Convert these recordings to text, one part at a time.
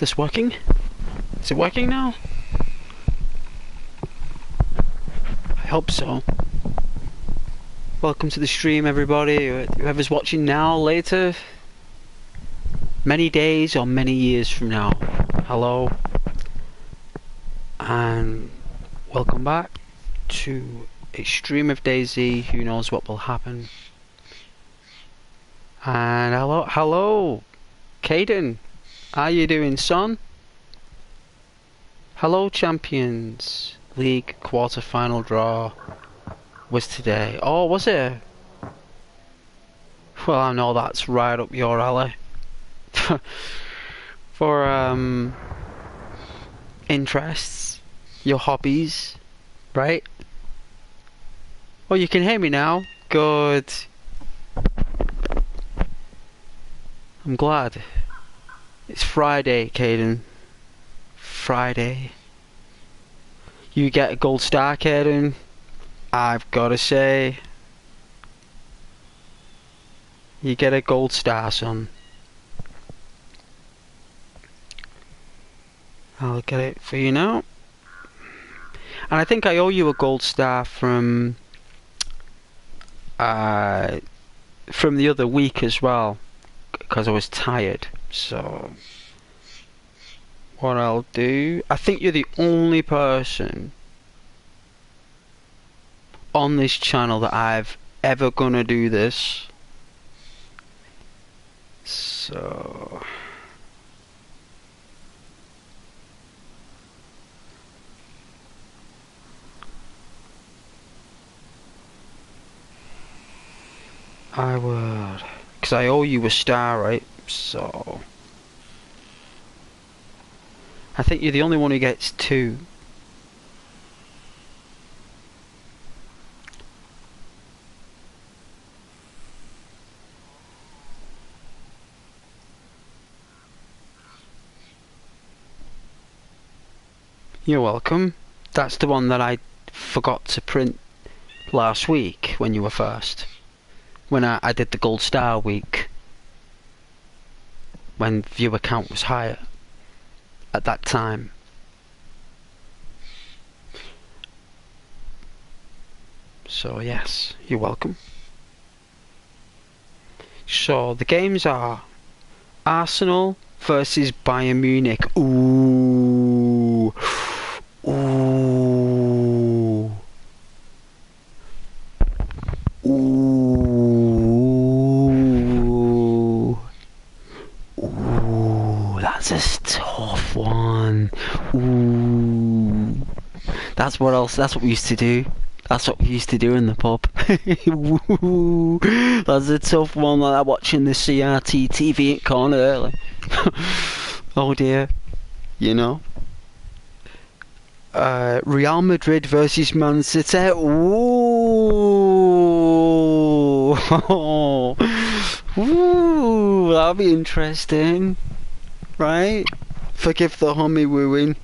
this working? Is it working now? I hope so. Welcome to the stream, everybody. Whoever's watching now, later, many days or many years from now. Hello. And welcome back to a stream of Dayz. Who knows what will happen? And hello, Caden. How you doing, son? Hello, champions. League quarter-final draw was today. Oh, was it? Well, I know that's right up your alley. For interests, your hobbies, right? Oh, you can hear me now. Good. I'm glad. It's Friday, Caden. Friday. You get a gold star, Caden. I've gotta say, you get a gold star, son. I'll get it for you now. And I think I owe you a gold star from the other week as well, because I was tired. So what I'll do, I think you're the only person on this channel that I've ever gonna do this. So I would, because I owe you a star, right? So I think you're the only one who gets 2. You're welcome. That's the one that I forgot to print last week when you were first. When I did the gold star week. When viewer count was higher at that time. So yes, you're welcome. So the games are Arsenal versus Bayern Munich. Ooh. Ooh. Ooh. Ooh. That's a tough one. Ooh. That's what else. That's what we used to do. That's what we used to do in the pub. Ooh. That's a tough one. Like that, watching the CRT TV at corner early. Oh dear. You know. Real Madrid versus Man City. Ooh. Ooh, that'll be interesting. Right? Forgive the hummy wooing.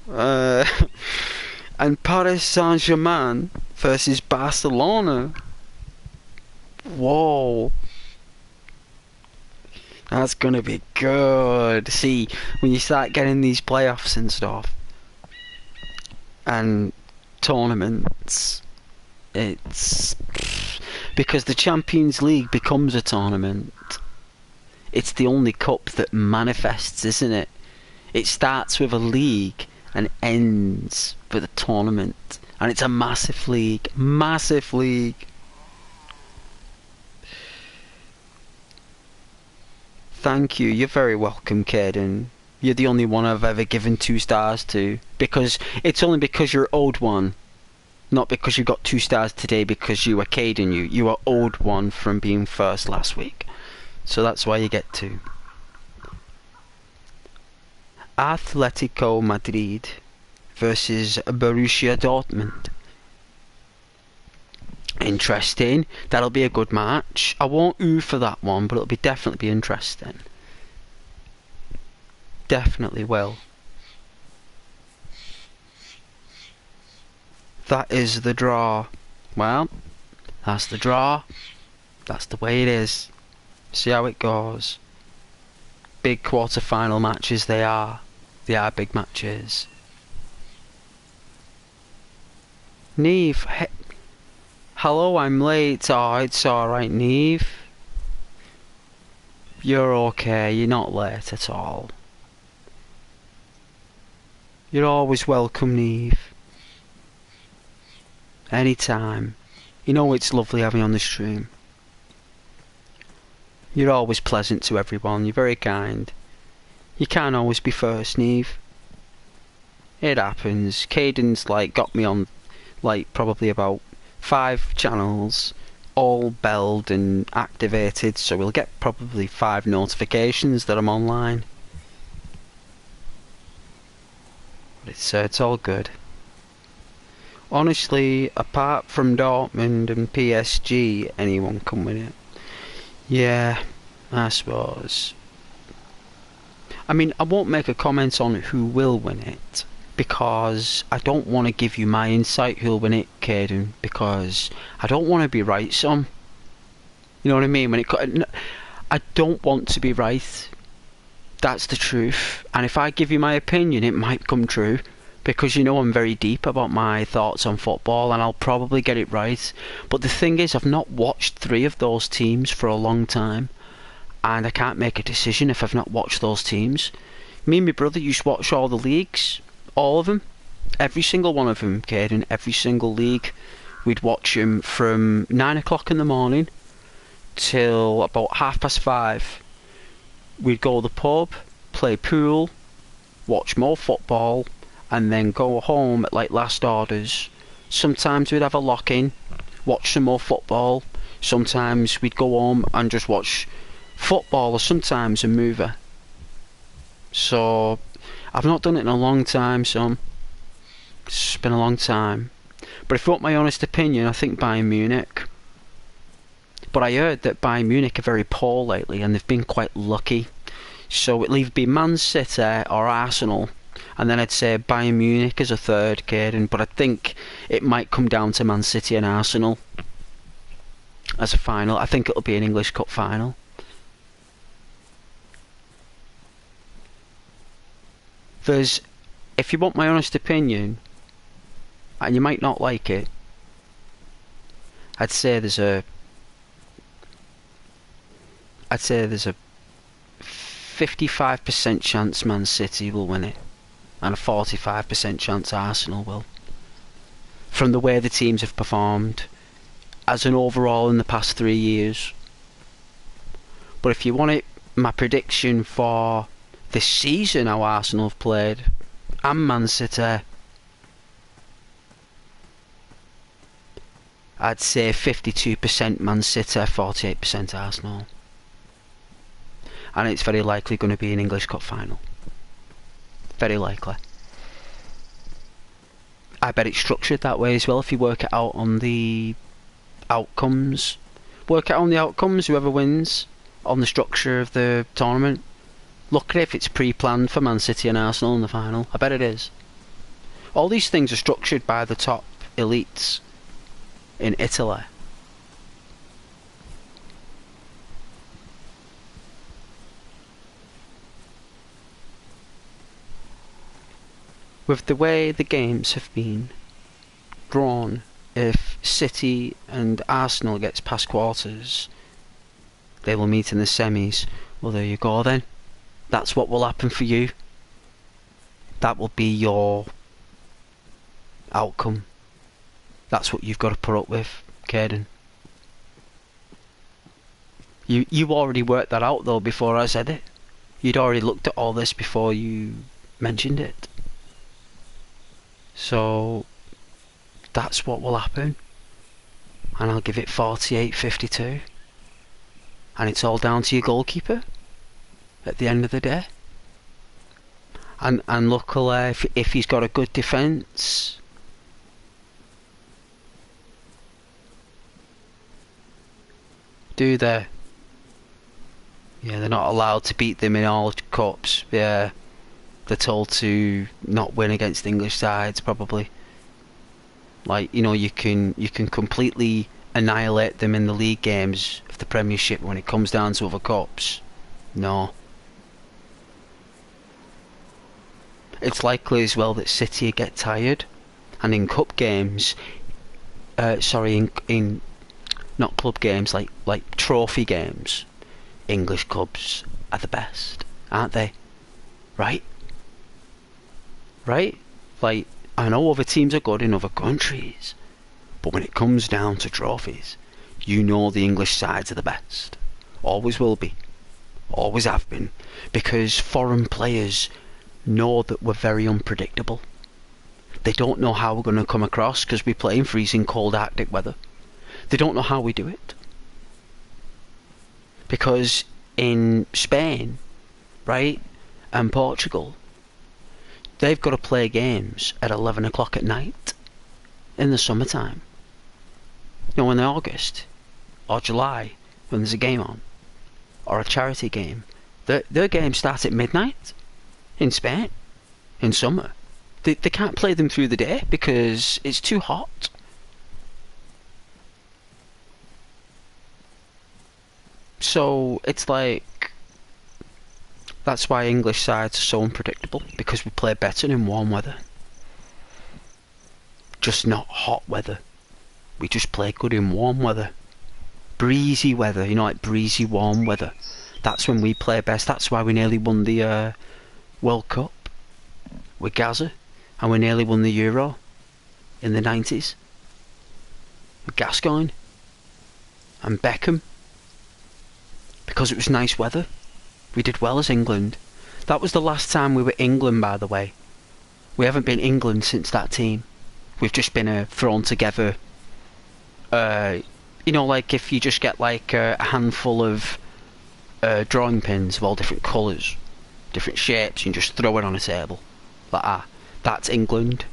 And Paris Saint-Germain versus Barcelona. Whoa. That's gonna be good. See, when you start getting these playoffs and stuff, and tournaments, it's because the Champions League becomes a tournament. It's the only cup that manifests, isn't it? It starts with a league and ends with a tournament, and it's a massive league. Massive league. Thank you. You're very welcome, Caden. You're the only one I've ever given 2 stars to, because it's only because you're owed 1, not because you got 2 stars today because you were Caden. You were owed 1 from being first last week, so that's why you get 2. Atletico Madrid versus Borussia Dortmund. Interesting. That'll be a good match. I won't ooh for that one, but it'll definitely be interesting. Definitely will. That is the draw. Well, that's the draw. That's the way it is. See how it goes. Big quarter-final matches they are. They are big matches. Neve, hello, I'm late. Oh, it's alright, Neve. You're okay, you're not late at all. You're always welcome, Neve. Anytime. You know it's lovely having you on the stream. You're always pleasant to everyone, you're very kind. You can't always be first, Neve. It happens. Caden's got me on probably about 5 channels, all belled and activated, so we'll get probably 5 notifications that I'm online. But it's all good. Honestly, apart from Dortmund and PSG, anyone can win it. Yeah, I suppose. I mean, I won't make a comment on who will win it, because I don't want to give you my insight who'll win it, Caden, because I don't want to be right, son. You know what I mean? I don't want to be right. That's the truth. And if I give you my opinion, it might come true, because you know I'm very deep about my thoughts on football, and I'll probably get it right. But the thing is, I've not watched 3 of those teams for a long time, and I can't make a decision if I've not watched those teams. Me and my brother used to watch all the leagues. All of them. Every single one of them, Caden. Every single league. We'd watch them from 9 o'clock in the morning till about 5:30. We'd go to the pub, play pool, watch more football, and then go home at last orders. Sometimes we'd have a lock-in, watch some more football. Sometimes we'd go home and just watch football, or sometimes a movie. So I've not done it in a long time, son. It's been a long time. But if you want my honest opinion, I think Bayern Munich. But I heard that Bayern Munich are very poor lately, and they've been quite lucky. So it'll either be Man City or Arsenal, and then I'd say Bayern Munich as a third, Caden. But I think it might come down to Man City and Arsenal as a final. I think it'll be an English Cup final. If you want my honest opinion, and you might not like it, I'd say there's a 55% chance Man City will win it, and a 45% chance Arsenal will. From the way the teams have performed as an overall in the past 3 years. But if you want it, my prediction for this season, how Arsenal have played, and Man City, I'd say 52% Man City, 48% Arsenal. And it's very likely going to be an English Cup final. Very likely. I bet it's structured that way as well if you work it out on the outcomes. Work it out on the outcomes, whoever wins, on the structure of the tournament. Look at if it's pre-planned for Man City and Arsenal in the final. I bet it is. All these things are structured by the top elites in Italy. With the way the games have been drawn, if City and Arsenal gets past quarters, they will meet in the semis. Well, there you go then. That's what will happen for you. That will be your outcome. That's what you've got to put up with, Caden. You already worked that out though before I said it. You'd already looked at all this before you mentioned it. So that's what will happen. And I'll give it 48-52. And it's all down to your goalkeeper at the end of the day. And luckily, if he's got a good defence, do they? Yeah, they're not allowed to beat them in all cups. Yeah, they're told to not win against English sides probably. You can completely annihilate them in the league games of the Premiership. When it comes down to other cups, no. It's likely as well that City get tired, and in cup games, in not club games, like trophy games, English clubs are the best, aren't they? Right? Right? Like, I know other teams are good in other countries, but when it comes down to trophies, you know the English sides are the best. Always will be. Always have been. Because foreign players know that we're very unpredictable. They don't know how we're going to come across because we play in freezing cold Arctic weather. They don't know how we do it. Because in Spain, right, and Portugal, they've got to play games at 11 o'clock at night in the summertime. You know, in August or July, when there's a game on, or a charity game, their games start at midnight in Spain in summer. They can't play them through the day because it's too hot. So it's like, that's why English sides are so unpredictable, because we play better in warm weather. Just not hot weather. We just play good in warm weather. Breezy weather, you know, like breezy warm weather. That's when we play best. That's why we nearly won the World Cup with Gaza, and we nearly won the Euro in the 90s with Gascoigne and Beckham, because it was nice weather. We did well as England. That was the last time we were England, by the way. We haven't been England since that team. We've just been thrown together. You know, like if you just get like a handful of drawing pins of all different colours, different shapes, and just throw it on a table like that. That's England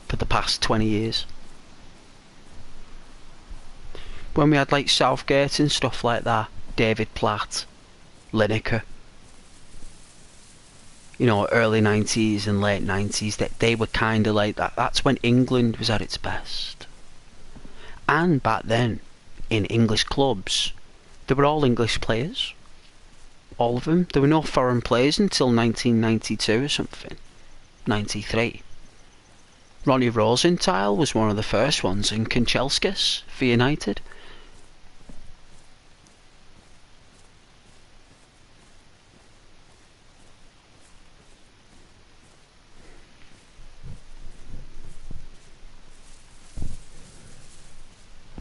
for the past 20 years. When we had like Southgate and stuff like that, David Platt, Lineker, you know, early 90s and late 90s, that they were kind of like that. That's when England was at its best. And back then, in English clubs, they were all English players. All of them. There were no foreign players until 1992 or something. 93. Ronnie Rosenthal was one of the first ones, and Kanchelskis for United.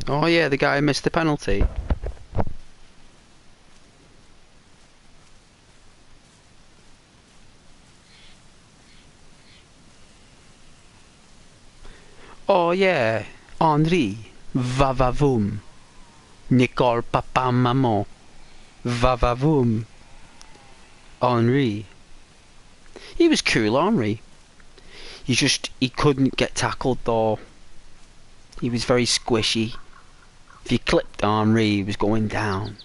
Oh yeah, the guy who missed the penalty. Oh yeah, Henri, vavavoom. Nicole papa maman, vavavoom. Henri. He was cool, Henri. He couldn't get tackled though. He was very squishy. If you clipped Henri, he was going down.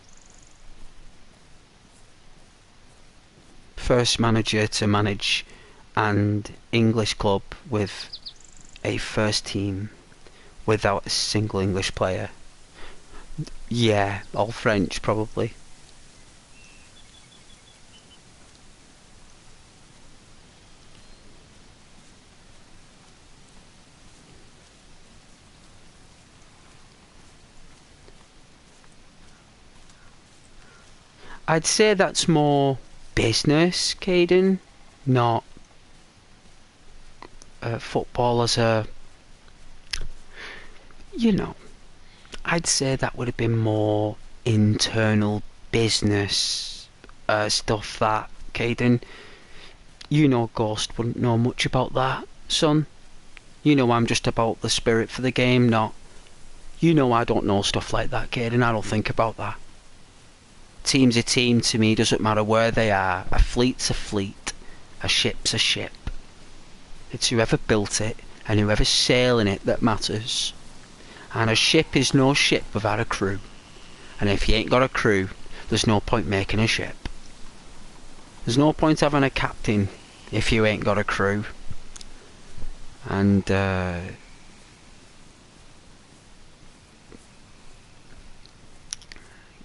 First manager to manage an English club with a first team without a single English player. Yeah, all French probably. I'd say that's more business, Caden, not football as a, you know, I'd say that would have been more internal business stuff, that, Caden. You know Ghost wouldn't know much about that, son. You know I'm just about the spirit for the game, not... You know I don't know stuff like that, Caden. I don't think about that. Team's a team to me, doesn't matter where they are. A fleet's a fleet. A ship's a ship. It's whoever built it and whoever's sailing it that matters. And a ship is no ship without a crew. And if you ain't got a crew, there's no point making a ship. There's no point having a captain if you ain't got a crew. And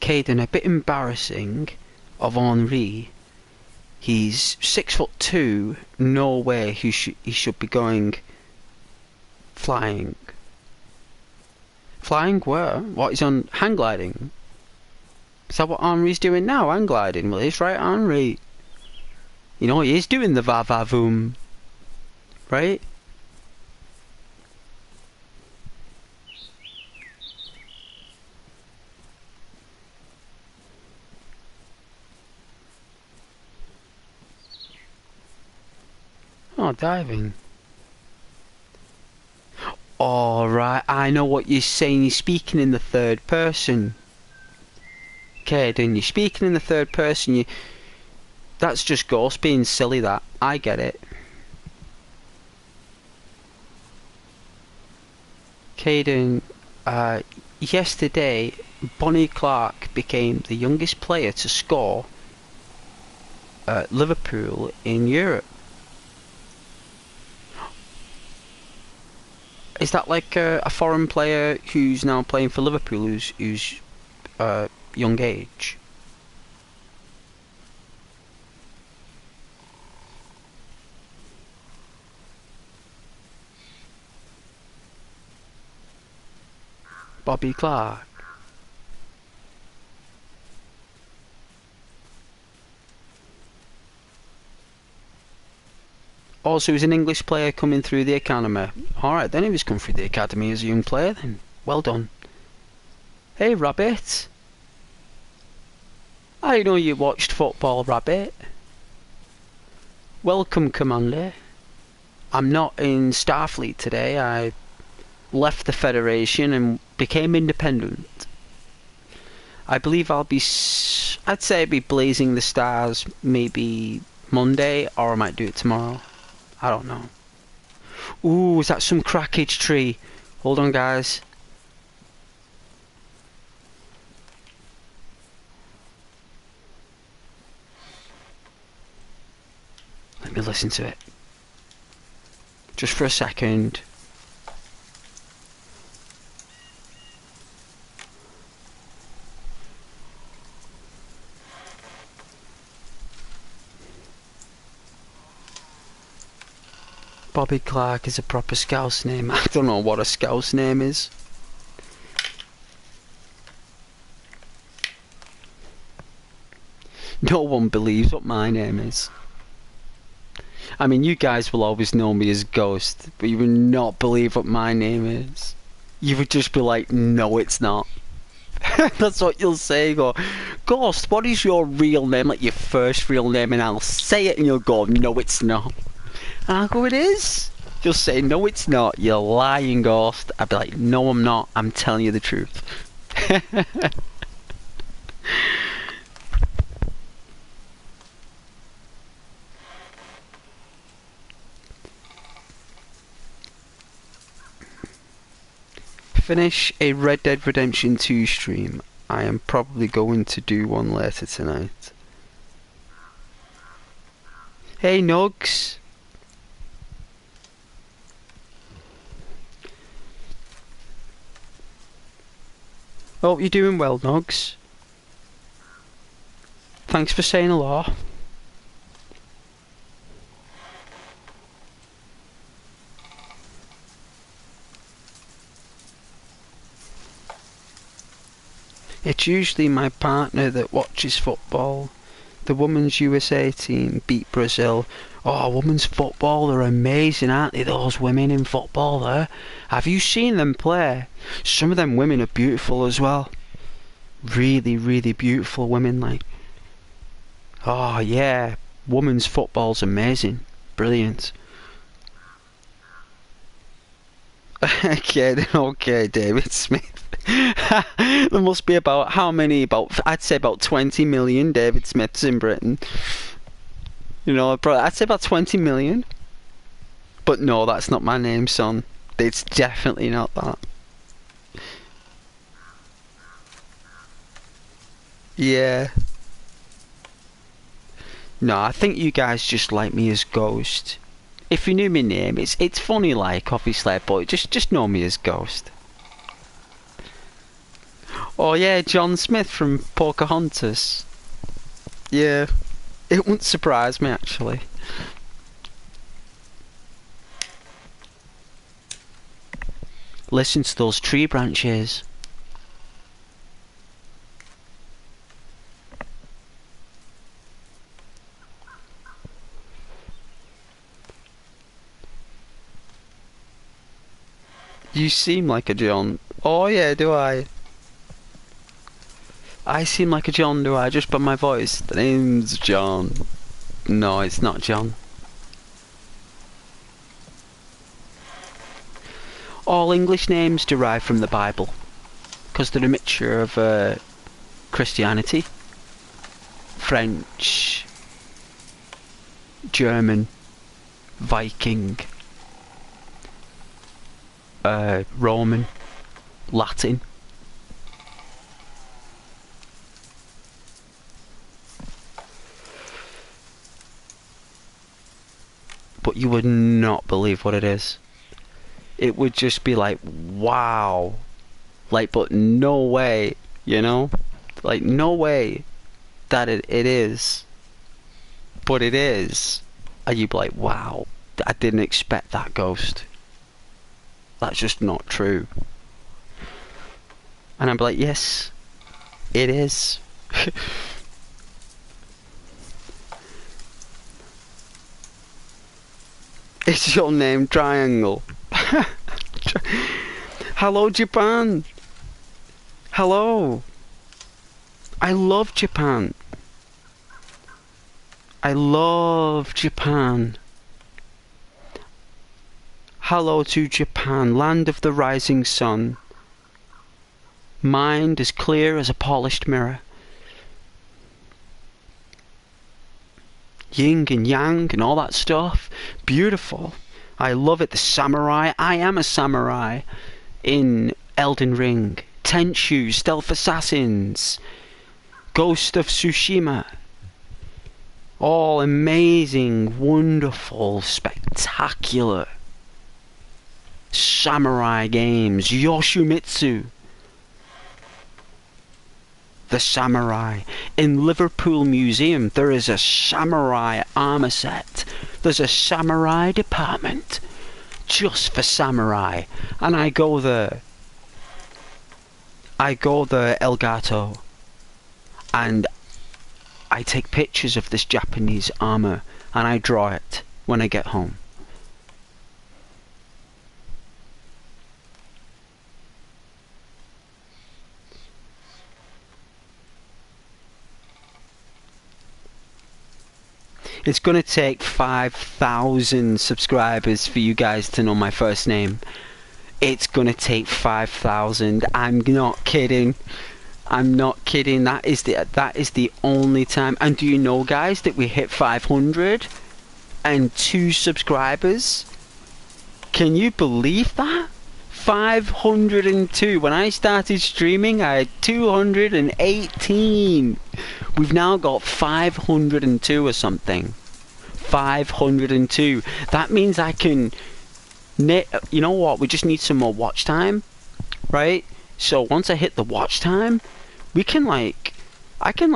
Caden, a bit embarrassing of Henri He's 6'2". No way he should be going flying. Flying where? What, he's on hang gliding? Is that what Henri's doing now? Hang gliding? Well, he's right, Henri. You know, he is doing the va-va-voom. Right? Oh, diving. Alright, I know what you're saying. You're speaking in the third person. Okay, then you're speaking in the third person. That's just Ghost being silly, that. I get it. Caden, yesterday, Bonnie Clark became the youngest player to score at Liverpool in Europe. Is that like a foreign player who's now playing for Liverpool, who's young age? Bobby Clark. Also, he's an English player coming through the academy. Alright, then he was coming through the academy as a young player then. Well done. Hey, Rabbit. I know you watched football, Rabbit. Welcome, Commander. I'm not in Starfleet today. I left the Federation and became independent. I believe I'd say I'd be blazing the stars maybe Monday, or I might do it tomorrow. I don't know. Ooh, is that some crackage tree? Hold on, guys. Let me listen to it. Just for a second. Bobby Clark is a proper Scouse name. I don't know what a Scouse name is. No one believes what my name is. I mean, you guys will always know me as Ghost, but you would not believe what my name is. You would just be like, no, it's not. That's what you'll say. Go, Ghost, what is your real name? Like your first real name, and I'll say it and you'll go, no, it's not. And I'll go, it is. You'll say, no, it's not. You're lying, Ghost. I'd be like, no, I'm not. I'm telling you the truth. Finish a Red Dead Redemption 2 stream. I am probably going to do one later tonight. Hey, Nugs. Oh, you're doing well, Nugs. Thanks for saying hello. It's usually my partner that watches football. The women's USA team beat Brazil. Oh, women's football are amazing, aren't they? Those women in football there. Have you seen them play? Some of them women are beautiful as well. Really, really beautiful women, like. Oh, yeah. Women's football's amazing. Brilliant. Okay, David Smith. There must be about how many? I'd say about 20 million David Smiths in Britain. You know, I'd say about 20 million. But no, that's not my name, son. It's definitely not that. Yeah. No, I think you guys just like me as Ghost. If you knew my name, it's funny, like, obviously, but just know me as Ghost. Oh yeah, John Smith from Pocahontas. Yeah. It wouldn't surprise me, actually. Listen to those tree branches. You seem like a John. Oh yeah, do I? I seem like a John, do I? Just by my voice. The name's John. No, it's not John. All English names derive from the Bible, because they're a mixture of Christianity, French, German, Viking, Roman, Latin. But you would not believe what it is. It would just be like, wow. Like, but no way, you know? Like, no way that it is. But it is. And you'd be like, wow, I didn't expect that, Ghost. That's just not true. And I'd be like, yes, it is. Is your name Triangle? Hello, Japan. Hello. I love Japan. I love Japan. Hello to Japan, land of the rising sun. Mind as clear as a polished mirror. Yin and yang and all that stuff. Beautiful. I love it. The samurai. I am a samurai in Elden Ring. Tenchu, Stealth Assassins, Ghost of Tsushima. All amazing, wonderful, spectacular samurai games. Yoshimitsu. The samurai. In Liverpool Museum there is a samurai armour set. There's a samurai department just for samurai, and I go there Elgato, and I take pictures of this Japanese armour and I draw it when I get home. It's going to take 5,000 subscribers for you guys to know my first name. It's going to take 5,000. I'm not kidding. I'm not kidding. That is the only time. And do you know, guys, that we hit 502 subscribers? Can you believe that? 502. When I started streaming, I had 218. We've now got 502 or something. 502. That means I can... You know what? We just need some more watch time, right? So once I hit the watch time, we can I don't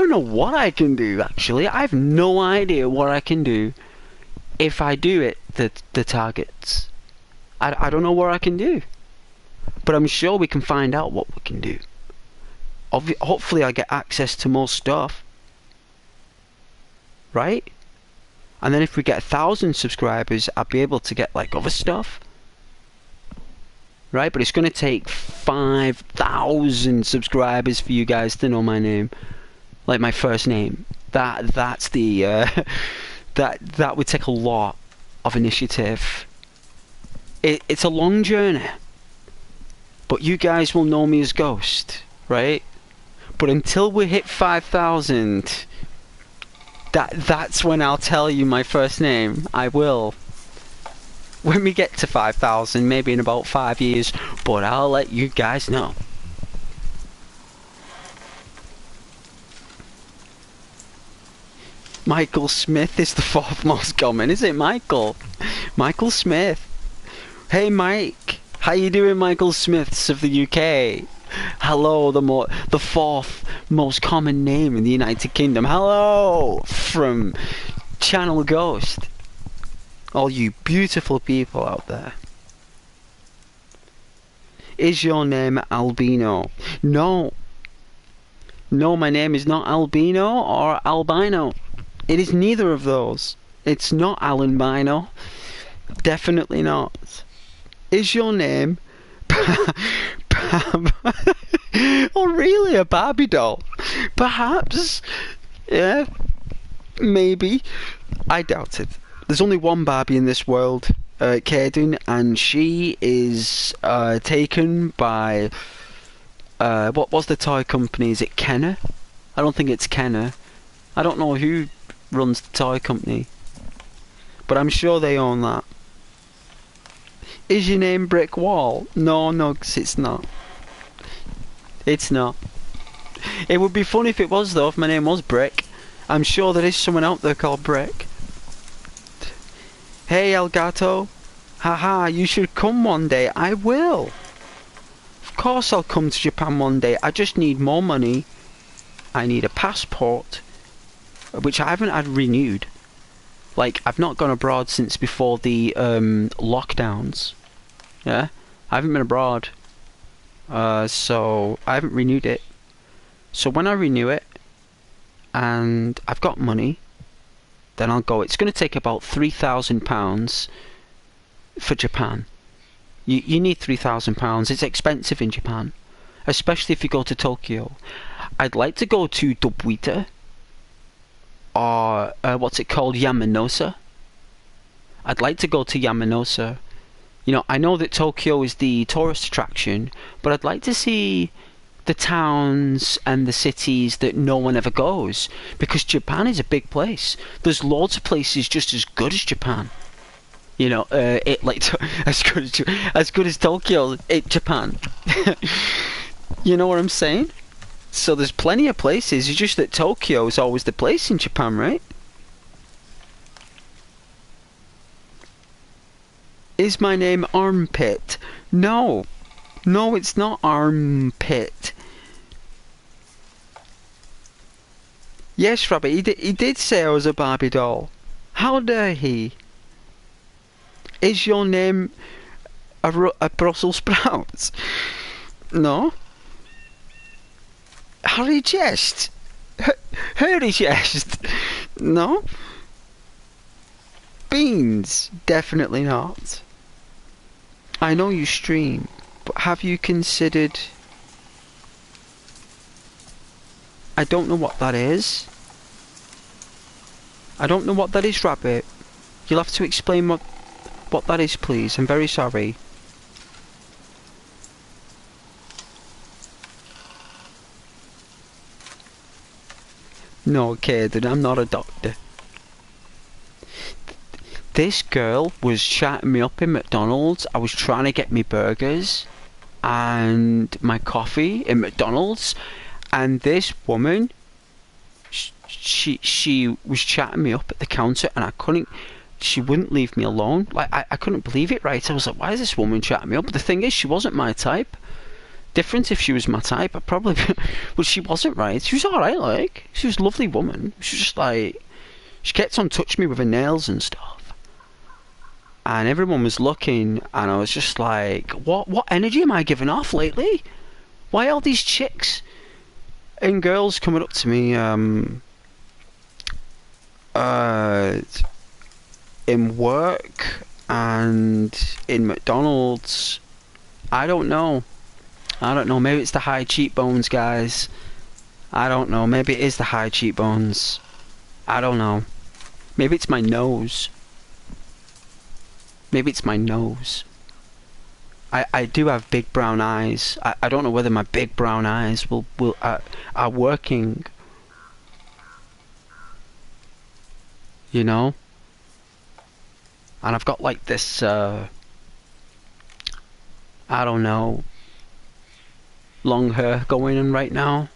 know what I can do, actually. I have no idea what I can do if I do it, the targets. I don't know what I can do. But I'm sure we can find out what we can do. Hopefully I get access to more stuff. Right? And then if we get 1,000 subscribers, I'll be able to get like other stuff. Right? But it's going to take 5,000 subscribers for you guys to know my name. Like my first name. That's the... that would take a lot of initiative. It's a long journey. But you guys will know me as Ghost. Right? But until we hit 5,000... That's when I'll tell you my first name. I will. When we get to 5,000, maybe in about 5 years, but I'll let you guys know. Michael Smith is the fourth most common, is it, Michael? Michael Smith. Hey, Mike. How you doing, Michael Smiths of the UK? Hello, the fourth most common name in the United Kingdom. Hello from Channel Ghost. All you beautiful people out there. Is your name Albino? No. No, my name is not Albino or Albino. It is neither of those. It's not Alan Bino. Definitely not. Is your name oh really, a Barbie doll? Perhaps. Yeah. Maybe. I doubt it. There's only one Barbie in this world, Caden, and she is taken by what was the toy company? Is it Kenner? I don't think it's Kenner. I don't know who runs the toy company, but I'm sure they own that. Is your name Brick Wall? No, Nugs, it's not. It's not. It would be fun if it was though, if my name was Brick. I'm sure there is someone out there called Brick. Hey Elgato. Haha, you should come one day. I will. Of course I'll come to Japan one day. I just need more money. I need a passport, which I haven't had renewed. Like, I've not gone abroad since before the lockdowns. Yeah? I haven't been abroad. So I haven't renewed it. So when I renew it, and I've got money, then I'll go. It's going to take about £3,000 for Japan. You need £3,000. It's expensive in Japan, especially if you go to Tokyo. I'd like to go to Dobuita, or what's it called, Yamanosa. I'd like to go to Yamanosa. You know, I know that Tokyo is the tourist attraction, but I'd like to see the towns and the cities that no one ever goes, because Japan is a big place. There's loads of places just as good as Japan. You know, it like as good as Tokyo, Japan. You know what I'm saying? So there's plenty of places. It's just that Tokyo is always the place in Japan, right? Is my name Armpit? No. No, it's not Armpit. Yes, Rabbit, he did say I was a Barbie doll. How dare he? Is your name a Brussels sprouts? No. Hurry chest. Hurry chest. No. Beans? Definitely not. I know you stream, but have you considered... I don't know what that is. I don't know what that is, Rabbit. You'll have to explain what that is, please. I'm very sorry. No, kid, I'm not a doctor. This girl was chatting me up in McDonald's. I was trying to get me burgers and my coffee in McDonald's, and this woman, she was chatting me up at the counter, and I couldn't. She wouldn't leave me alone. Like I couldn't believe it. Right? I was like, why is this woman chatting me up? But the thing is, she wasn't my type. Different if she was my type, I probably. But she wasn't, right? She was alright. Like, she was a lovely woman. She was just like, she kept on touching me with her nails and stuff. And everyone was looking, and I was just like, what energy am I giving off lately? Why are all these chicks and girls coming up to me in work and in McDonald's? I don't know. Maybe it's the high cheekbones, guys. I don't know. Maybe it is the high cheekbones. I don't know. Maybe it's my nose. Maybe it's my nose. I do have big brown eyes. I don't know whether my big brown eyes are working. You know? And I've got like this, I don't know, long hair going on right now.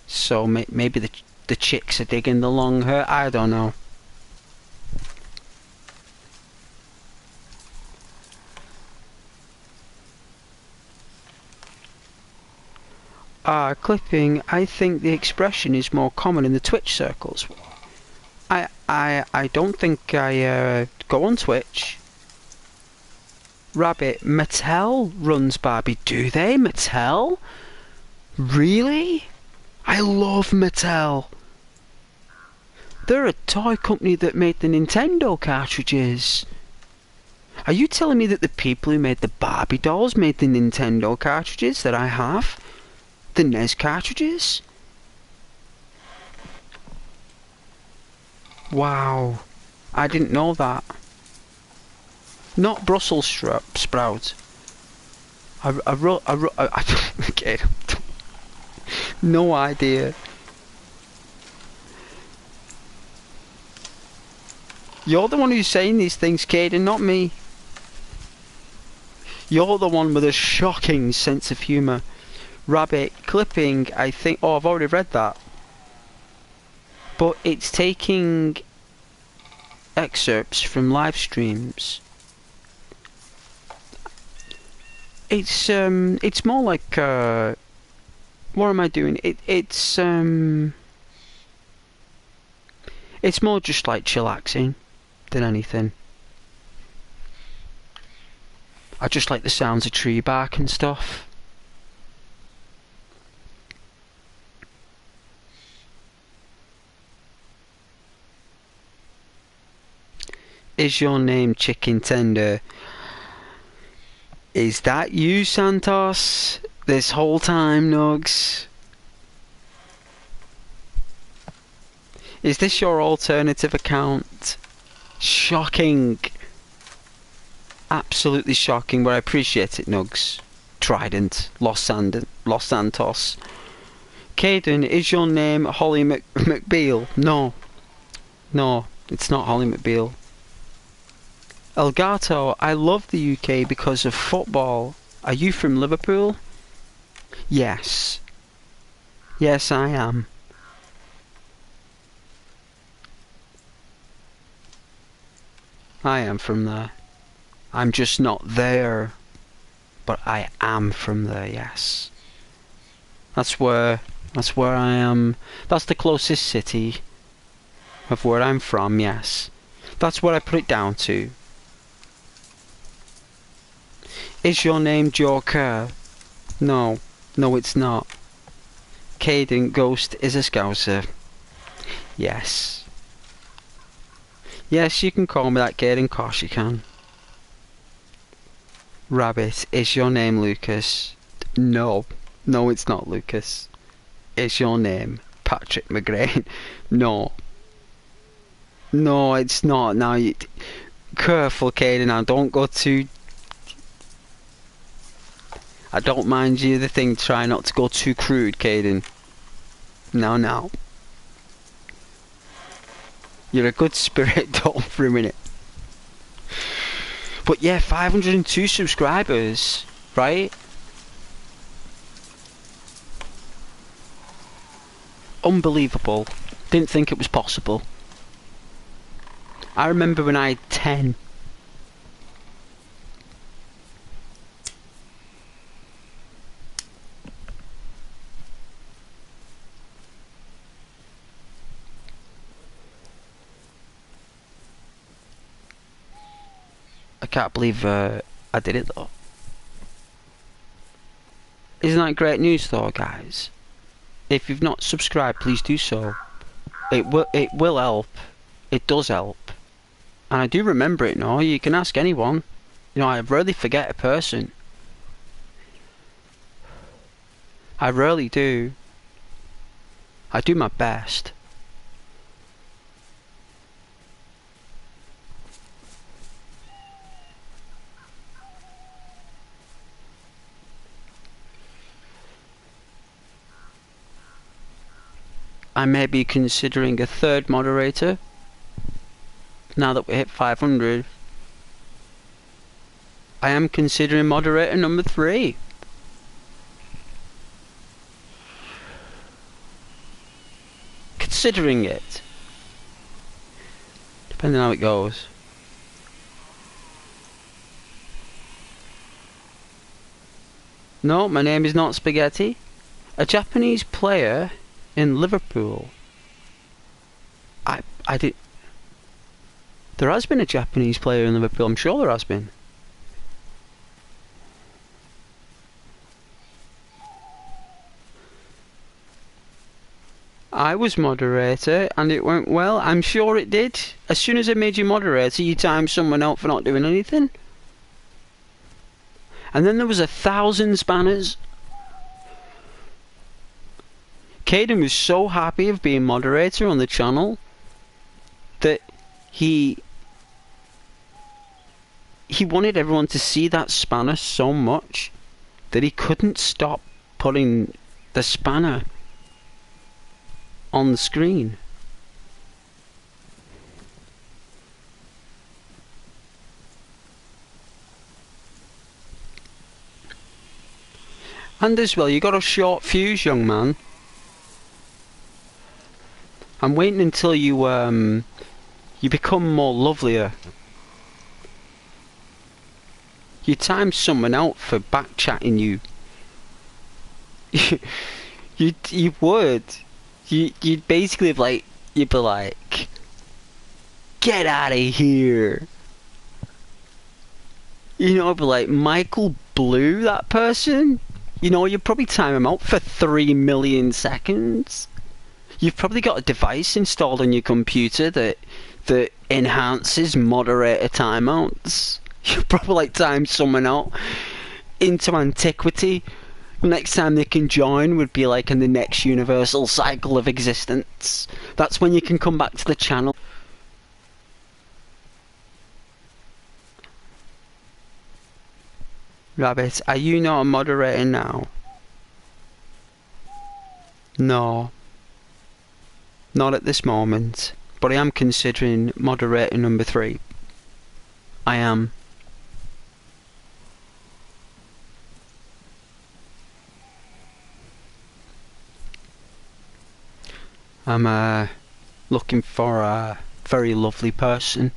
So maybe the chicks are digging the long hair. I don't know. Clipping, I think the expression is more common in the Twitch circles. I don't think I go on Twitch. Rabbit, Mattel runs Barbie. Do they? Mattel? Really? I love Mattel. They're a toy company that made the Nintendo cartridges. Are you telling me that the people who made the Barbie dolls made the Nintendo cartridges that I have? The NES cartridges? Wow. I didn't know that. Not Brussels sprout. Okay. No idea. You're the one who's saying these things, Caden, not me. You're the one with a shocking sense of humour. Rabbit, clipping, I think... Oh, I've already read that. But it's taking excerpts from live streams. It's more like... what am I doing? It's more just like chillaxing than anything. I just like the sounds of tree bark and stuff. Is your name Chicken Tender? Is that you, Santos? This whole time, Nugs? Is this your alternative account? Shocking. Absolutely shocking, but I appreciate it, Nugs. Trident. Los Santos. Caden, is your name Holly McBeal? No. No, it's not Holly McBeal. Elgato, I love the UK because of football. Are you from Liverpool? Yes. Yes, I am. I am from there. I'm just not there. But I am from there, yes. That's where I am. That's the closest city of where I'm from, yes. That's what I put it down to. Is your name Joker? No. No, it's not. Caden, Ghost is a Scouser. Yes. Yes, you can call me that, Caden. Of course you can. Rabbit, is your name Lucas? No. No, it's not Lucas. Is your name Patrick McGrain? No. No, it's not. Now, you... Careful, Caden. Now, don't go too... I don't mind you the thing, try not to go too crude, Caden. No. You're a good spirit, don't ruin it. But yeah, 502 subscribers, right? Unbelievable. Didn't think it was possible. I remember when I had 10. I can't believe I did it though. Isn't that great news though, guys? If you've not subscribed, please do so. It will help. It does help. And I do remember it now. You can ask anyone. You know, I rarely forget a person. I rarely do. I do my best. I may be considering a third moderator now that we hit 500. I am considering moderator number 3. Considering it. Depending on how it goes. No, my name is not Spaghetti. A Japanese player in Liverpool. I did. There has been a Japanese player in Liverpool. I'm sure there has been. I was moderator and it went well. I'm sure it did. As soon as I made you moderator, you timed someone out for not doing anything. And then there was 1,000 spanners. Caden was so happy of being moderator on the channel that he wanted everyone to see that spanner so much that he couldn't stop putting the spanner on the screen. And as well, you got a short fuse, young man. I'm waiting until you become more lovelier. You time someone out for back chatting you. You would. You'd basically have like, you'd be like, get out of here. You know, I'd be like, Michael Blue, that person? You know, you'd probably time him out for 3 million seconds. You've probably got a device installed on your computer that enhances moderator timeouts. You'd probably like time someone out into antiquity. Next time they can join would be like in the next universal cycle of existence. That's when you can come back to the channel. Rabbit, are you not a moderator now? No. Not at this moment. But I am considering moderator number 3. I am. I'm looking for a very lovely person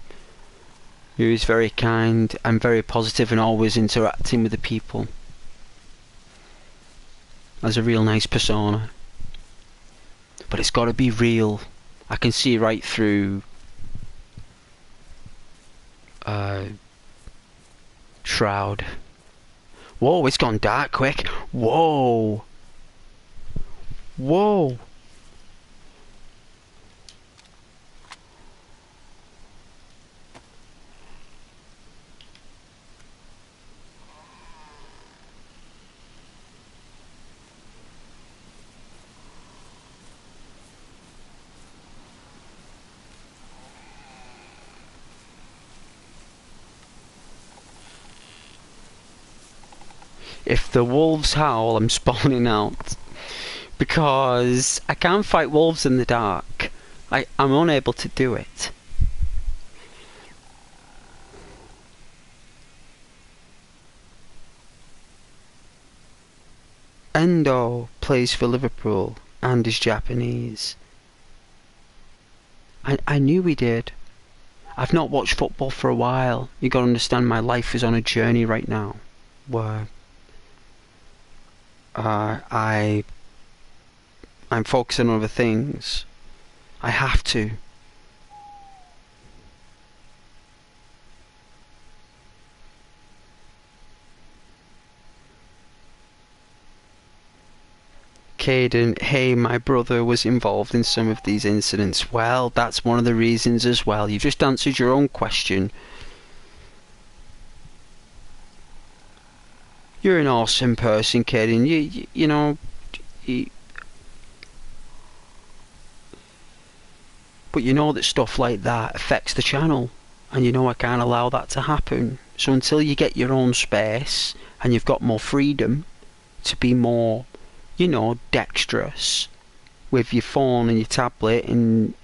who is very kind and very positive and always interacting with the people. Has a real nice persona. But it's got to be real. I can see right through Shroud. Whoa, it's gone dark quick. Whoa. Whoa. If the wolves howl, I'm spawning out. Because I can't fight wolves in the dark. I'm unable to do it. Endo plays for Liverpool and is Japanese. I knew he did. I've not watched football for a while. You gotta understand, my life is on a journey right now where I'm focusing on other things. I have to. Caden, hey, my brother was involved in some of these incidents. Well, that's one of the reasons as well. You've just answered your own question. You're an awesome person, Caden. You know, but you know that stuff like that affects the channel, and you know I can't allow that to happen. So until you get your own space and you've got more freedom to be more, you know, dexterous with your phone and your tablet, and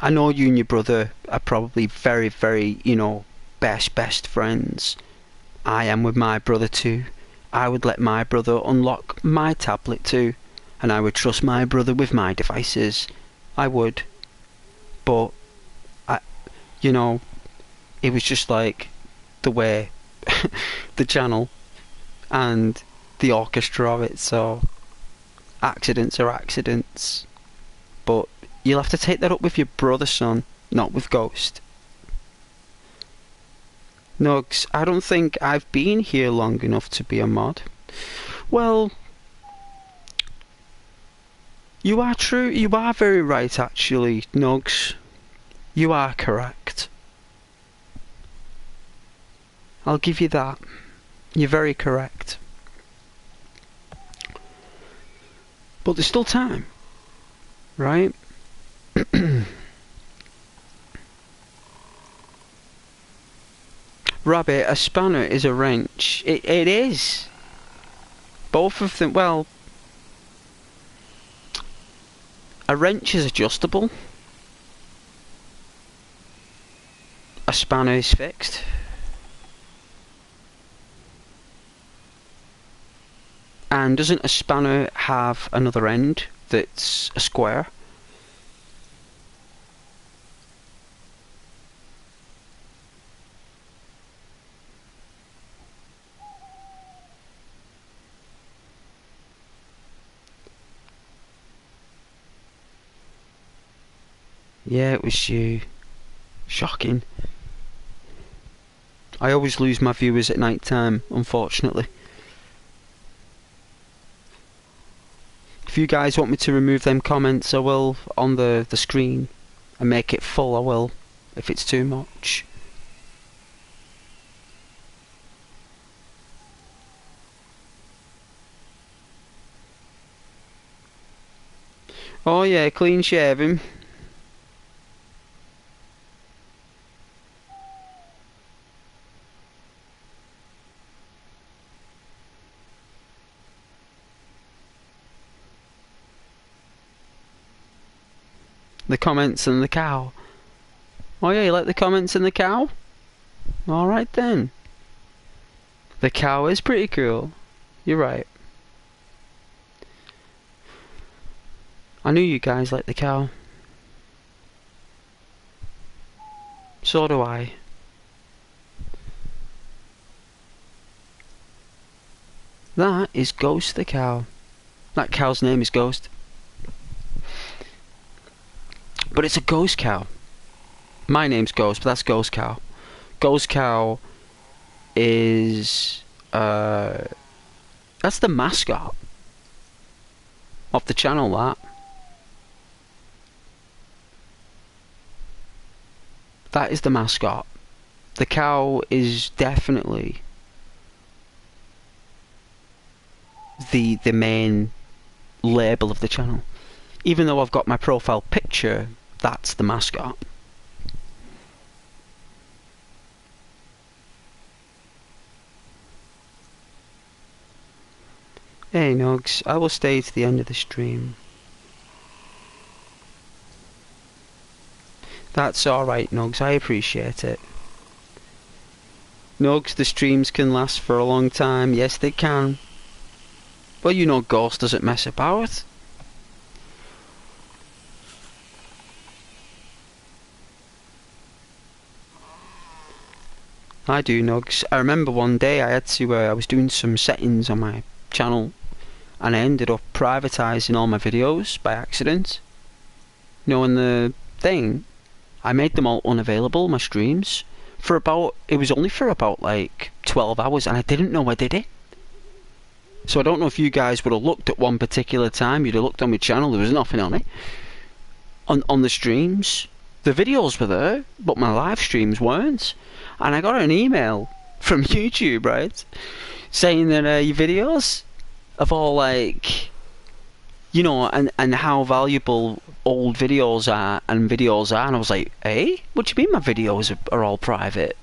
I know you and your brother are probably very, very, you know, best friends. I am with my brother too. I would let my brother unlock my tablet too, and I would trust my brother with my devices. I would. But you know, it was just like the way the channel and the orchestra of it, so accidents are accidents. But you'll have to take that up with your brother, son, not with Ghost. Nugs, I don't think I've been here long enough to be a mod. Well, you are true. You are very right, actually, Nugs. You are correct. I'll give you that. You're very correct. But there's still time, right? Rabbit, a spanner is a wrench. It is. Both of them, well, a wrench is adjustable. A spanner is fixed. And doesn't a spanner have another end that's a square? Yeah, it was you. Shocking. I always lose my viewers at night time, unfortunately. If you guys want me to remove them comments, I will on the screen and make it full. I will, if it's too much. Oh yeah, clean shaving. The comments and the cow. Oh yeah, you like the comments and the cow? Alright then. The cow is pretty cool. You're right. I knew you guys liked the cow. So do I. That is Ghost the cow. That cow's name is Ghost. But it's a ghost cow. My name's Ghost, but that's Ghost Cow. Ghost Cow is that's the mascot of the channel, that is the mascot. The cow is definitely the main label of the channel. Even though I've got my profile picture, that's the mascot. Hey Nugs, I will stay to the end of the stream. That's alright Nugs, I appreciate it. Nugs, the streams can last for a long time. Yes they can. Well, you know Ghost doesn't mess about. I do, Nugs. I remember one day I had to, I was doing some settings on my channel and I ended up privatising all my videos by accident. You know, in the thing, I made them all unavailable, my streams, for about, it was only for about like 12 hours and I didn't know I did it. So I don't know if you guys would have looked at one particular time, you'd have looked on my channel, there was nothing on it. On the streams, the videos were there, but my live streams weren't. And I got an email from YouTube, right, saying that your videos of all, like, you know, and how valuable old videos are, and I was like, hey, what do you mean my videos are all private?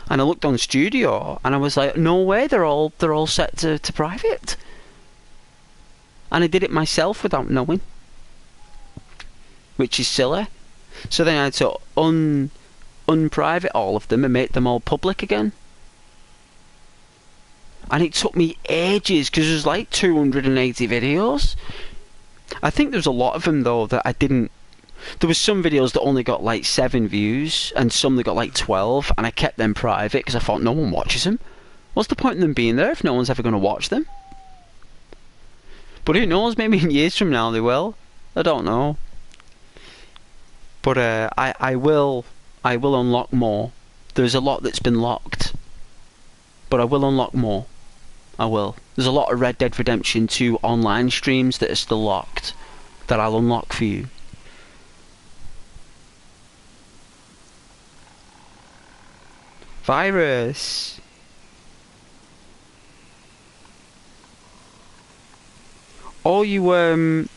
And I looked on Studio, and I was like, no way, they're all set to private. And I did it myself without knowing, which is silly. So then I had to unprivate all of them and make them all public again. And it took me ages because there's like 280 videos. I think there's a lot of them though that I didn't. There was some videos that only got like 7 views and some that got like 12, and I kept them private because I thought no one watches them. What's the point in them being there if no one's ever going to watch them? But who knows? Maybe in years from now they will. I don't know. But I will unlock more. There's a lot that's been locked, but I will unlock more. I will. There's a lot of Red Dead Redemption 2 online streams that are still locked that I'll unlock for you. Virus. Oh, you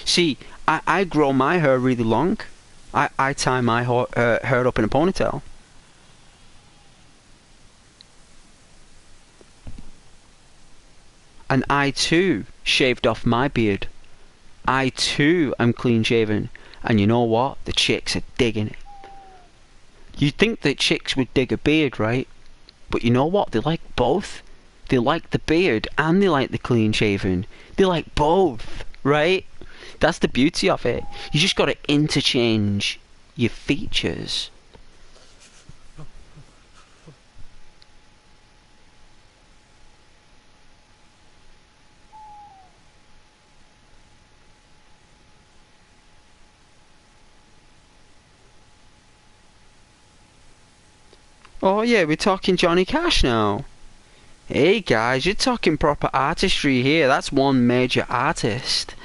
see, I grow my hair really long. I tie my hair up in a ponytail. And I too shaved off my beard. I too am clean shaven. And you know what? The chicks are digging it. You'd think that chicks would dig a beard, right? But you know what? They like both. They like the beard and they like the clean shaven. They like both, right? That's the beauty of it. You just got to interchange your features. Oh yeah, we're talking Johnny Cash now. Hey guys, you're talking proper artistry here. That's one major artist.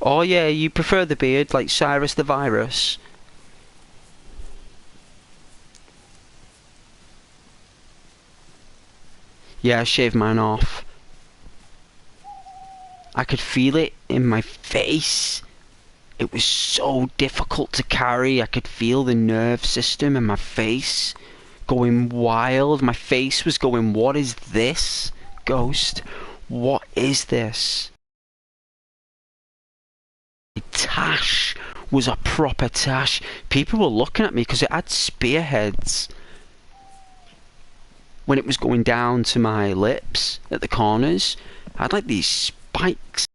Oh yeah, you prefer the beard like Cyrus the Virus. Yeah, I shaved mine off. I could feel it in my face. It was so difficult to carry. I could feel the nerve system in my face going wild. My face was going, what is this, Ghost? What is this? Tash was a proper tash. People were looking at me because it had spearheads. When it was going down to my lips at the corners, I had like these spikes.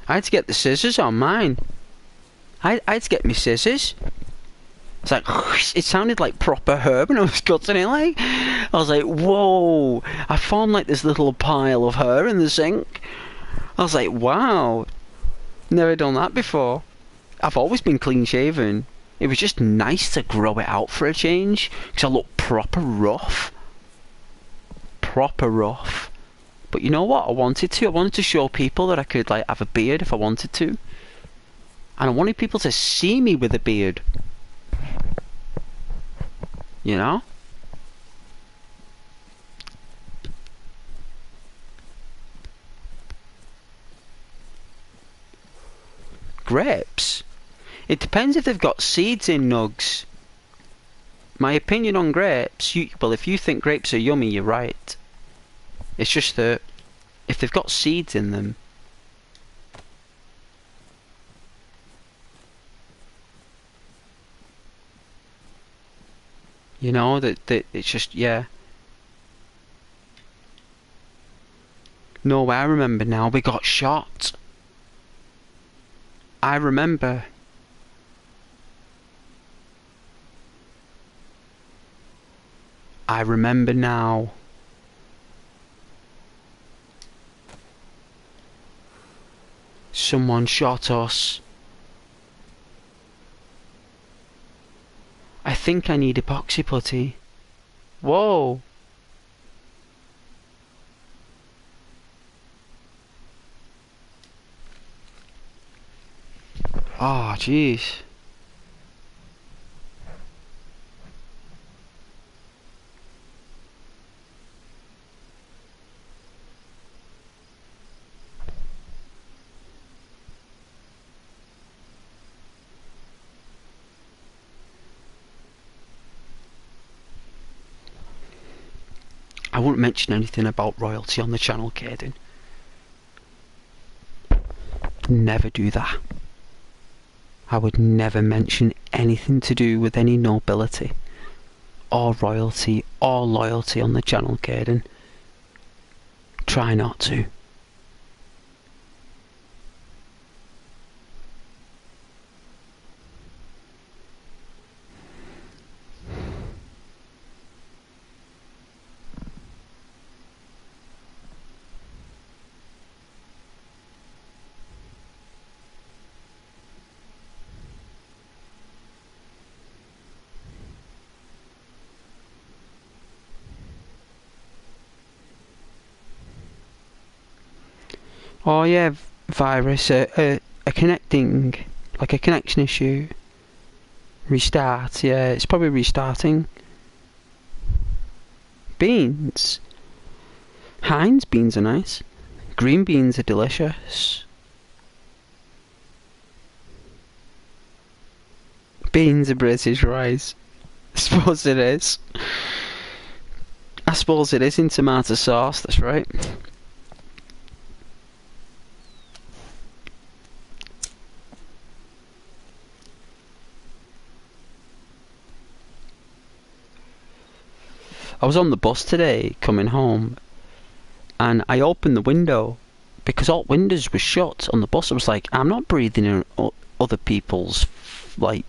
I had to get the scissors on mine. I had to get me scissors. It's like, it sounded like proper herb and I was cutting it like. I was like, whoa. I found like this little pile of hair in the sink. I was like, wow. Never done that before. I've always been clean shaven. It was just nice to grow it out for a change. Because I look proper rough. Proper rough. But you know what? I wanted to show people that I could like have a beard if I wanted to. And I wanted people to see me with a beard. You know? Grapes? It depends if they've got seeds in, Nugs. My opinion on grapes, well, if you think grapes are yummy, you're right. It's just that if they've got seeds in them, you know, that it's just, yeah. No, I remember now, we got shot. I remember. I remember now. Someone shot us. I think I need epoxy putty. Whoa. Oh, jeez. wouldn't mention anything about royalty on the channel, Caden. Never do that. I would never mention anything to do with any nobility or royalty or loyalty on the channel, Caden. Try not to. Oh yeah, virus, a connecting, like a connection issue. Restart, yeah, it's probably restarting. Beans. Heinz beans are nice. Green beans are delicious. Beans are British rice. I suppose it is. I suppose it is in tomato sauce, that's right. I was on the bus today, coming home, and I opened the window, because all windows were shut on the bus. I was like, I'm not breathing in other people's, like,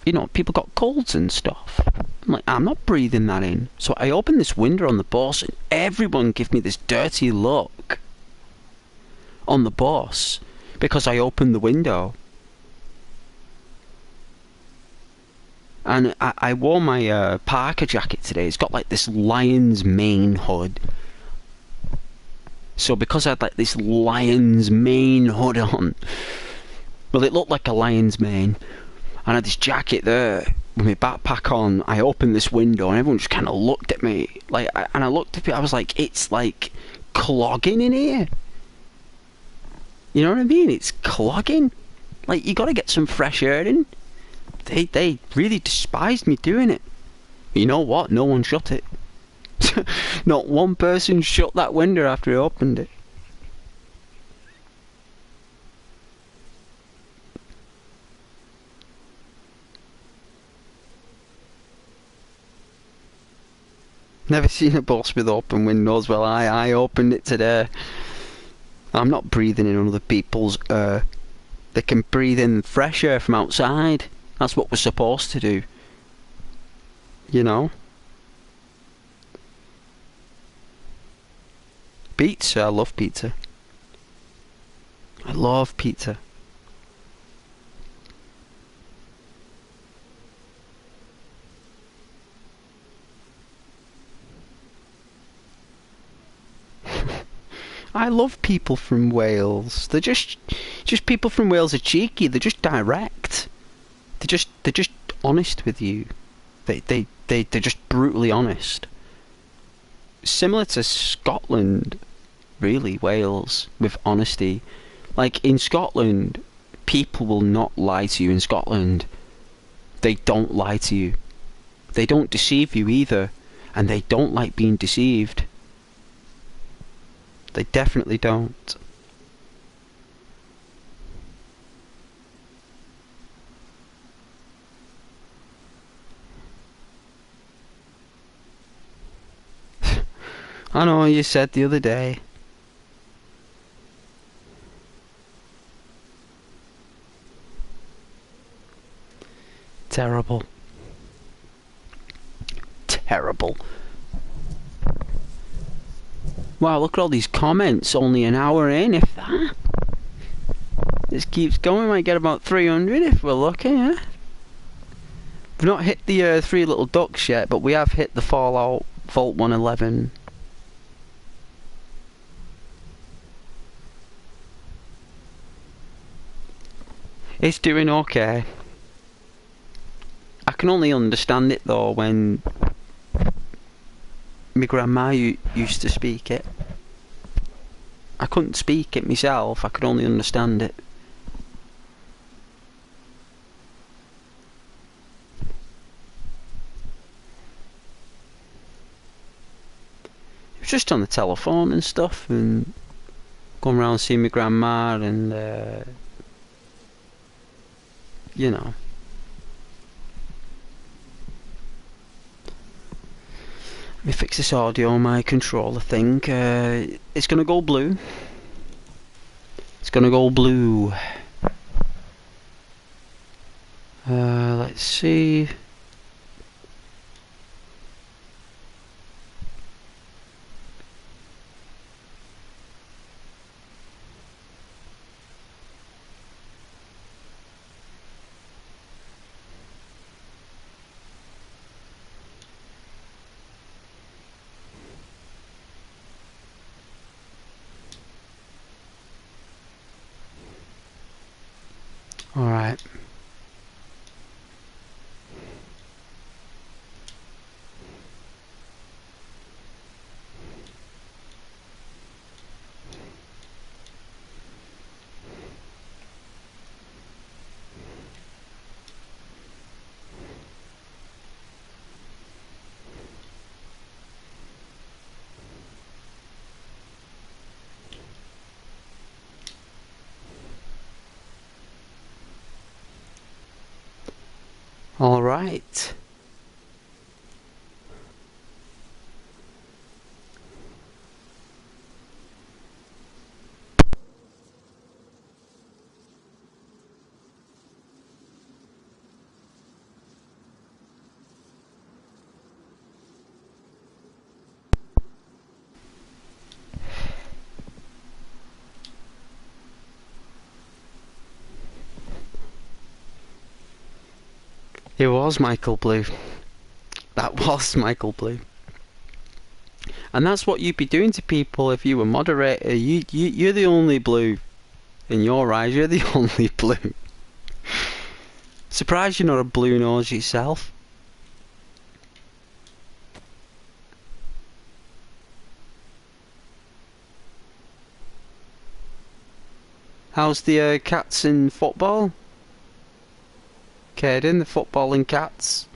you know, people got colds and stuff. I'm like, I'm not breathing that in. So I opened this window on the bus, and everyone gave me this dirty look on the bus, because I opened the window. And I wore my Parker jacket today. It's got like this lion's mane hood. So because I had like this lion's mane hood on, well, it looked like a lion's mane. And I had this jacket there with my backpack on. I opened this window and everyone just kind of looked at me. And I looked at it, I was like, it's like clogging in here. You know what I mean? It's clogging. Like, you gotta get some fresh air in. They really despised me doing it. You know what? No one shut it. Not one person shut that window after I opened it. Never seen a bus with open windows. Well, I opened it today. I'm not breathing in other people's air. They can breathe in fresh air from outside. That's what we're supposed to do. You know? Pizza, I love pizza. I love pizza. I love people from Wales. They're just people from Wales are cheeky. They're just direct. They're just honest with you. They're just brutally honest. Similar to Scotland, really, Wales, with honesty. Like, in Scotland, people will not lie to you. In Scotland, they don't lie to you. They don't deceive you either, and they don't like being deceived. They definitely don't. I know, you said the other day. Terrible. Terrible. Wow, look at all these comments. Only an hour in, if that. This keeps going. We might get about 300 if we're lucky, yeah? We've not hit the Three Little Ducks yet, but we have hit the Fallout Vault 111. It's doing okay. I can only understand it though when my grandma used to speak it. I couldn't speak it myself, I could only understand it. just on the telephone and stuff, and going around seeing my grandma, and you know. Let me fix this audio on my controller thing. It's gonna go blue. It's gonna go blue. Let's see. Alright. All right. It was Michael Blue. That was Michael Blue. And that's what you'd be doing to people if you were moderator. You're the only blue. In your eyes, you're the only blue. Surprised you're not a blue nose yourself. How's the cats in football? Caden, the footballing cats.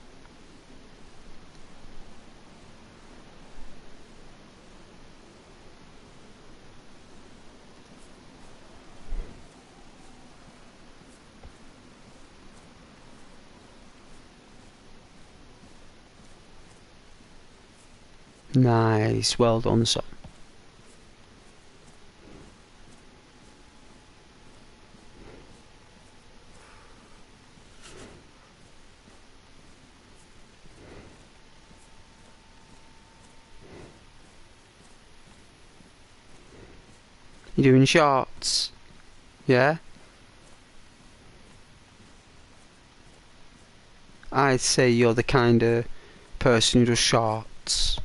Nice, well done, son. You're doing shorts, yeah? I'd say you're the kind of person who does shorts.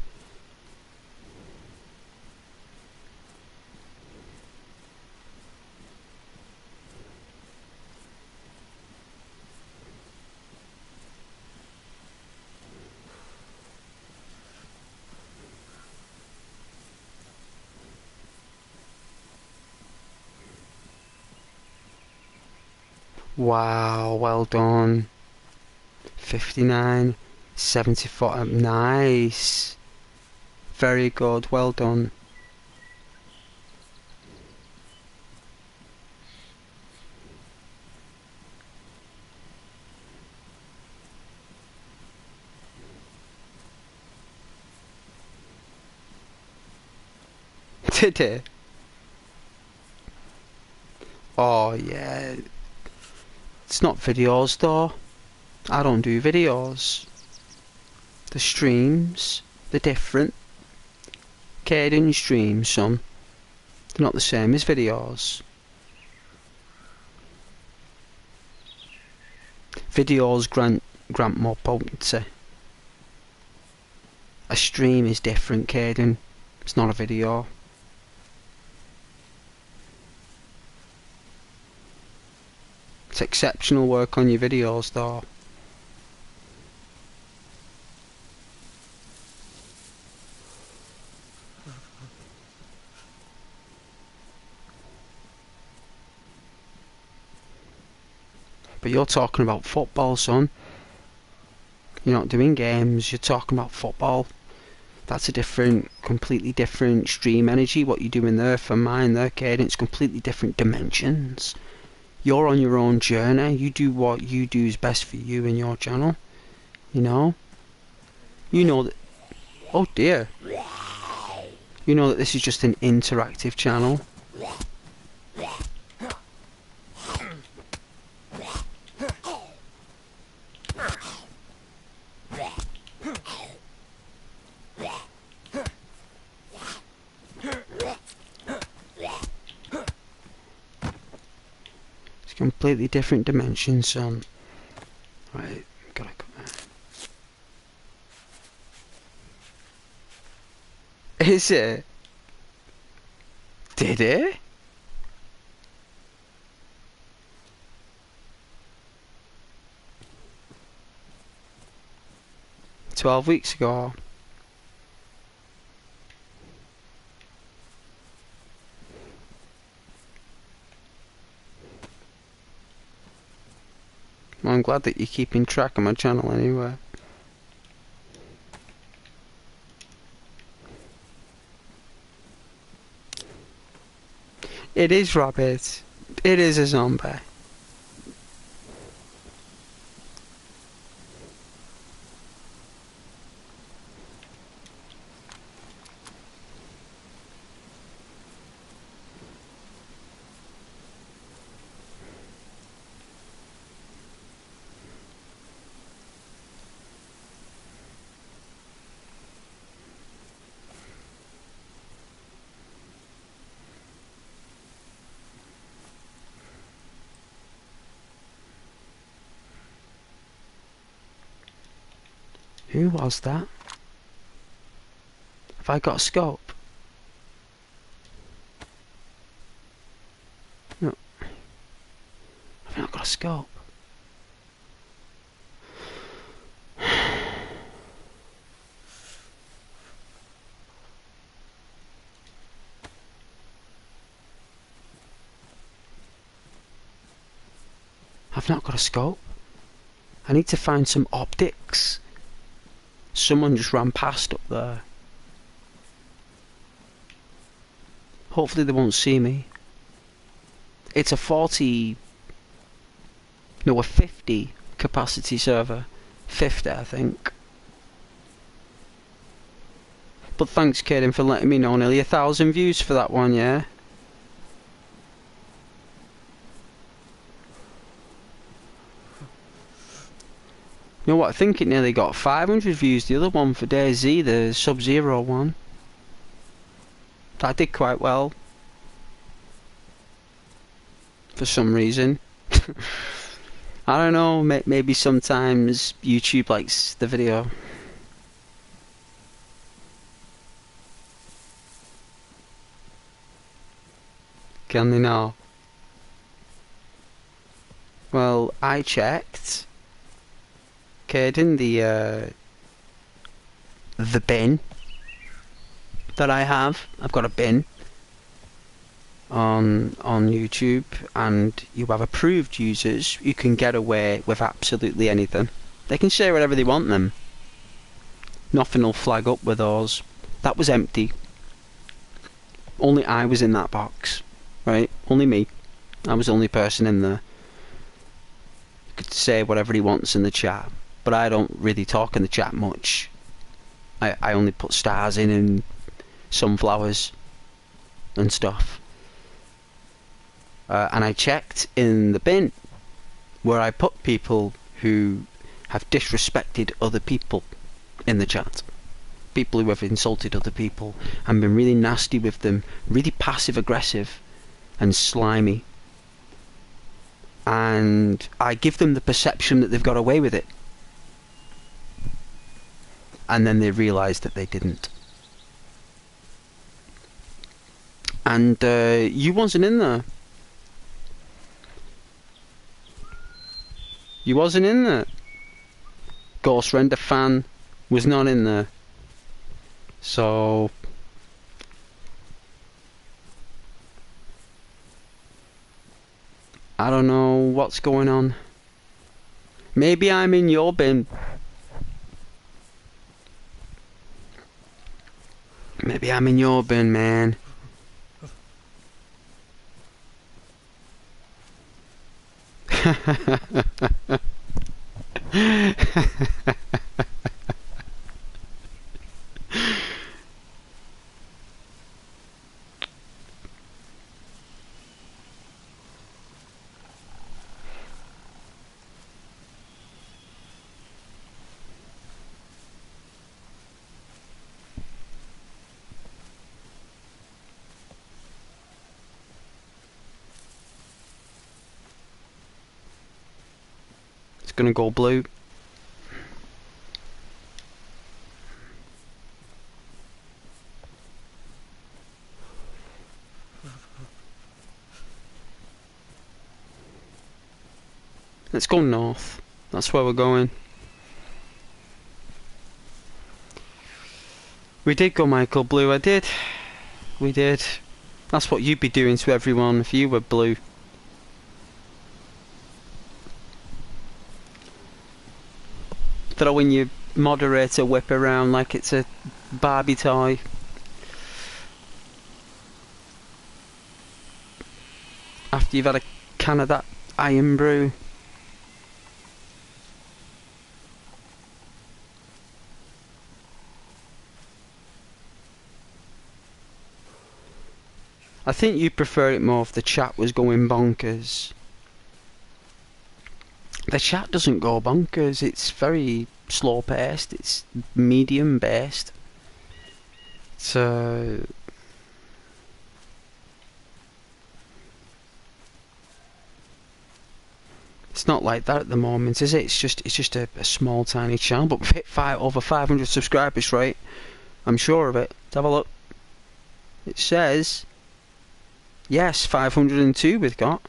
Wow, well done. 59, 74, nice. Very good, well done. Did it? Oh yeah. It's not videos though. I don't do videos. The streams, they're different. Caden streams, son. They're not the same as videos. Videos grant more potency. A stream is different, Caden. It's not a video. It's exceptional work on your videos though. But you're talking about football, son. You're not doing games, you're talking about football. That's a different completely different stream energy. What you're doing there for mine there, Kate, it's completely different dimensions. You're on your own journey. You do what you do is best for you and your channel. You know that. Oh dear. You know that this is just an interactive channel. It's completely different dimensions, son. Right, gotta come out. Is it? Did it? "12 weeks ago." Well, I'm glad that you're keeping track of my channel anyway. It is Rabbit. It is a zombie. Who was that? Have I got a scope? No. I've not got a scope. I've not got a scope. I need to find some optics. Someone just ran past up there. Hopefully they won't see me. It's a 50 capacity server. 50, I think. But thanks, Kaden, for letting me know. Nearly 1,000 views for that one, yeah? You know what, I think it nearly got 500 views, the other one for Dayz, the Sub-Zero one. That did quite well. For some reason. I don't know, maybe sometimes YouTube likes the video. Can they know? Well, I checked. Caden, the bin that I have. I've got a bin on YouTube, and you have approved users who can get away with absolutely anything. They can say whatever they want them. Nothing will flag up with those. That was empty. Only I was in that box, right? Only me. I was the only person in there. Could say whatever he wants in the chat. But I don't really talk in the chat much. I only put stars in and sunflowers and stuff. And I checked in the bin where I put people who have disrespected other people in the chat. People who have insulted other people and been really nasty with them, really passive aggressive and slimy. And I give them the perception that they've got away with it. And then they realise that they didn't. And you wasn't in there. You wasn't in there. Ghost Render Fan was not in there. So I don't know what's going on. Maybe I'm in your bin. Maybe I'm in your bin, man. It's gonna go blue. Let's go north. That's where we're going. We did go Michael blue, I did. We did. That's what you'd be doing to everyone if you were blue. Throwing your moderator whip around like it's a Barbie toy. After you've had a can of that iron brew. I think you prefer it more if the chat was going bonkers. The chat doesn't go bonkers, it's very slow paced, it's medium based. So it's not like that at the moment, is it? It's just a small tiny channel, but we've hit over 500 subscribers, right? I'm sure of it. Let's have a look. It says yes, 502 we've got.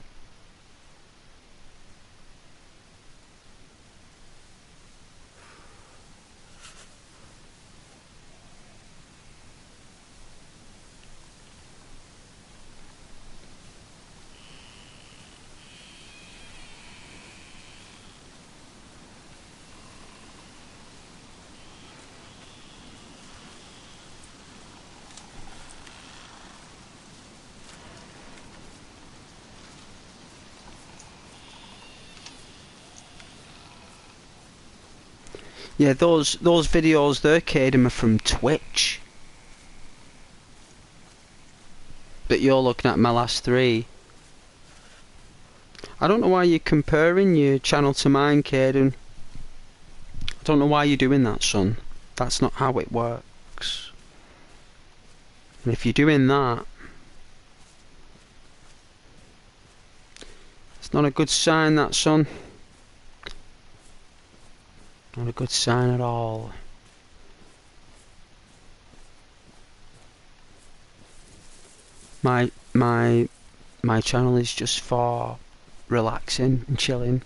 Yeah, those videos there, Caden, are from Twitch. But you're looking at my last three. I don't know why you're comparing your channel to mine, Caden. I don't know why you're doing that, son. That's not how it works. And if you're doing that, it's not a good sign, that, son. Not a good sign at all. My channel is just for relaxing and chilling.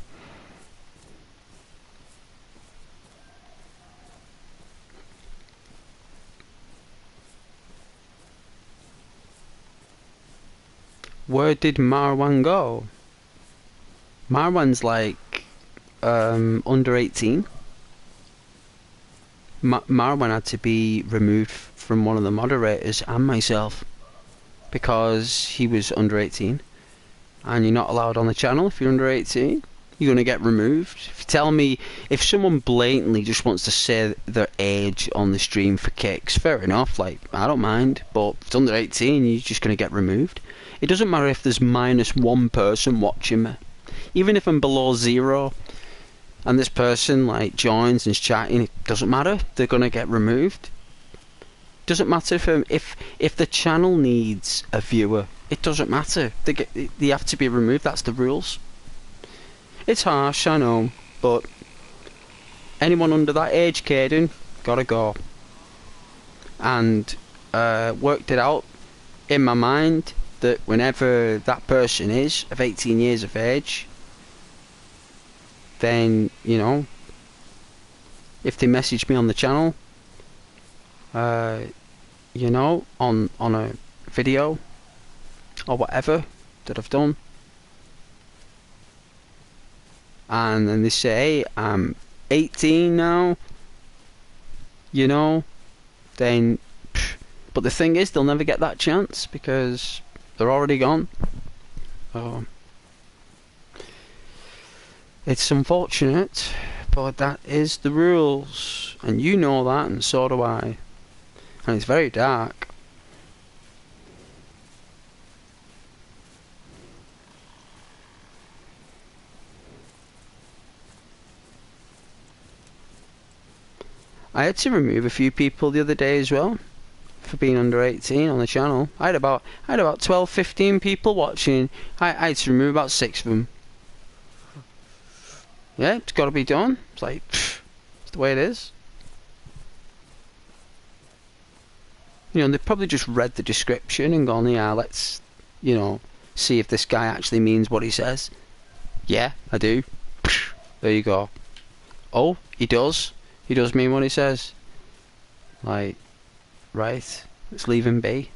Where did Marwan go? Marwan's like under 18. Marwan had to be removed from one of the moderators and myself because he was under 18, and you're not allowed on the channel if you're under 18. You're going to get removed. If you tell me, if someone blatantly just wants to say their age on the stream for kicks, fair enough, like, I don't mind, but if it's under 18, you're just going to get removed. It doesn't matter if there's -1 person watching me. Even if I'm below 0 and this person like joins and is chatting, it doesn't matter, they're going to get removed. Doesn't matter if the channel needs a viewer, it doesn't matter, they have to be removed. That's the rules. It's harsh, I know, but anyone under that age, Caden, gotta go. And worked it out in my mind that whenever that person is of 18 years of age, then, you know, if they message me on the channel, you know, on a video or whatever that I've done, and then they say, hey, I'm 18 now, you know, then But the thing is, they'll never get that chance because they're already gone. Oh. It's unfortunate, but that is the rules. And you know that, and so do I. And it's very dark. I had to remove a few people the other day as well for being under 18 on the channel. I had about 12, 15 people watching. I had to remove about 6 of them. Yeah, it's got to be done. It's like, it's the way it is. You know, they probably just read the description and gone, yeah, let's, you know, see if this guy actually means what he says. Yeah, I do. There you go. Oh, he does. He does mean what he says. Like, right, let's leave him be.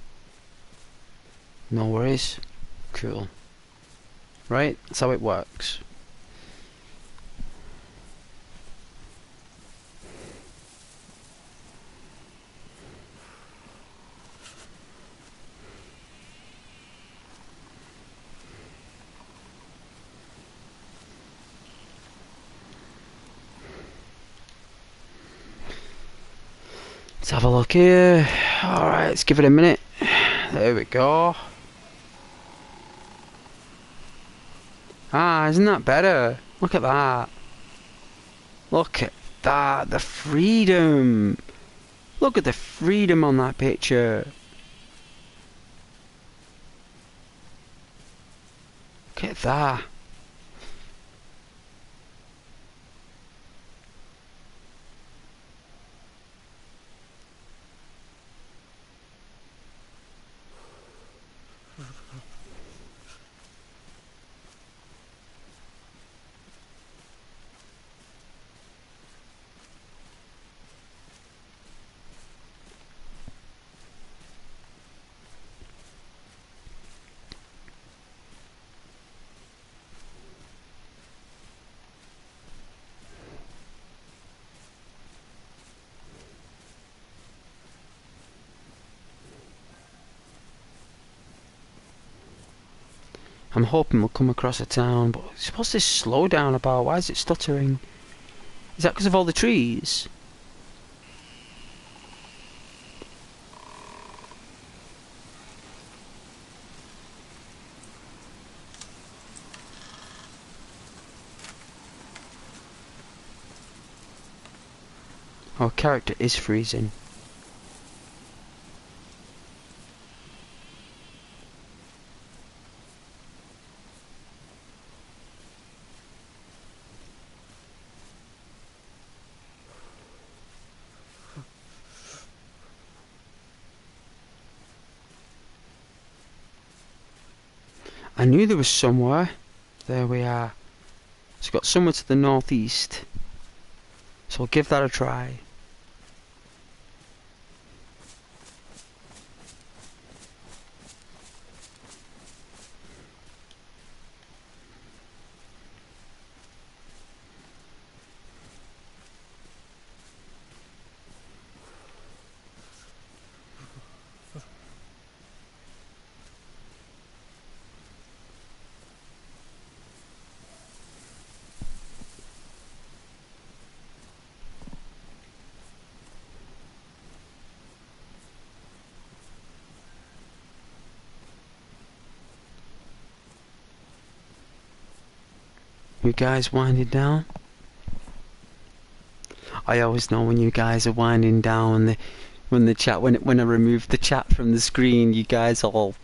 No worries. Cool. Right, that's how it works. Let's have a look here. Alright, let's give it a minute. There we go. Ah, isn't that better? Look at that. Look at that. The freedom. Look at the freedom on that picture. Look at that. I'm hoping we'll come across a town, but what's this slowdown about? Why is it stuttering? Is that because of all the trees? Our character is freezing. I knew there was somewhere. There we are. It's got somewhere to the northeast. So I'll give that a try. You guys winding down? I always know when you guys are winding down. When I remove the chat from the screen, you guys all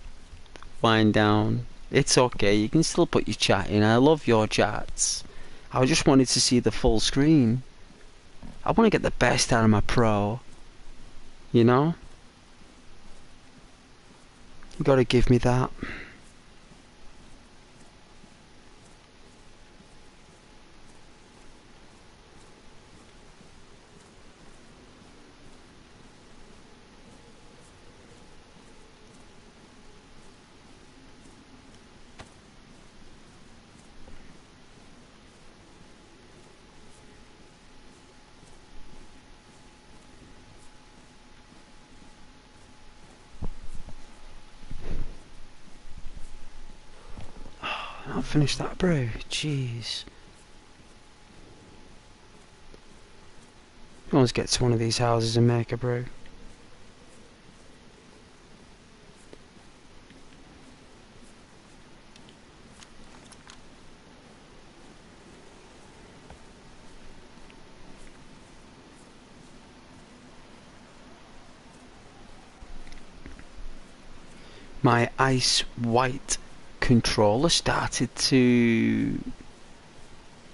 wind down. It's okay. You can still put your chat in. I love your chats. I just wanted to see the full screen. I want to get the best out of my pro. You know? You gotta give me that. can't finish that brew. Jeez. Let's get to one of these houses and make a brew. My ice white controller started to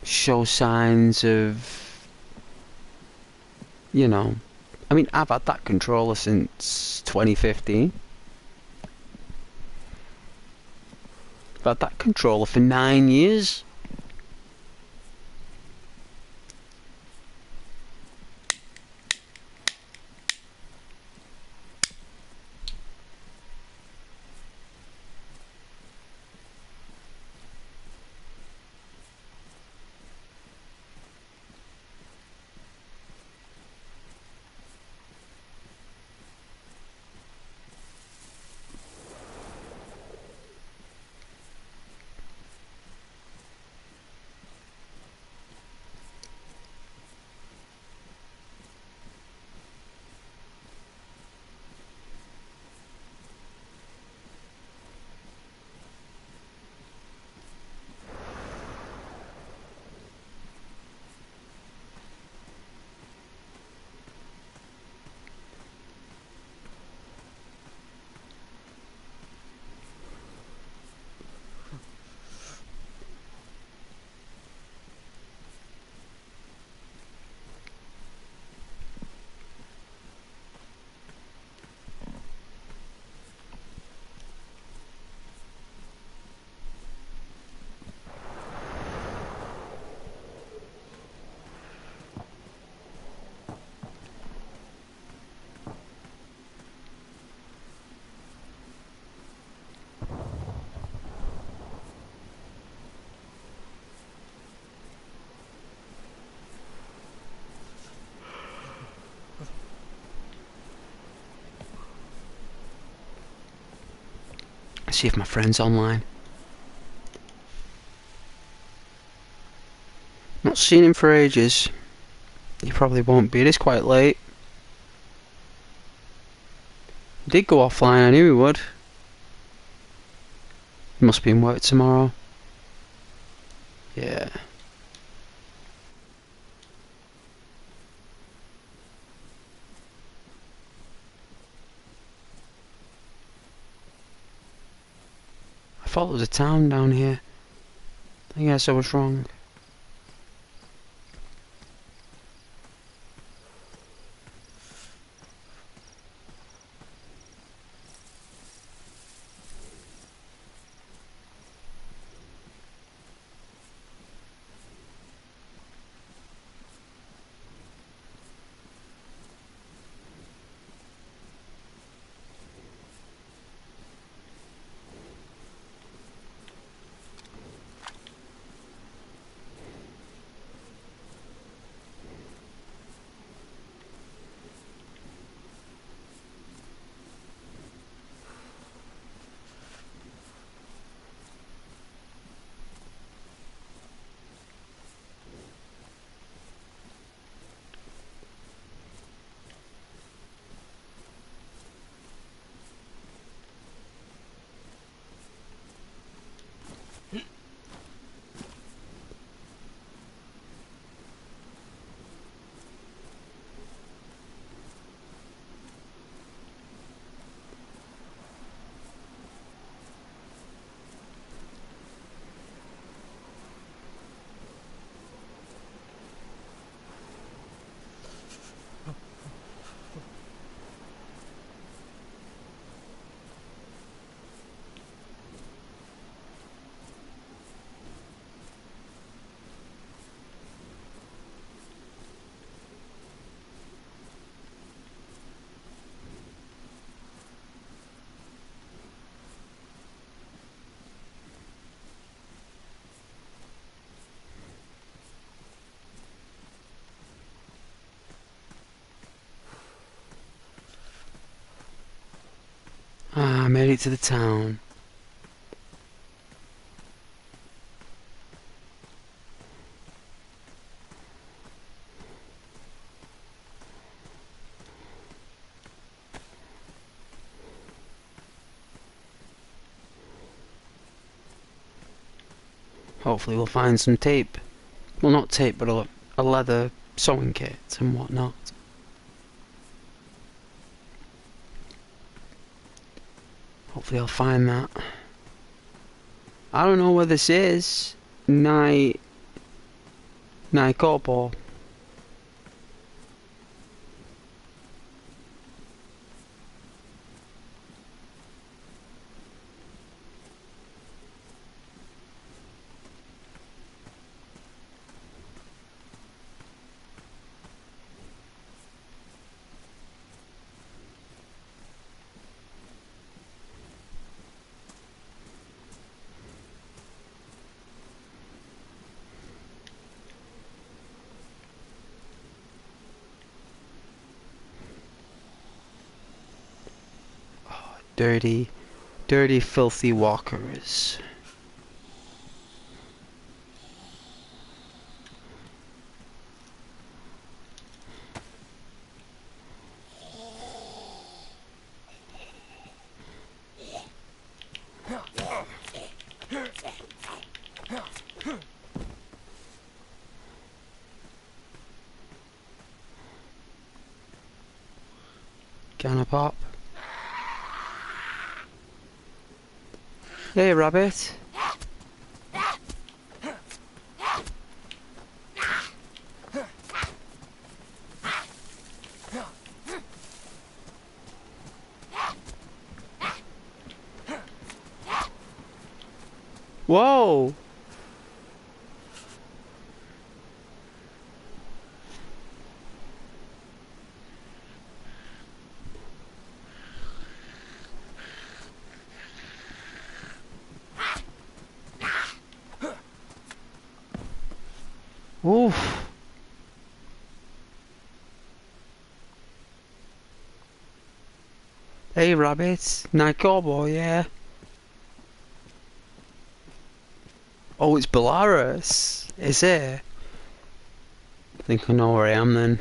show signs of, you know, I mean, I've had that controller since 2015. I've had that controller for 9 years. See if my friend's online. Not seen him for ages. He probably won't be. It is quite late. He did go offline, I knew he would. He must be in work tomorrow. Yeah. I thought there was a town down here. I guess I was wrong. Ah, I made it to the town. Hopefully we'll find some tape. Well, not tape, but a leather sewing kit and whatnot. Hopefully I'll find that. I don't know where this is. Night Corpo. Dirty, filthy walkers. Can I pop? Hey, rabbit. Whoa! Oof. Hey, rabbit. Night Cowboy, yeah. Oh, it's Belarus. Is it? I think I know where I am then.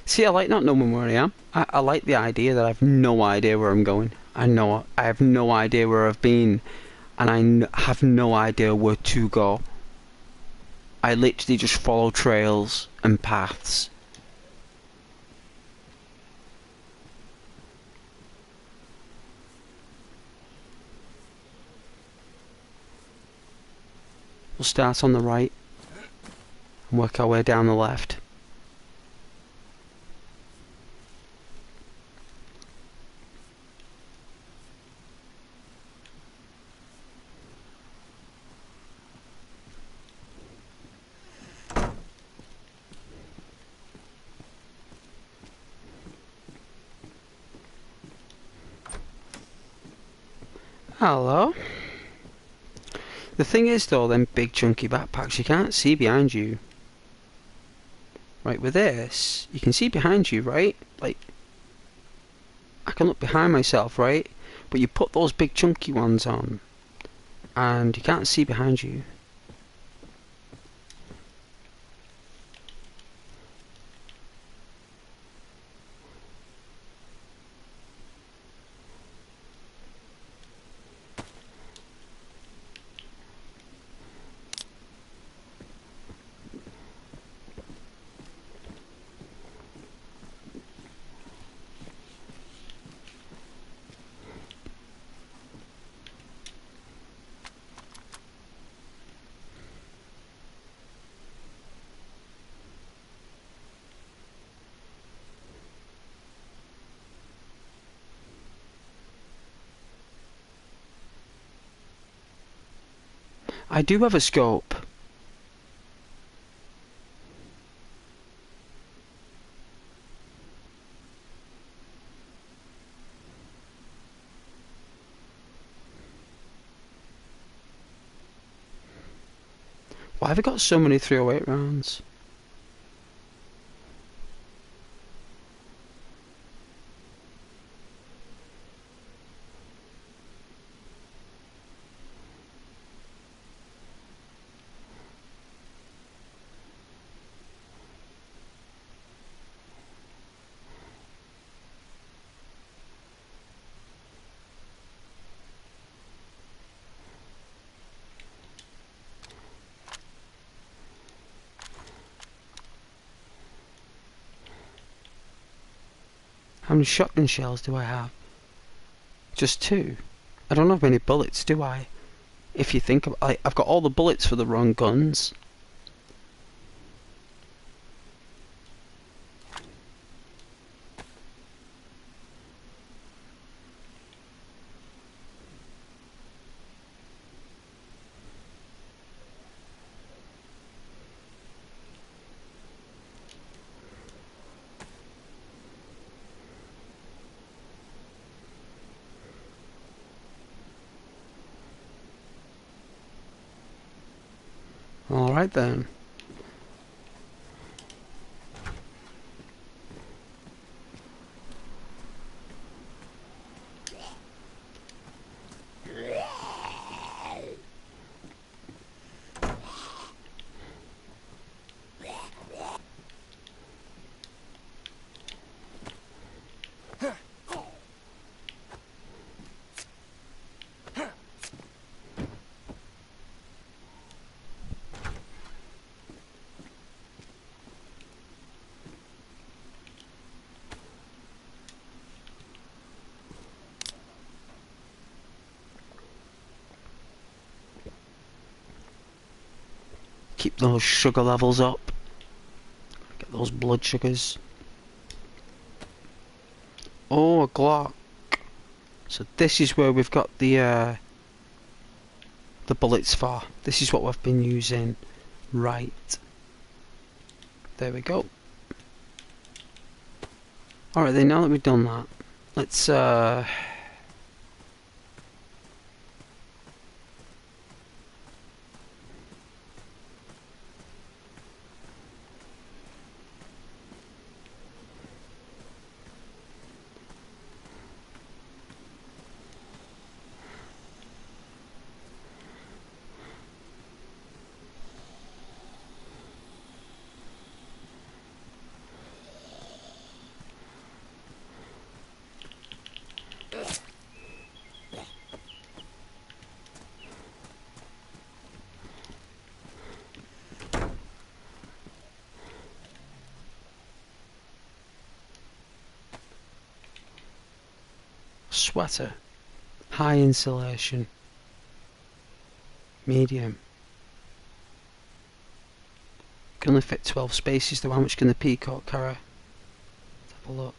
See, I like not knowing where I am. I like the idea that I have no idea where I'm going. I have no idea where I've been, and have no idea where to go. I literally just follow trails and paths. We'll start on the right and work our way down the left. Hello. The thing is though, them big chunky backpacks, you can't see behind you. Right, with this, you can see behind you, right? Like, I can look behind myself, right? But you put those big chunky ones on, and you can't see behind you. I do have a scope. Why have I got so many 308 rounds? How many shotgun shells do I have? Just 2. I don't have many bullets, do I? If you think about it, I've got all the bullets for the wrong guns. Alright then. Keep those sugar levels up. Get those blood sugars. Oh, a Glock. So this is where we've got the bullets for. This is what we've been using. Right. There we go. Alright then, now that we've done that, let's sweater. High insulation. Medium. Can only fit 12 spaces though. How much can the peacock carry? Let's have a look.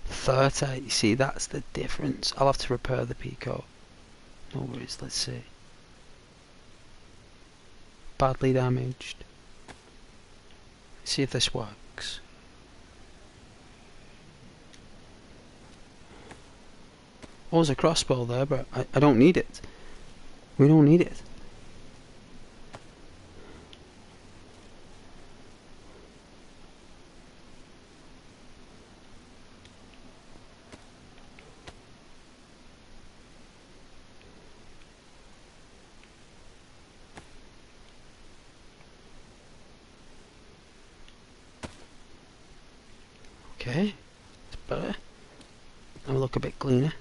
30. You see, that's the difference. I'll have to repair the peacock. No worries, let's see. Badly damaged. See if this works. Oh, there's a crossbow there, but I don't need it. We don't need it. Okay, it's better. Now we look a bit cleaner.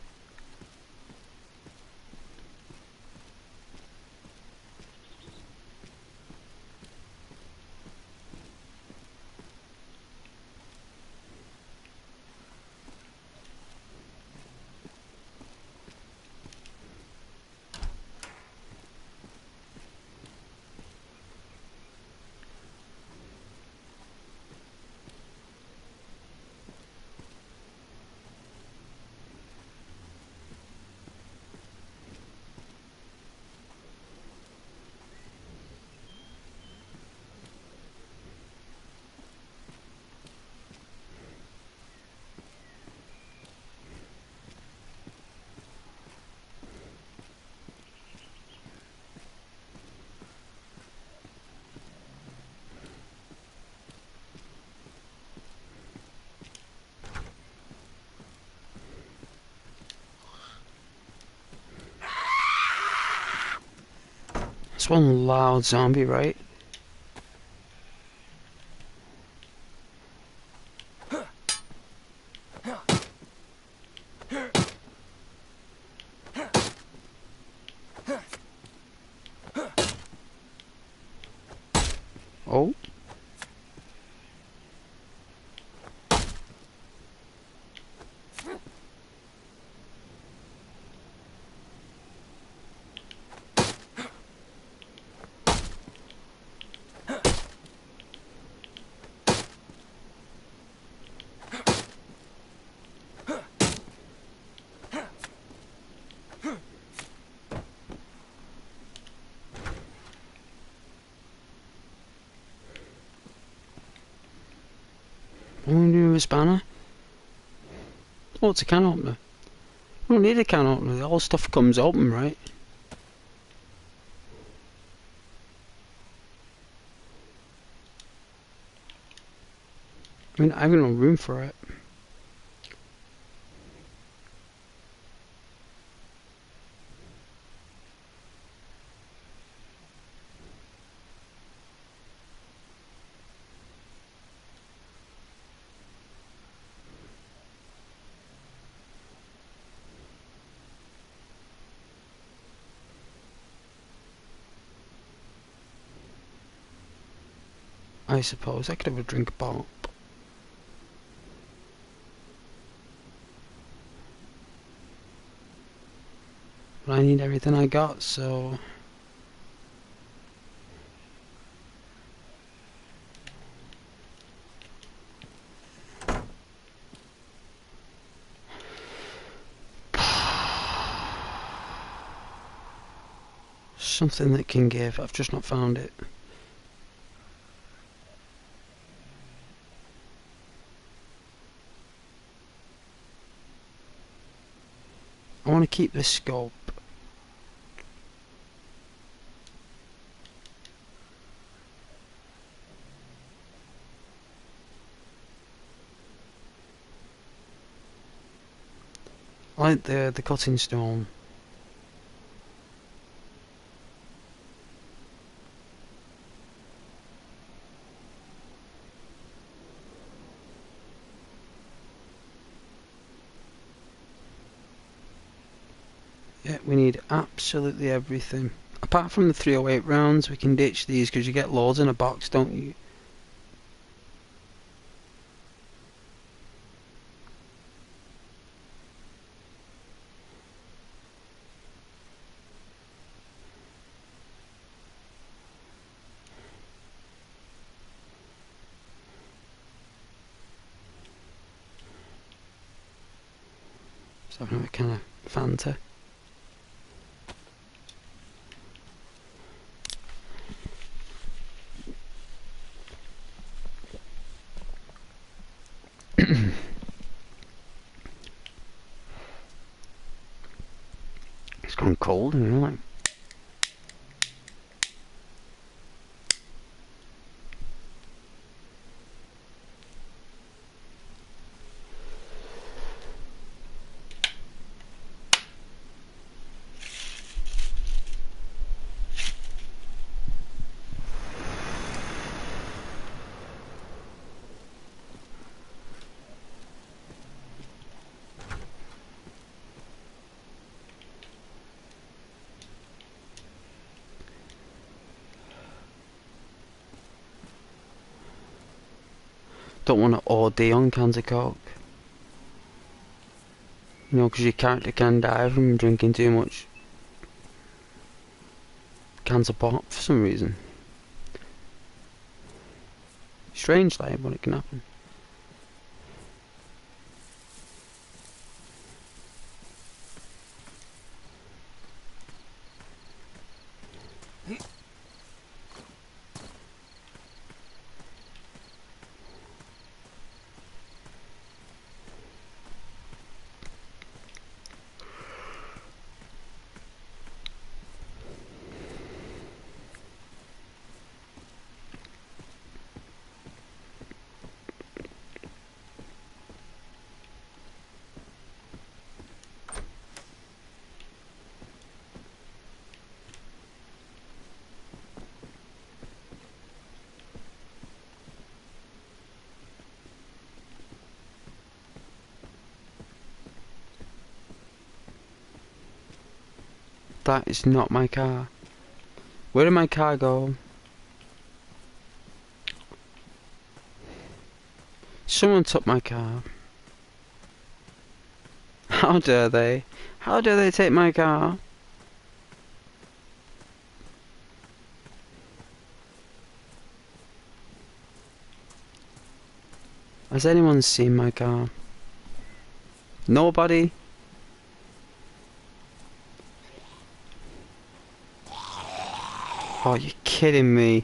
It's one loud zombie, right? I'm going to do a spanner. Oh, it's a can opener. I don't need a can opener. All stuff comes open, right? I mean, I have no room for it. I suppose I could have a drink of pop. But I need everything I got, so... Something that can give. I've just not found it. I want to keep this scope. I like the cutting stone. Yeah, we need absolutely everything. Apart from the 308 rounds, we can ditch these because you get loads in a box, don't you? Just having a kind of Fanta. It's gone cold, you know, like. Don't want to OD on cans of Coke. You know, because your character can die from drinking too much cans of pop for some reason. Strange, like, but it can happen. That is not my car. Where did my car go? Someone took my car. How dare they? How dare they take my car? Has anyone seen my car? Nobody? Oh, you're kidding me.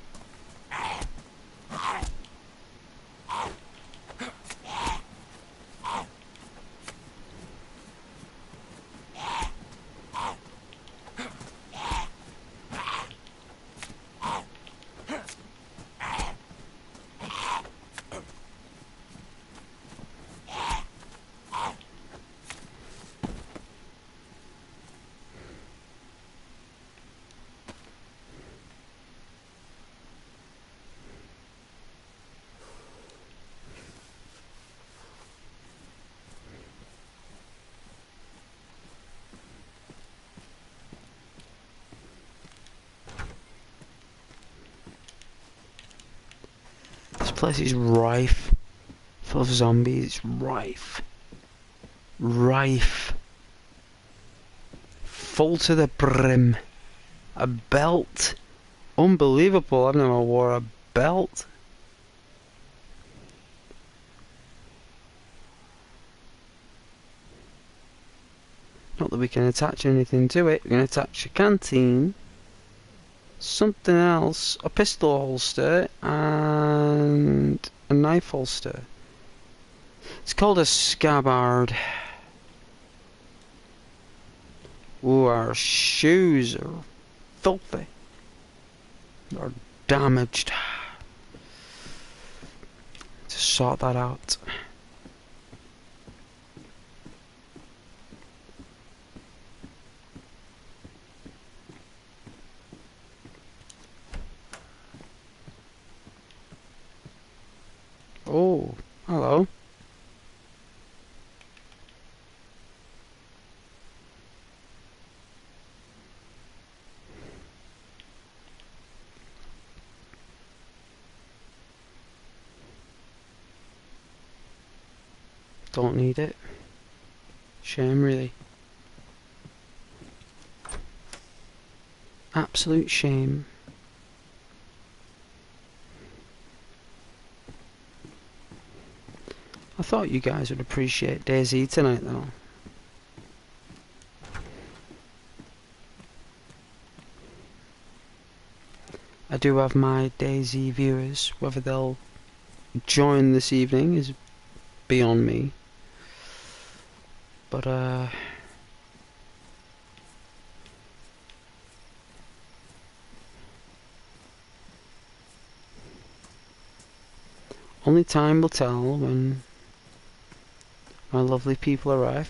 place is rife. Full of zombies. It's rife. Rife. Full to the brim. A belt. Unbelievable. I've never wore a belt. Not that we can attach anything to it. We can attach a canteen, something else, a pistol holster, and a knife holster. It's called a scabbard. Ooh, our shoes are filthy. They're damaged. To sort that out. Oh, hello. Don't need it. Shame, really. Absolute shame. I thought you guys would appreciate Dayz tonight, though. I do have my Dayz viewers. Whether they'll join this evening is beyond me. But, only time will tell when my lovely people arrive.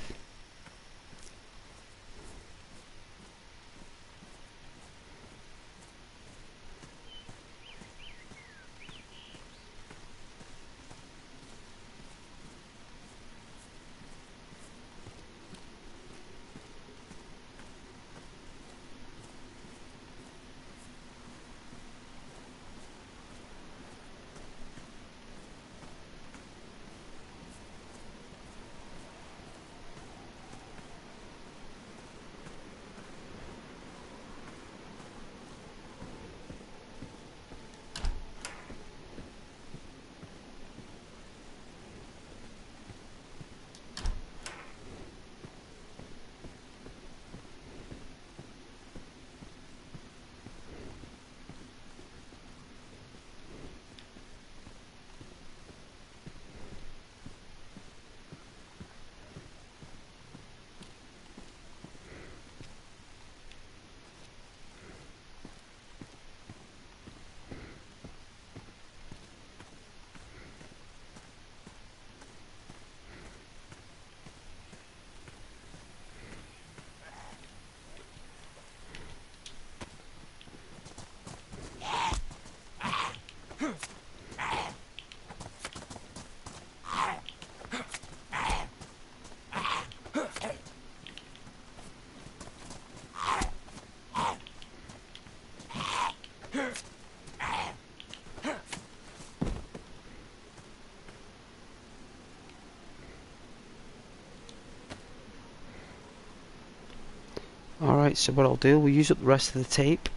Alright, so what I'll do, we'll use up the rest of the tape.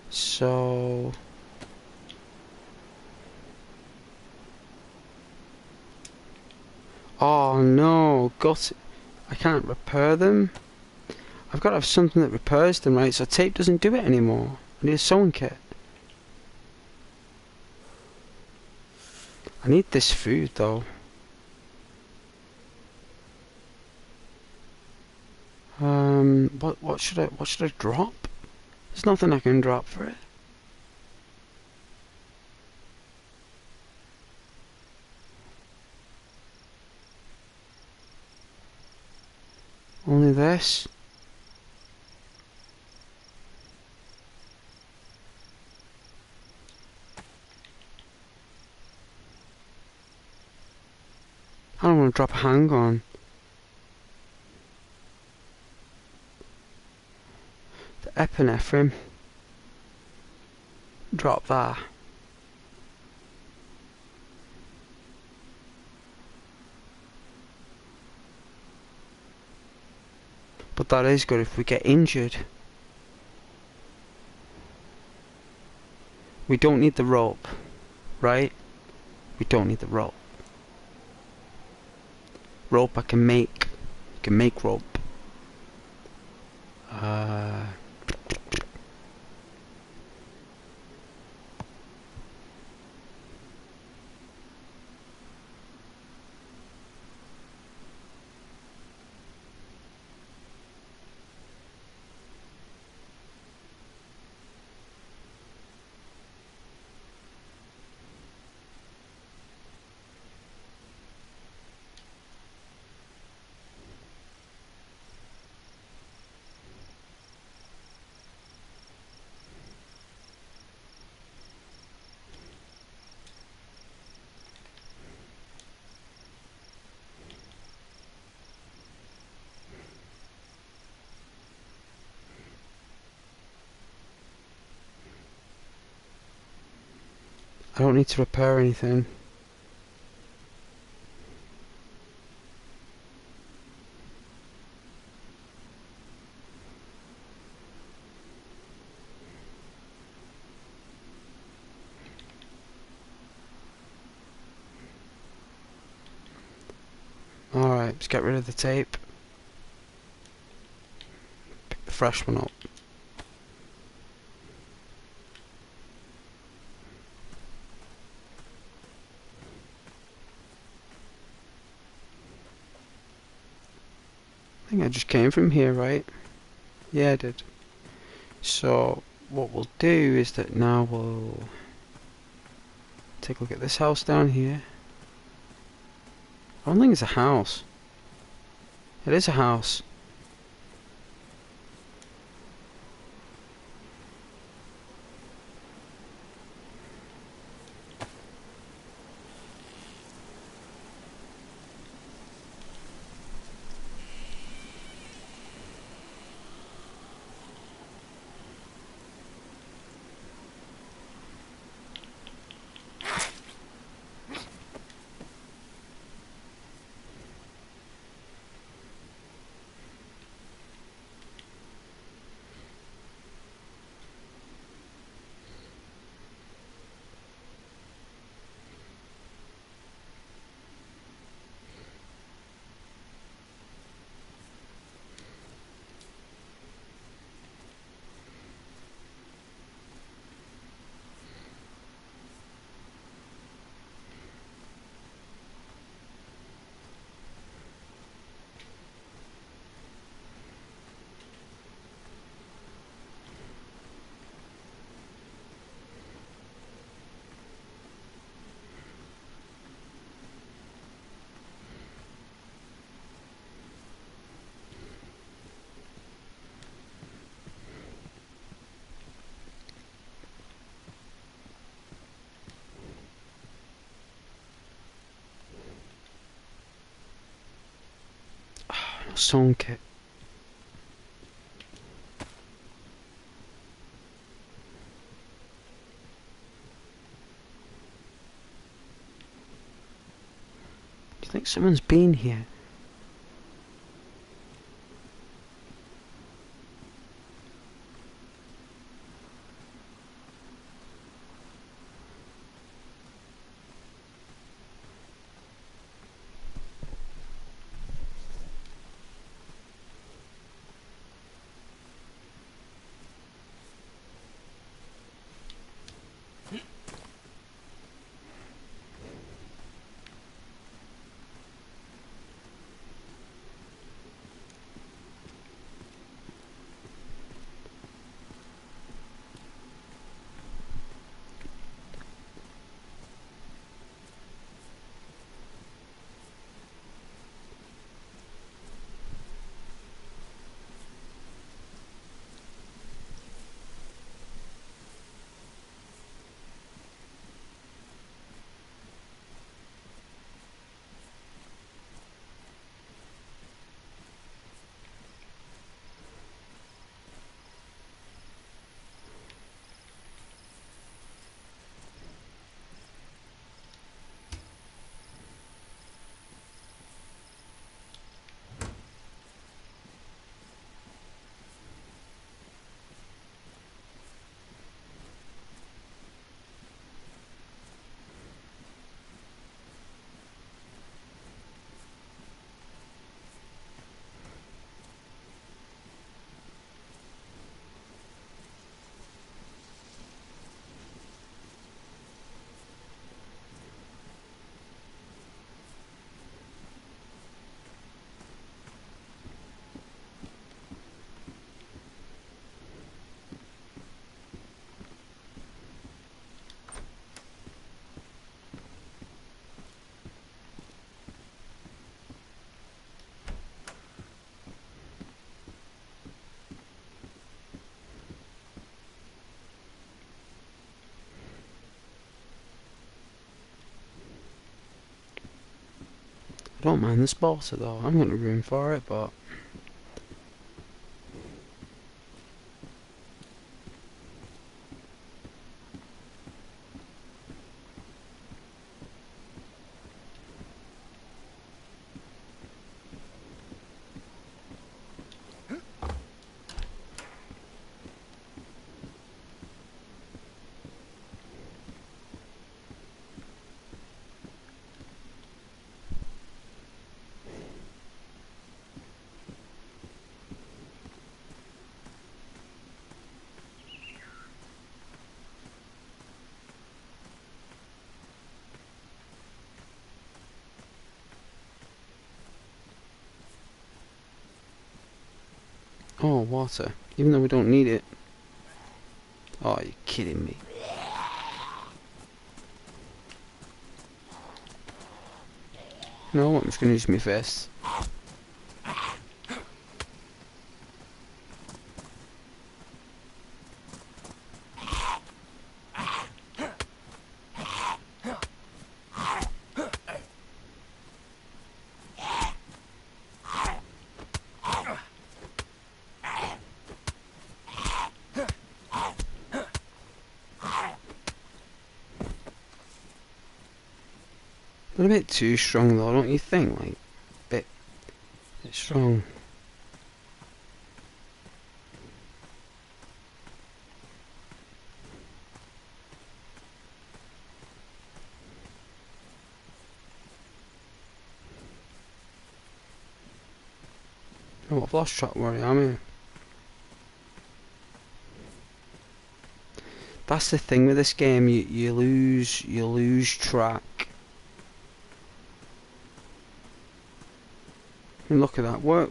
So... oh no, got it. I can't repair them. I've got to have something that repairs them, right? So tape doesn't do it anymore. I need a sewing kit. I need this food though. What should I drop? There's nothing I can drop for it. Only this. I don't want to drop a handgun. The epinephrine. Drop that. But that is good if we get injured. We don't need the rope, right? We don't need the rope. Rope I can make. I can make rope. I don't need to repair anything. Alright, let's get rid of the tape. Pick the fresh one up. I think I just came from here, right? Yeah, I did. So, what we'll do is that now we'll take a look at this house down here. I don't think it's a house. It is a house. Song kit. Do you think someone's been here? don't mind the spotter though. I'm gonna room for it, but oh, water. Even though we don't need it. Oh, you're kidding me. No, I'm just gonna use my fist. They're a bit too strong though, don't you think? Like, bit strong. Oh, I've lost track where I am here. That's the thing with this game, you lose track. And look at that. Where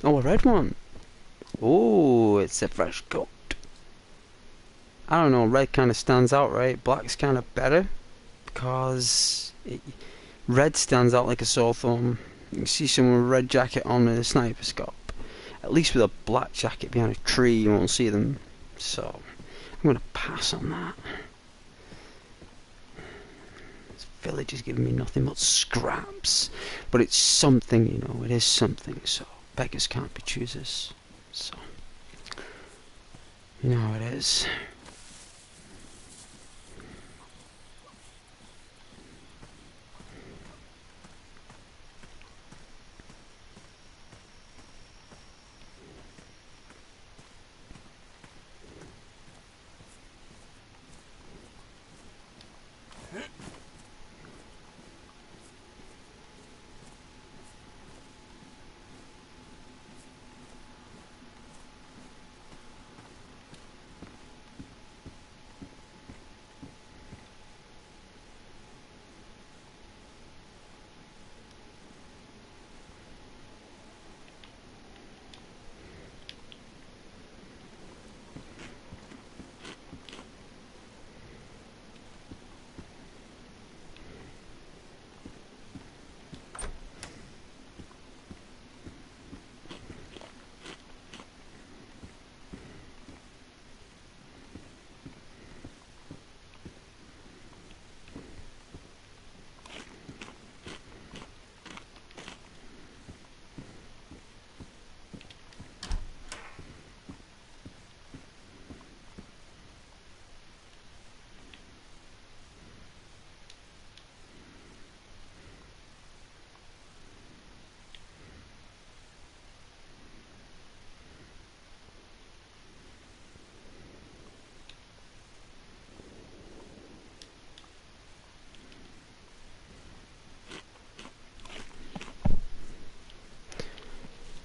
oh, a red one. Oh, it's a fresh coat. I don't know, red kind of stands out, right? Black's kind of better because red stands out like a sore thumb. You can see someone with a red jacket on with a sniper scope. At least with a black jacket behind a tree, you won't see them. So, I'm going to pass on that. This village is giving me nothing but scraps. But it's something, you know, it is something. So, beggars can't be choosers. So, you know how it is.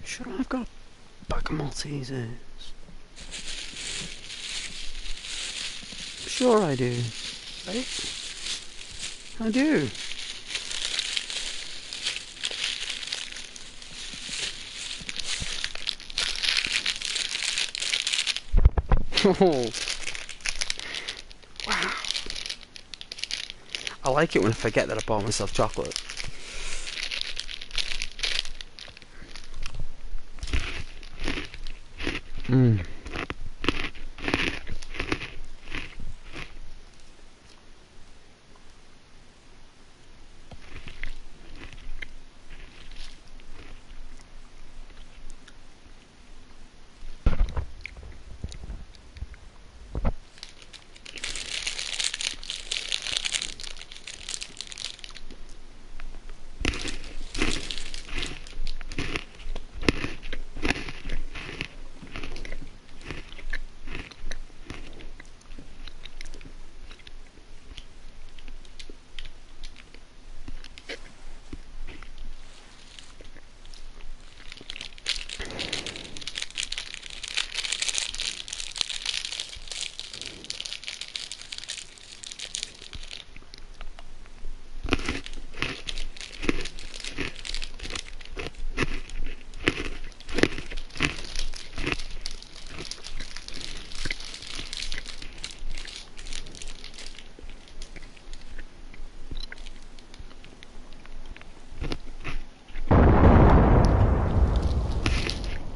Should I have got a pack of Maltesers? Sure I do. Right? I do. Oh, wow. I like it when I forget that I bought myself chocolate. Mmm.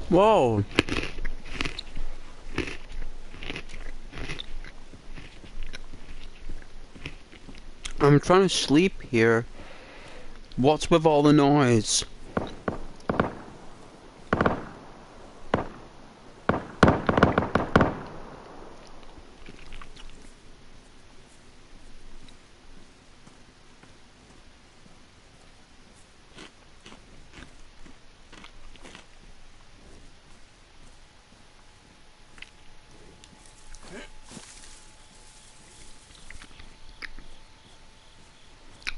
Whoa. I'm trying to sleep here. What's with all the noise?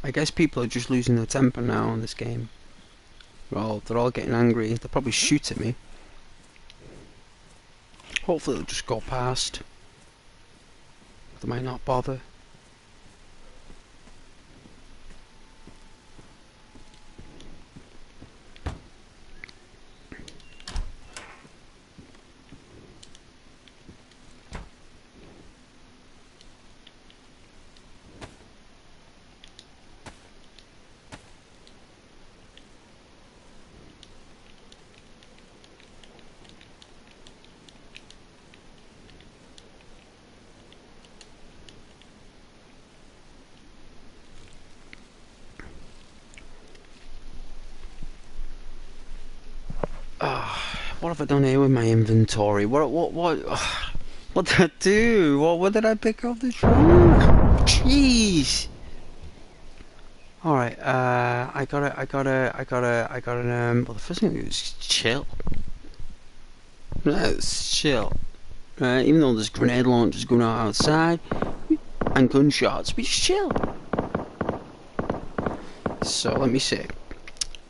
I guess people are just losing their temper now in this game. Well, they're all getting angry. They'll probably shoot at me. Hopefully they'll just go past. They might not bother. What have I done here with my inventory? What did I do? What did I pick up this from? Jeez. Alright, I gotta, well, the first thing I do is chill. Let's chill. Right, even though there's grenade launchers going on outside, and gunshots, we just chill. So, let me see.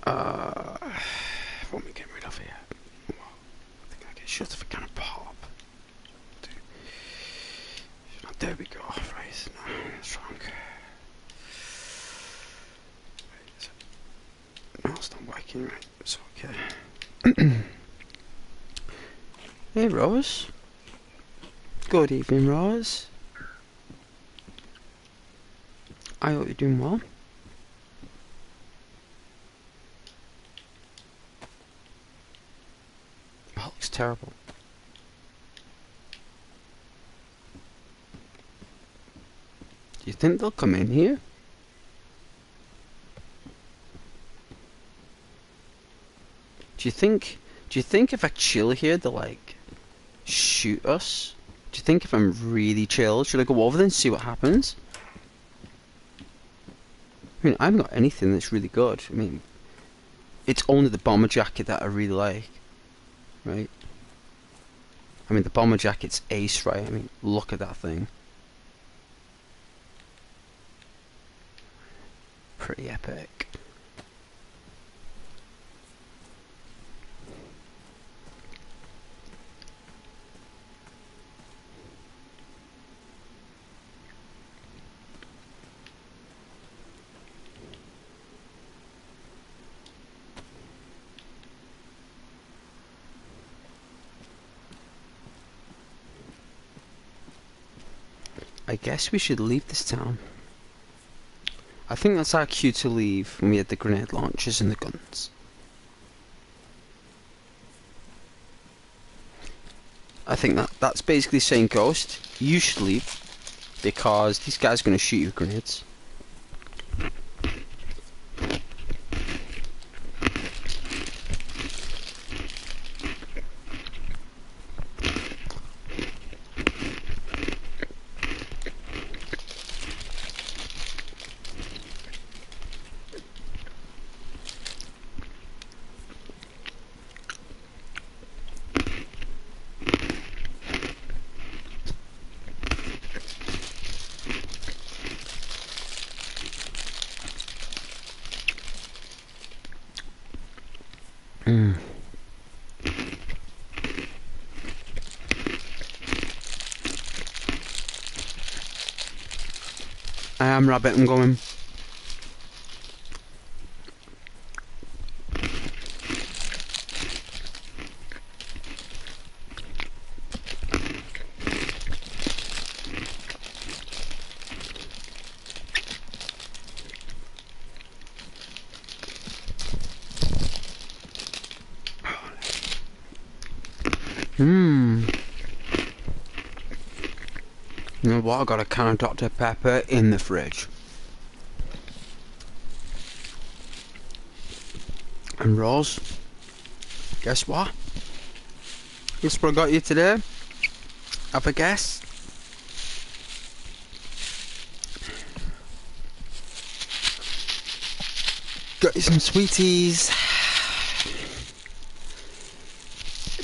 What am I getting rid of here? Well, I think I get shut if I kind of pop. There we go, right, no, that's wrong. No, it's not working right, it's okay. Hey Rose. Good evening, Rose. I hope you're doing well. That looks terrible. Do you think they'll come in here? Do you think if I chill here they'll like shoot us? Do you think if I'm really chill, should I go over there and see what happens? I mean, I haven't got anything that's really good. I mean, it's only the bomber jacket that I really like, right? I mean, the bomber jacket's ace, right? I mean, look at that thing. Pretty epic. I guess we should leave this town. I think that's our cue to leave when we had the grenade launchers and the guns. I think that's basically saying, Ghost, you should leave because these guys are going to shoot you with grenades. I am Rabbit, I'm going. You know what, I got a can of Dr. Pepper in the fridge. And Rose, guess what? Guess what I got you today? Have a guess? Got you some sweeties.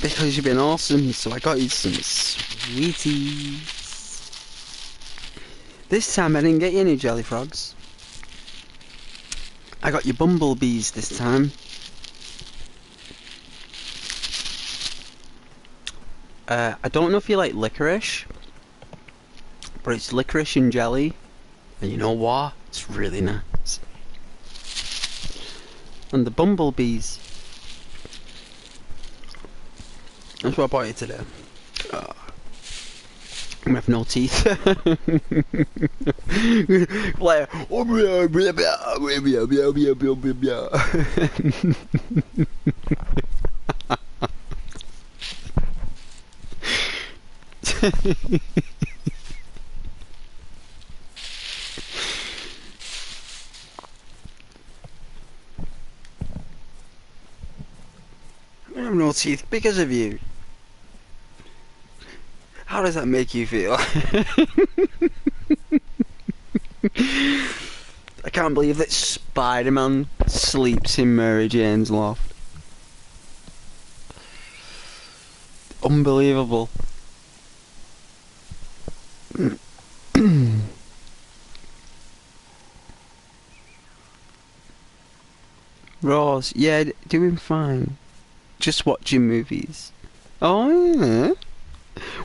Because you've been awesome, so I got you some sweeties. This time I didn't get you any jelly frogs. I got you bumblebees this time. I don't know if you like licorice, but it's licorice and jelly, and you know what? It's really nice. And the bumblebees. That's what I bought you today. I have no teeth. Like, I have no teeth because of you. How does that make you feel? I can't believe that Spider-Man sleeps in Mary Jane's loft. Unbelievable. Ross, yeah, doing fine. Just watching movies. Oh, yeah?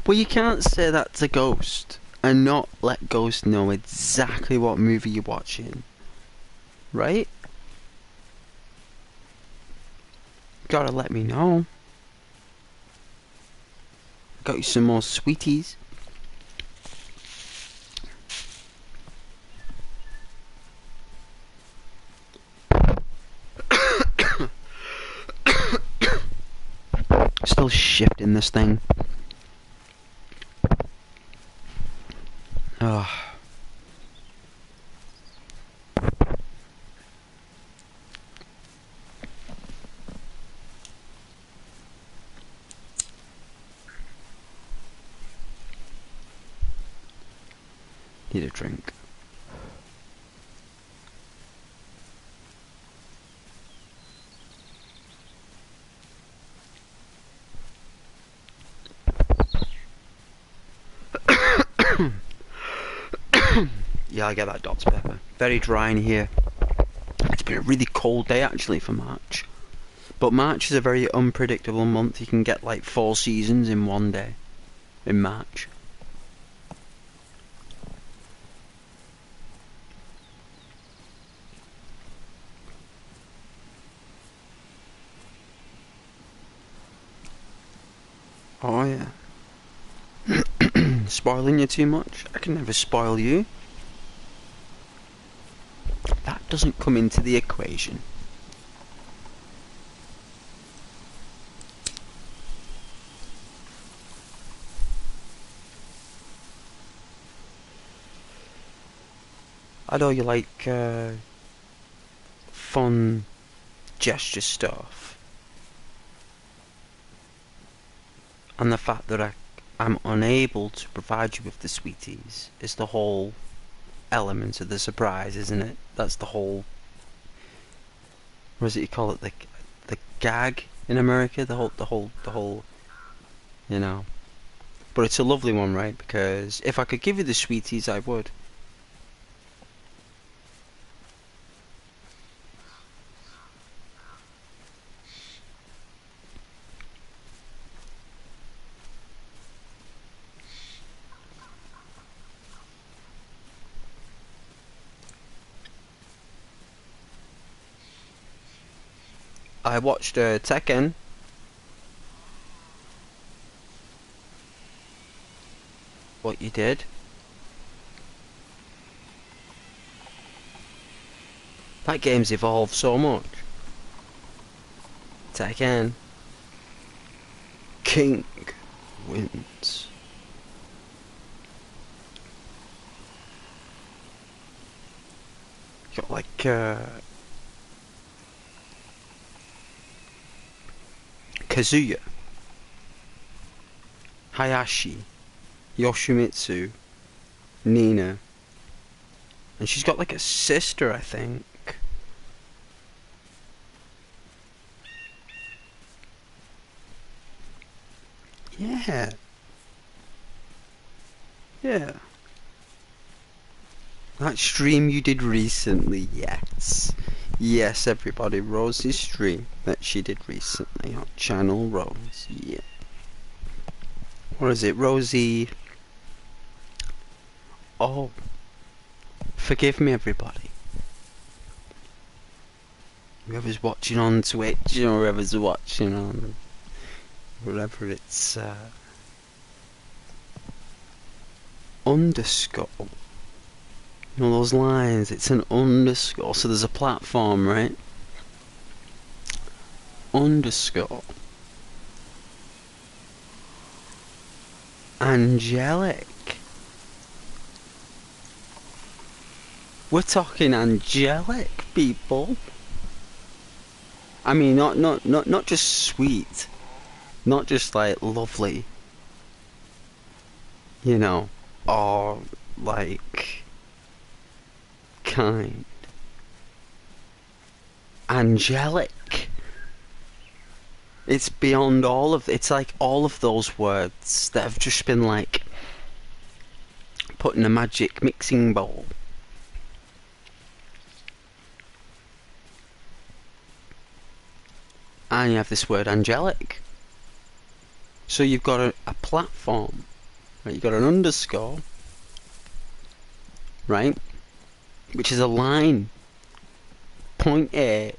Well, you can't say that to Ghost and not let Ghost know exactly what movie you're watching. Right? Gotta let me know. Got you some more sweeties. Still shifting this thing. Oh. Need a drink. Yeah, I get that, Dr. Pepper. Very dry in here. It's been a really cold day actually for March. But March is a very unpredictable month. You can get like 4 seasons in one day. In March. Oh yeah. Spoiling you too much? I can never spoil you. That doesn't come into the equation. I know you like fun gesture stuff. And the fact that I'm unable to provide you with the sweeties is the whole element of the surprise, isn't it? That's the whole... What is it you call it? The gag in America? The whole... You know. But it's a lovely one, right? Because if I could give you the sweeties, I would. I watched Tekken. What you did? That game's evolved so much. Tekken. King wins. You got like Kazuya, Hayashi, Yoshimitsu, Nina, and she's got like a sister, I think. Yeah. Yeah. That stream you did recently, yes. Yes, everybody, Rosie's stream that she did recently on Channel Rose, yeah. What is it, Rosie? Oh. Forgive me, everybody. Whoever's watching on Twitch, or whoever's watching on... whatever it's... underscore. You know those lines, it's an underscore, so there's a platform, right? Underscore. Angelic. We're talking angelic, people. I mean, not just sweet. Not just like lovely, you know, or like kind. Angelic. It's beyond all of, it's like all of those words that have just been like put in a magic mixing bowl. And you have this word angelic. So you've got a platform, right? You've got an underscore, right? Which is a line, point A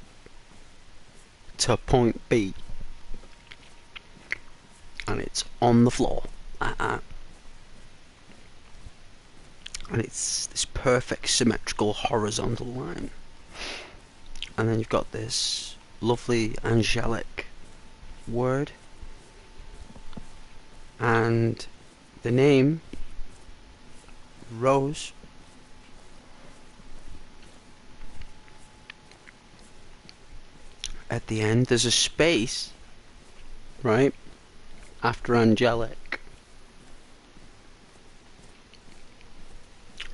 to point B. And it's on the floor, like that. And it's this perfect symmetrical horizontal line. And then you've got this lovely angelic word. And the name, Rose. At the end, there's a space, right, after angelic.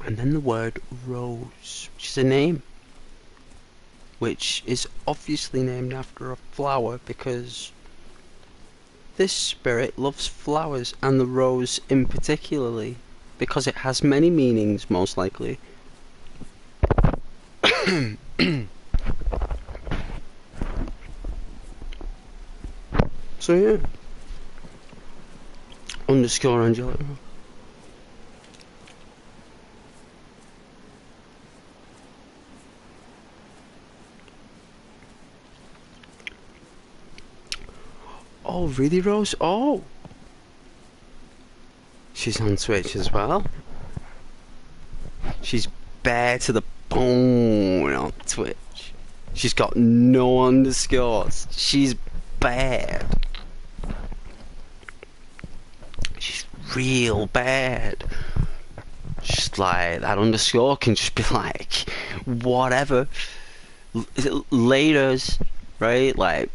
And then the word rose, which is a name, which is obviously named after a flower, because this spirit loves flowers, and the rose in particularly, because it has many meanings, most likely. So yeah, underscore angelic. Oh, really, Rose? Oh! She's on Twitch as well. She's bare to the bone on Twitch. She's got no underscores. She's bad. She's real bad. Just like, that underscore can just be like, whatever. Laters, right? Like,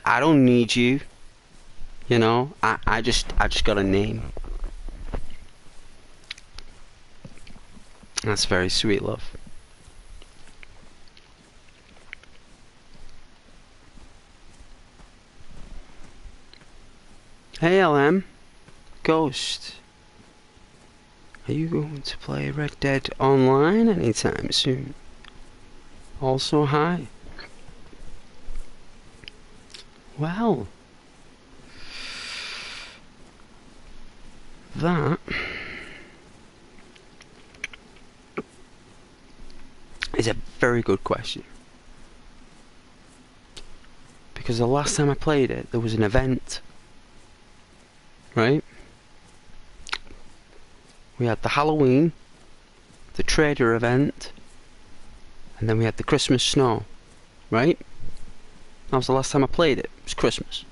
I don't need you, you know. I just got a name. That's very sweet, love. Hey LM, Ghost, are you going to play Red Dead Online anytime soon? Also hi. Well, that is a very good question. Because the last time I played it, there was an event, right? We had the Halloween, the trader event, and then we had the Christmas snow, right? That was the last time I played it. It was Christmas.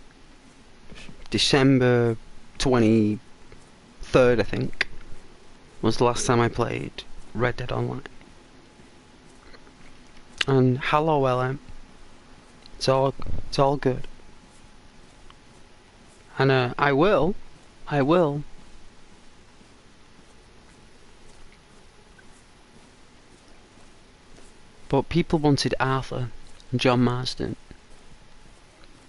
December 23rd, I think, was the last time I played Red Dead Online. And hello LM. It's all good. And I will. But people wanted Arthur and John Marsden.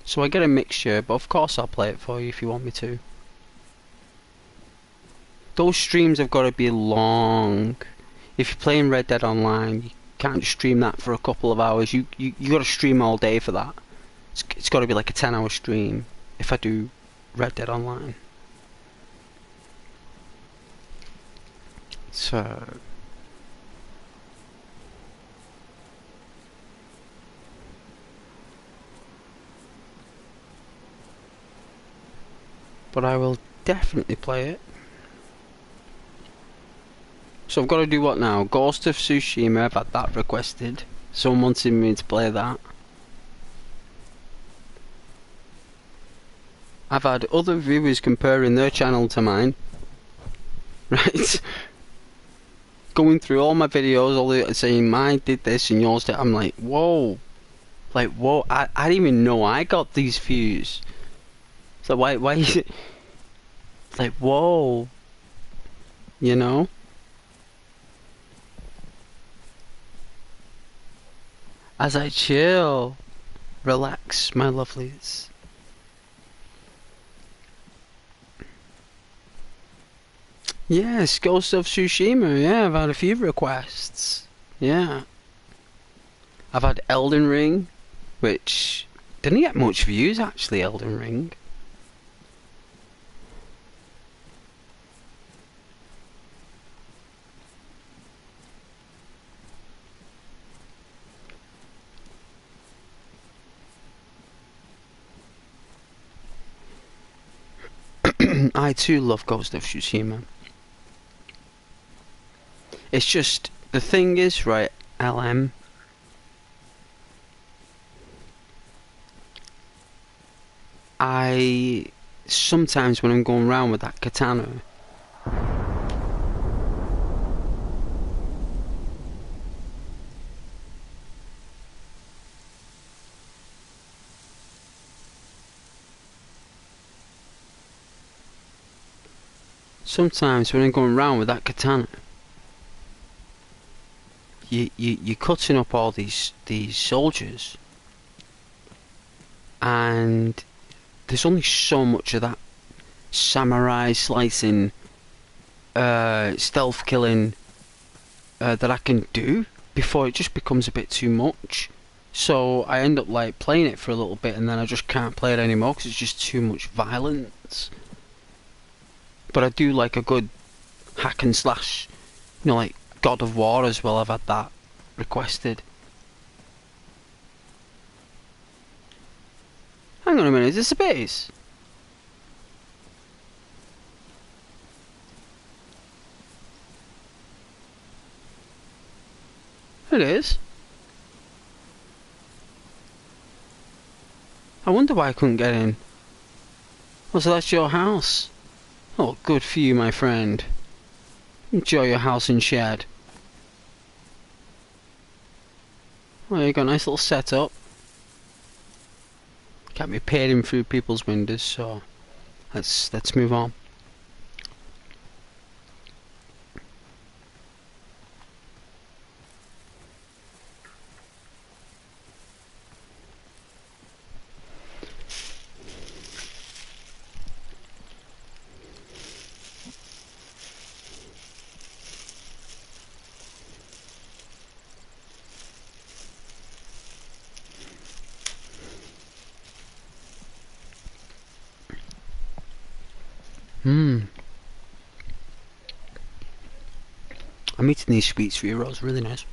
So I get a mixture, but of course I'll play it for you if you want me to. Those streams have got to be long. If you're playing Red Dead Online, you can't just stream that for a couple of hours. You got to stream all day for that. It's got to be like a 10-hour stream if I do Red Dead Online. So but I will definitely play it. So I've got to do what now? Ghost of Tsushima, I've had that requested. Someone wanted me to play that. I've had other viewers comparing their channel to mine. Right? Going through all my videos, saying mine did this and yours did. I'm like, whoa. Like, whoa, I didn't even know I got these views. So why is it... Like, whoa. You know? As I chill, relax, my lovelies. Yes, Ghost of Tsushima, yeah, I've had a few requests. Yeah. I've had Elden Ring, which didn't get much views actually, Elden Ring. I too love Ghost of Tsushima. It's just, the thing is, right, LM, I sometimes when I'm going around with that katana, you're cutting up all these soldiers, and there's only so much of that samurai slicing, stealth killing that I can do before it just becomes a bit too much. So I end up like playing it for a little bit, and then I just can't play it anymore because it's just too much violence. But I do like a good hack and slash, you know, like God of War as well. I've had that requested. Hang on a minute, is this a base? It is. I wonder why I couldn't get in. Oh, so that's your house. Oh, good for you, my friend. Enjoy your house and shed. Oh, you got a nice little setup. Can't be peering through people's windows, so let's move on. I'm eating these sweets for you, Rose. Really nice.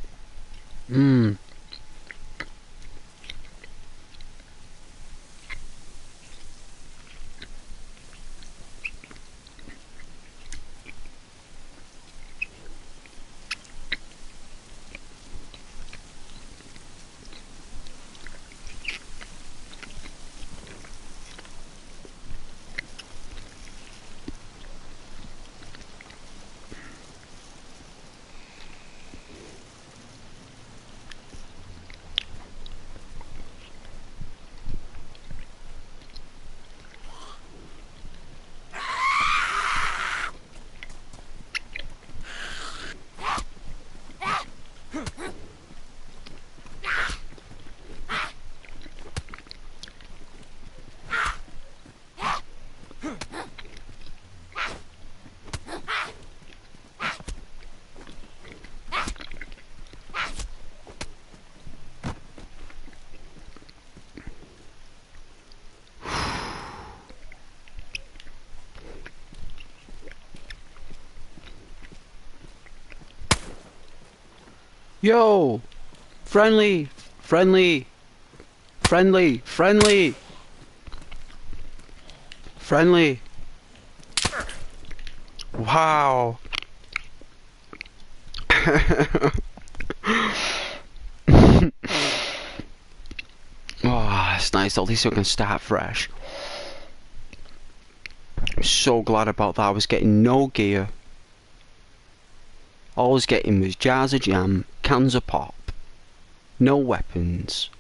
Yo! Friendly! Friendly! Friendly! Friendly! Friendly! Wow! Oh, it's nice. At least I can start fresh. I'm so glad about that. I was getting no gear. All I was getting was jars of jam, cans of pop, no weapons.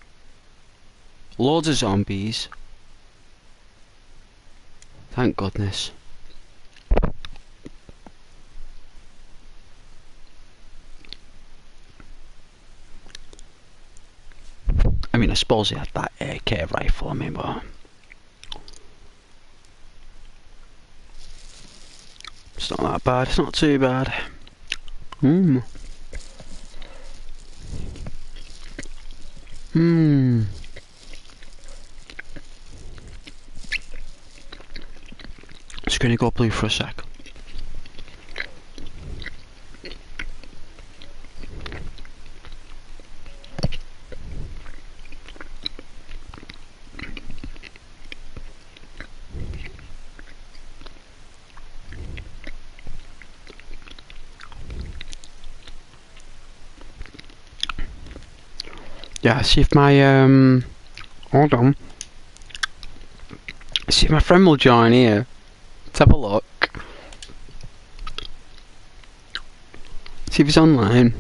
Loads of zombies. Thank goodness. I mean, I suppose he had that AK rifle, I mean, but it's not that bad, it's not too bad. Just gonna go blue for a sec. Yeah, see if my hold on. See if my friend will join here. Let's have a look. See if he's online.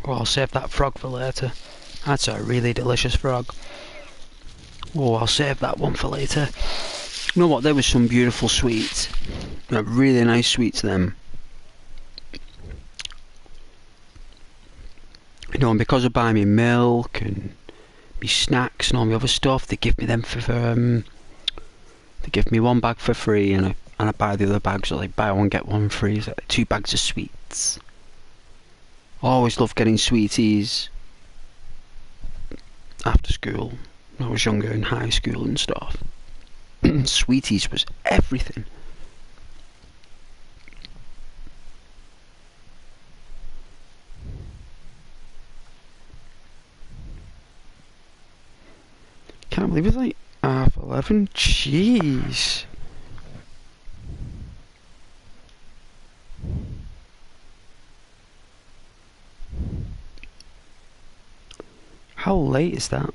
Oh, I'll save that frog for later. That's a really delicious frog. Oh, I'll save that one for later. You know what, there was some beautiful sweets. Really nice sweets, them. You know, and because I buy me milk and me snacks and all the other stuff, they give me them for they give me one bag for free, and I buy the other bags, so like buy one get one free. So like 2 bags of sweets. I always loved getting sweeties after school when I was younger, in high school and stuff. Sweeties was everything. Can't believe it's like 11. Jeez. How late is that?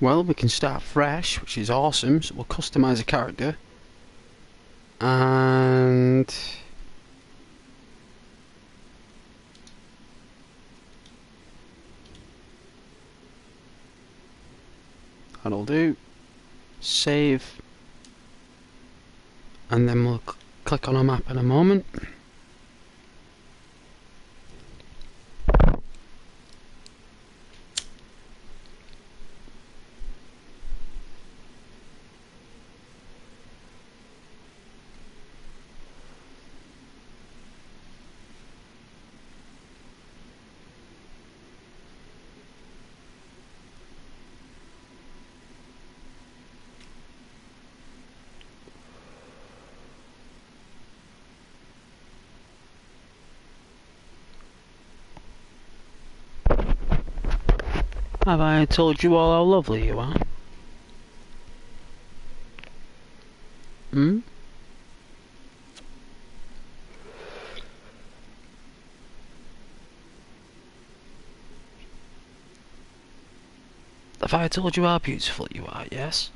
Well, we can start fresh, which is awesome. So we'll customize a character. And that'll do. Save. And then we'll click on a map in a moment. Have I told you all how lovely you are? Hmm? Have I told you how beautiful you are, yes?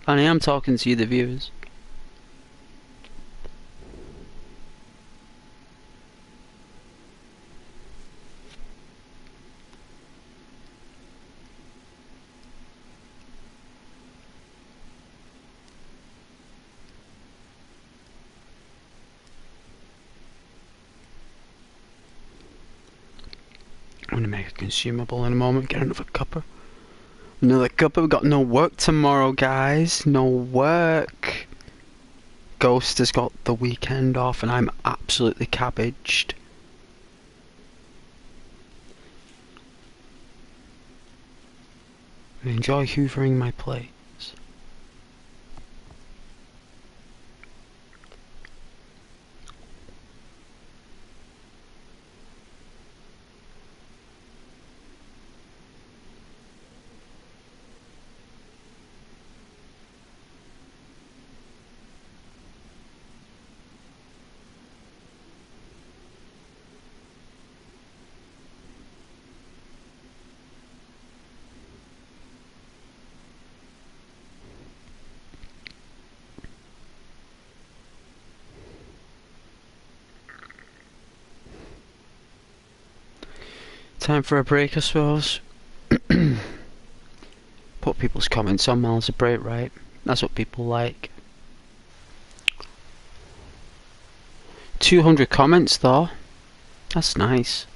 And I am talking to you, the viewers. I'm gonna make a consumable in a moment, get another cuppa. Another cuppa, we've got no work tomorrow, guys. No work. Ghost has got the weekend off and I'm absolutely cabbaged. I enjoy hoovering my plates. Time for a break, I suppose. Put people's comments on while it's a break, right? That's what people like. 200 comments though. That's nice.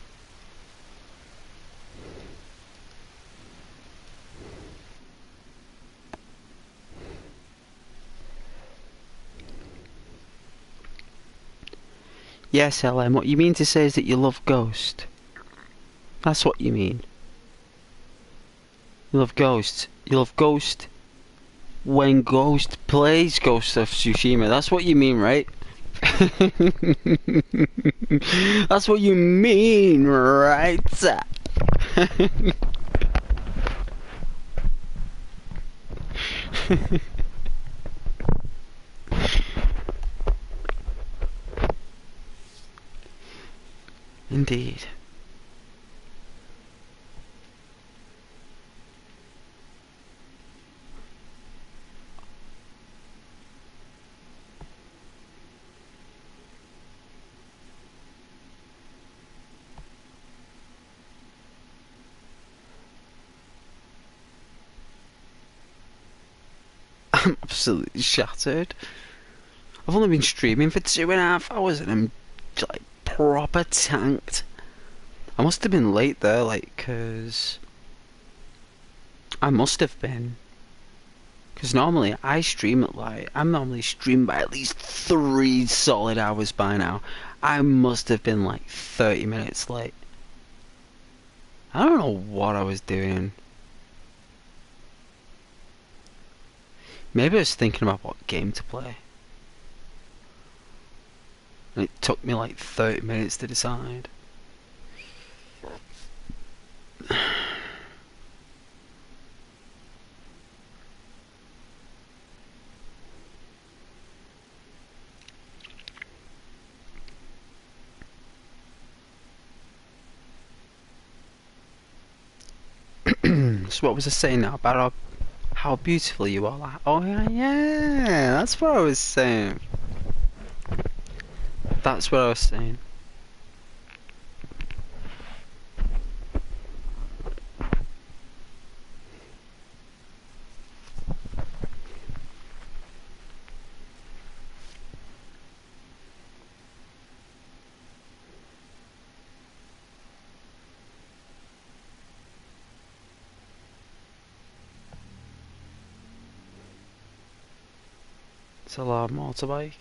Yes, LM, what you mean to say is that you love Ghost. That's what you mean. You love Ghost. You love Ghost when Ghost plays Ghost of Tsushima. That's what you mean, right? That's what you mean, right? Indeed. I'm absolutely shattered. I've only been streaming for 2.5 hours and I'm like proper tanked. I must have been late there, like, 'cause I must have been. 'Cause normally I stream at like, I'm normally streamed by at least 3 solid hours by now. I must have been like 30 minutes late. I don't know what I was doing. Maybe I was thinking about what game to play. And it took me like 30 minutes to decide. So what was I saying now about how beautiful you all are? Oh yeah, that's what I was saying. That's what I was saying. It's a large motorbike.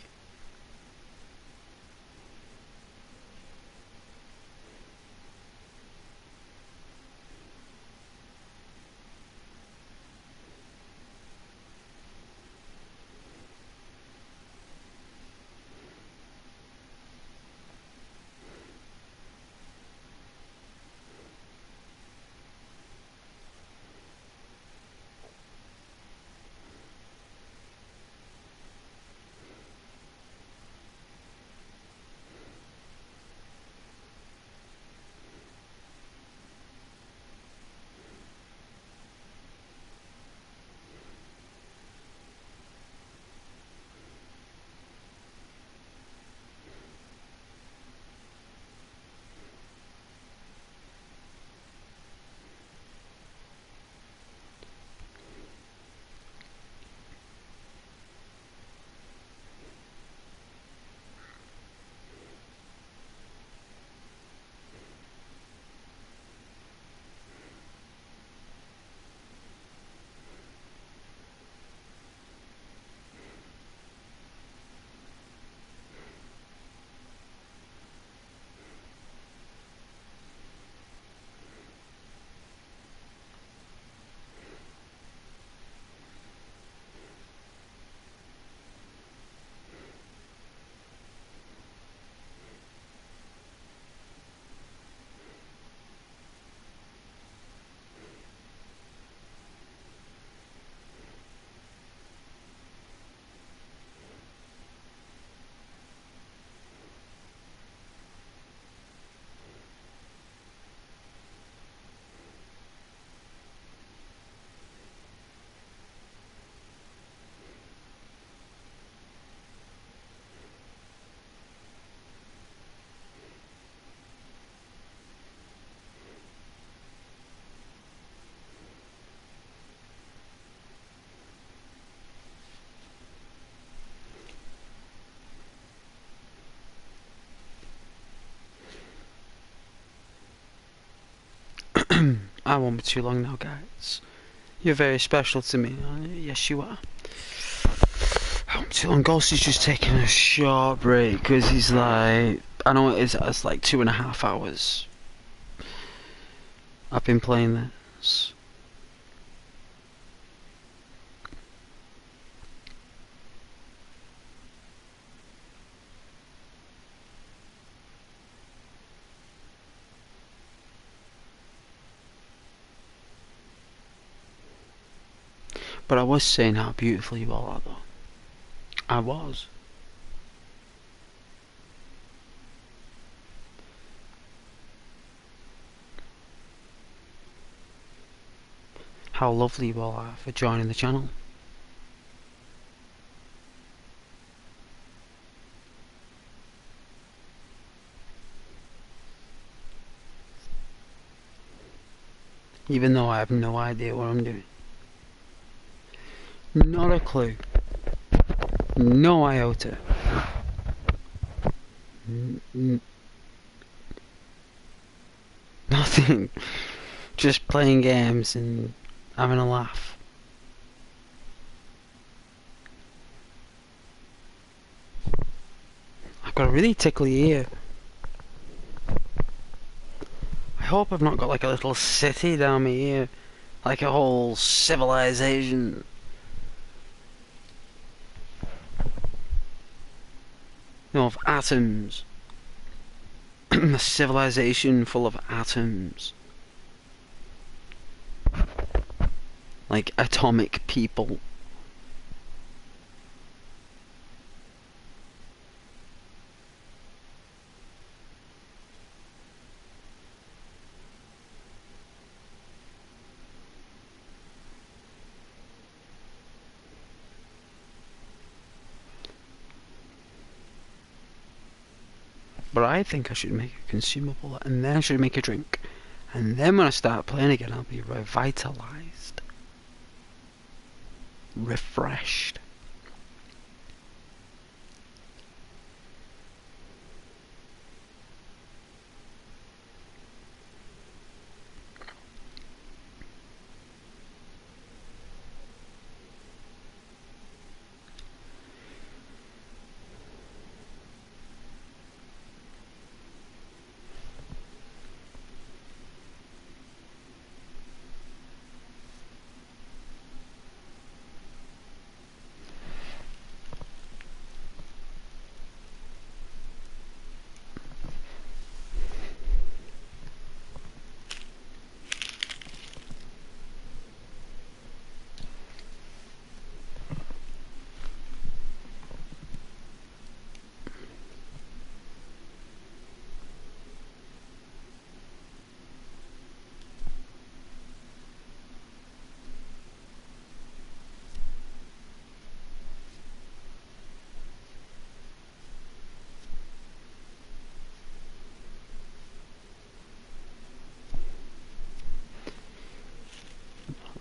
I won't be too long now, guys. You're very special to me. Yes, you are. I won't be too long. Ghost is just taking a short break because he's like, I know it's like 2.5 hours. I've been playing this. But I was saying how beautiful you all are, though. I was. How lovely you all are for joining the channel. Even though I have no idea what I'm doing. Not a clue. No iota. Nothing. Just playing games and having a laugh. I've got a really tickly ear. I hope I've not got like a little city down my ear. Like a whole civilization. No, of atoms. A civilization full of atoms. Like atomic people. But I think I should make a consumable, and then I should make a drink. And then when I start playing again, I'll be revitalized. Refreshed.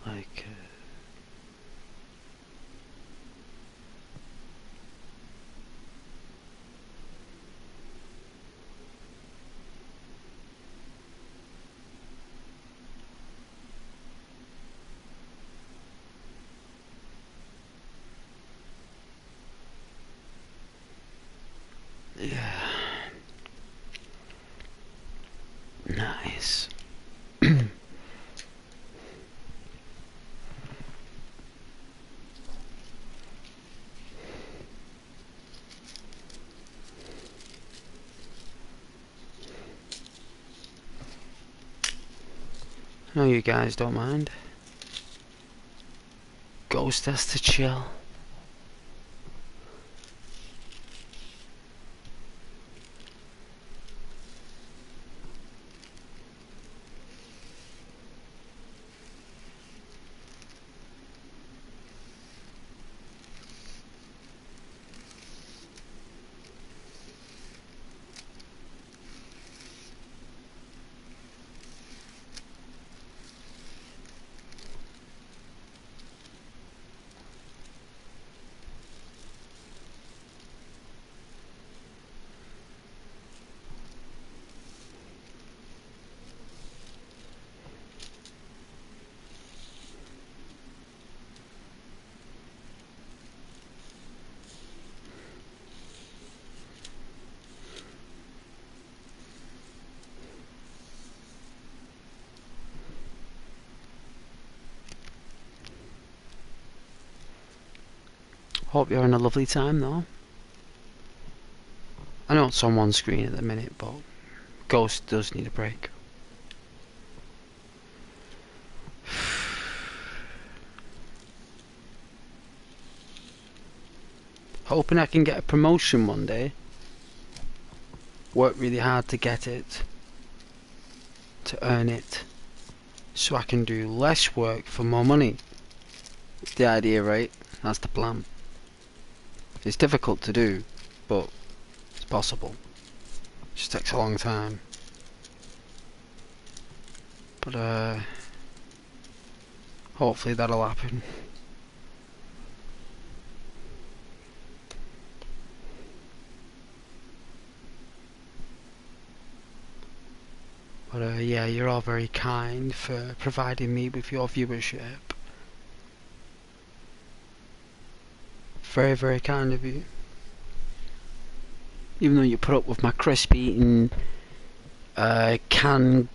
Like, yeah. Nice. No, you guys don't mind. Ghost has to chill. Hope you're having a lovely time though. I know it's on one screen at the minute, but Ghost does need a break. Hoping I can get a promotion one day. Work really hard to get it. To earn it. So I can do less work for more money. It's the idea, right? That's the plan. It's difficult to do, but it's possible. It just takes a long time. But hopefully that'll happen. But yeah, you're all very kind for providing me with your viewership. Very, very kind of you. Even though you put up with my crisp eating, can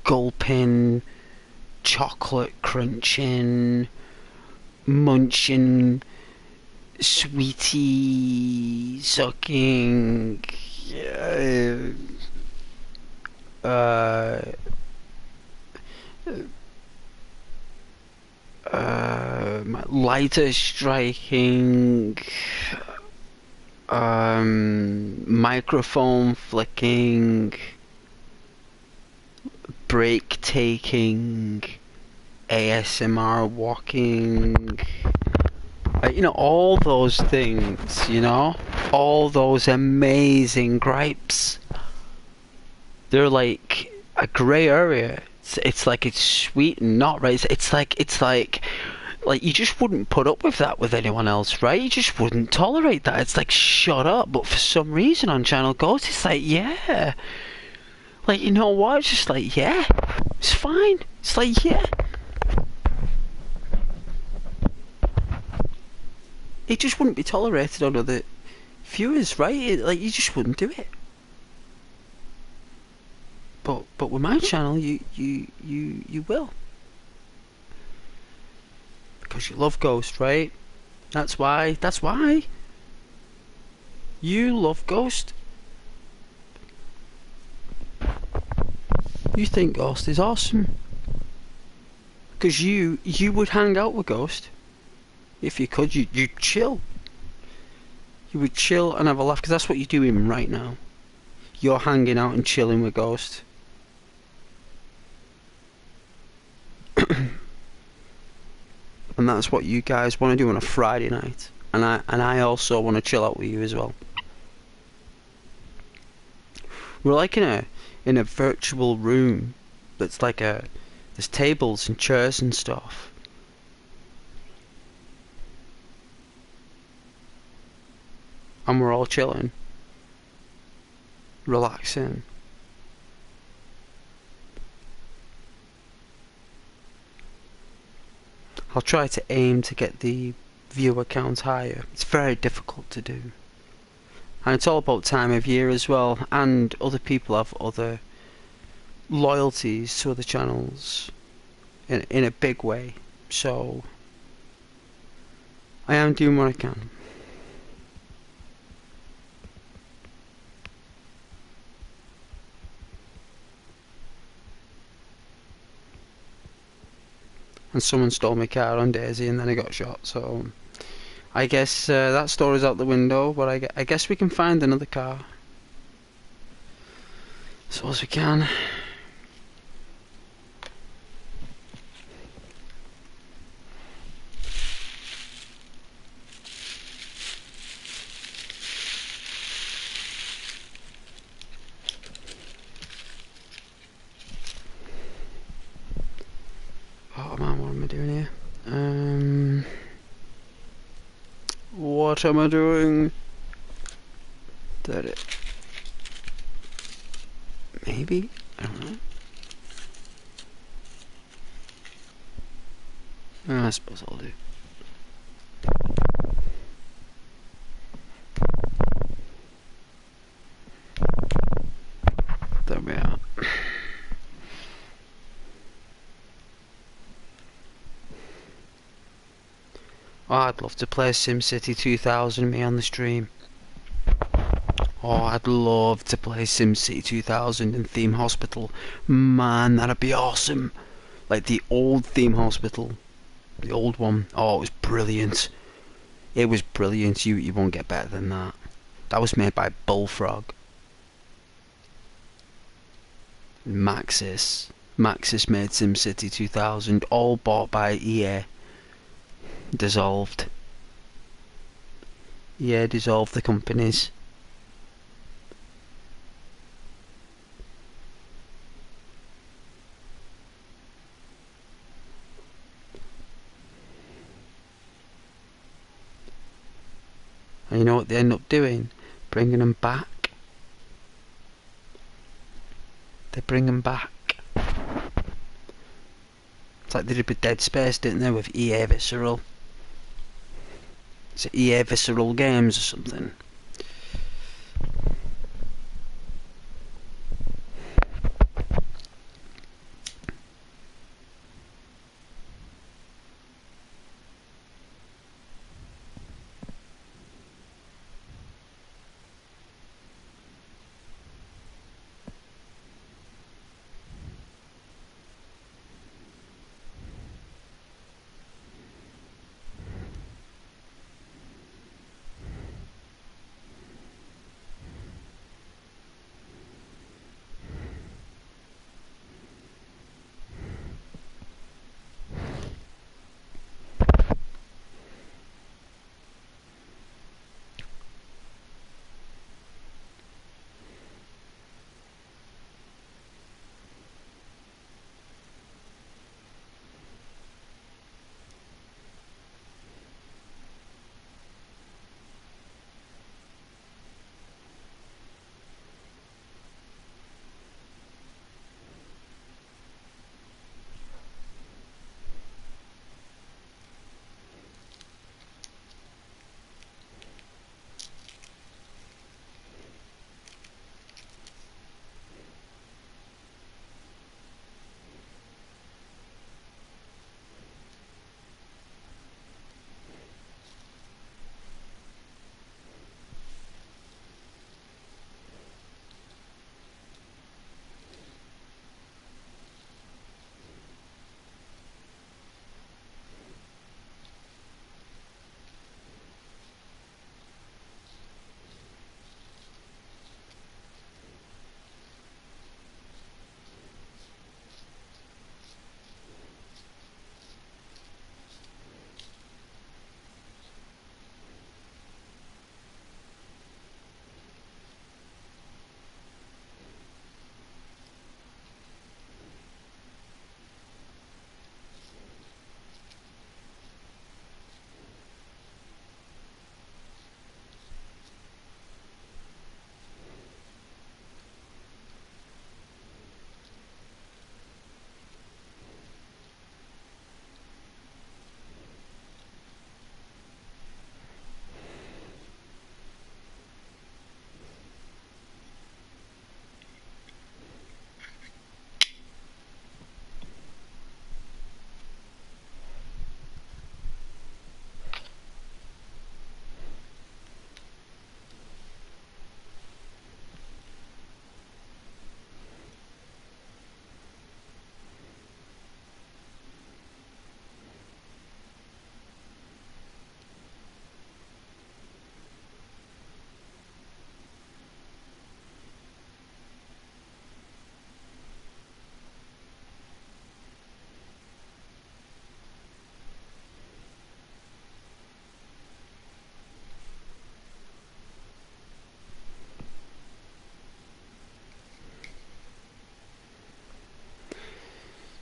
gulping, chocolate crunching, munching, sweetie sucking, my lighter striking, microphone flicking, break taking, ASMR walking, You know, all those things, you know, all those amazing gripes. They're like a grey area. It's like it's sweet and not right. Like you just wouldn't put up with that with anyone else, right? You just wouldn't tolerate that. It's like shut up. But for some reason on Channel Ghost, it's like yeah, like you know what? It's just like yeah, it's fine. It's like yeah. It just wouldn't be tolerated on other viewers, right? Like you just wouldn't do it. But with my channel, you will, because you love Ghost, right? That's why. That's why you love Ghost. You think Ghost is awesome, because you would hang out with Ghost if you could. You'd chill. You would chill and have a laugh, because that's what you're doing right now. You're hanging out and chilling with Ghost. And that's what you guys want to do on a Friday night. And I also want to chill out with you as well. We're like in a virtual room that's like there's tables and chairs and stuff. And we're all chilling, relaxing. I'll try to aim to get the viewer count higher. It's very difficult to do. And it's all about time of year as well, and other people have other loyalties to other channels in a big way. So I am doing what I can. And someone stole my car on Dayz and then I got shot, so I guess that story's out the window, but I guess we can find another car. Suppose we can. Oh man, what am I doing here? What am I doing? Did it? Maybe? I don't know. I suppose I'll do. There we are. Oh, I'd love to play SimCity 2000 me on the stream. Oh, I'd love to play SimCity 2000 in Theme Hospital. Man, that'd be awesome. Like the old Theme Hospital. The old one. Oh, it was brilliant. It was brilliant. You won't get better than that. That was made by Bullfrog. Maxis. Maxis made SimCity 2000. All bought by EA. Dissolved. EA dissolved the companies. And you know what they end up doing? Bringing them back. They bring them back. It's like they did with Dead Space, didn't they, with EA Visceral? Is it EA Visceral Games or something?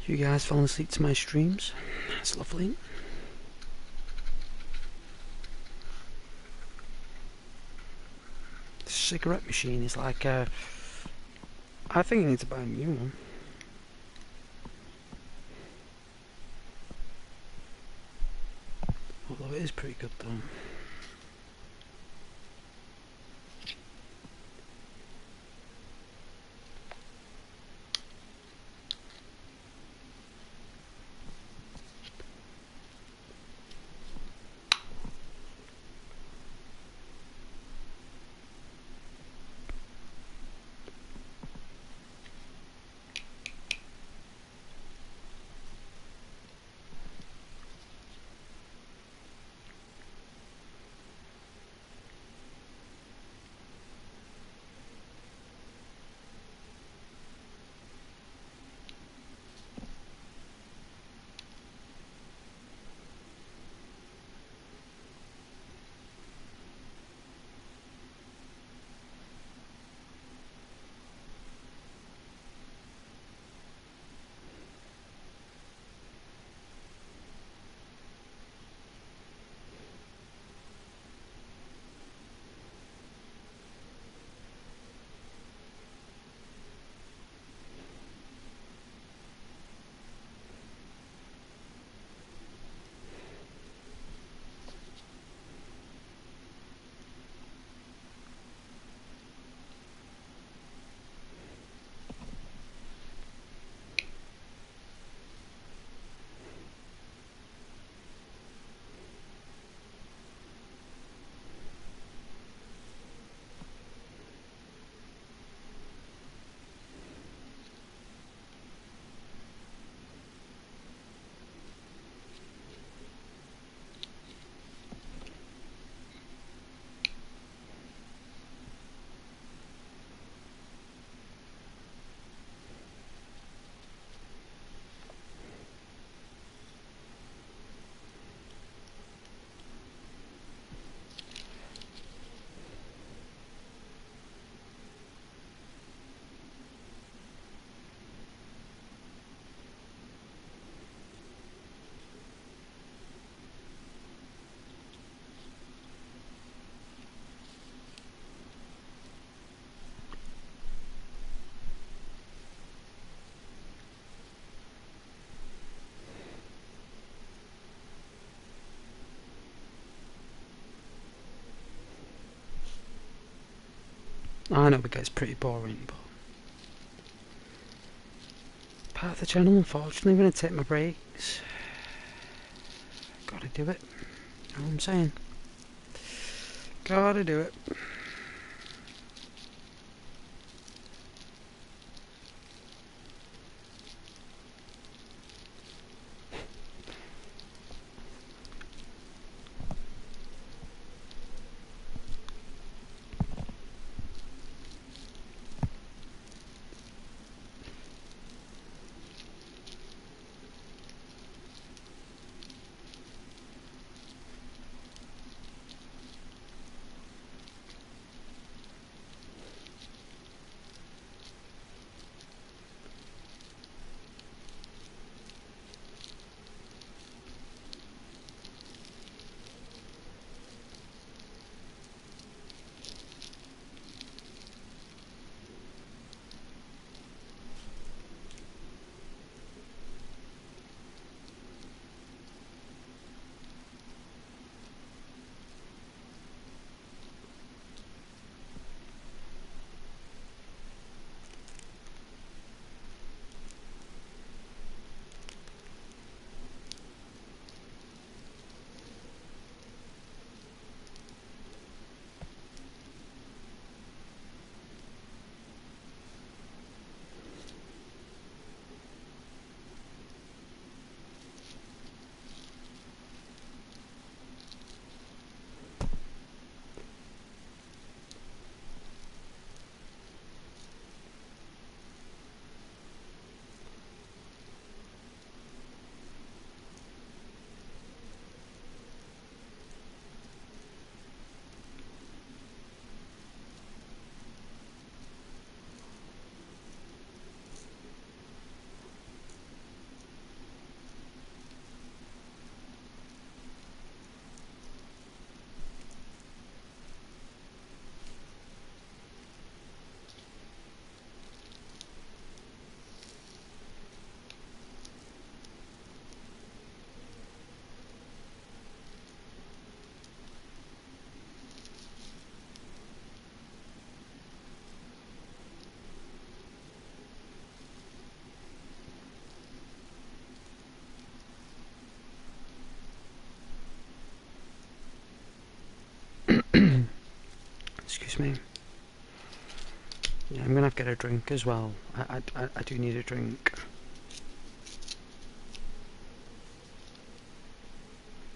You guys falling asleep to my streams. That's lovely. The cigarette machine is like I think you need to buy a new one. Although it is pretty good though. I know it gets pretty boring, but part of the channel, unfortunately. I'm going to take my breaks. Gotta do it. You know what I'm saying? Gotta do it. Excuse me. Yeah, I'm gonna have to get a drink as well. I do need a drink.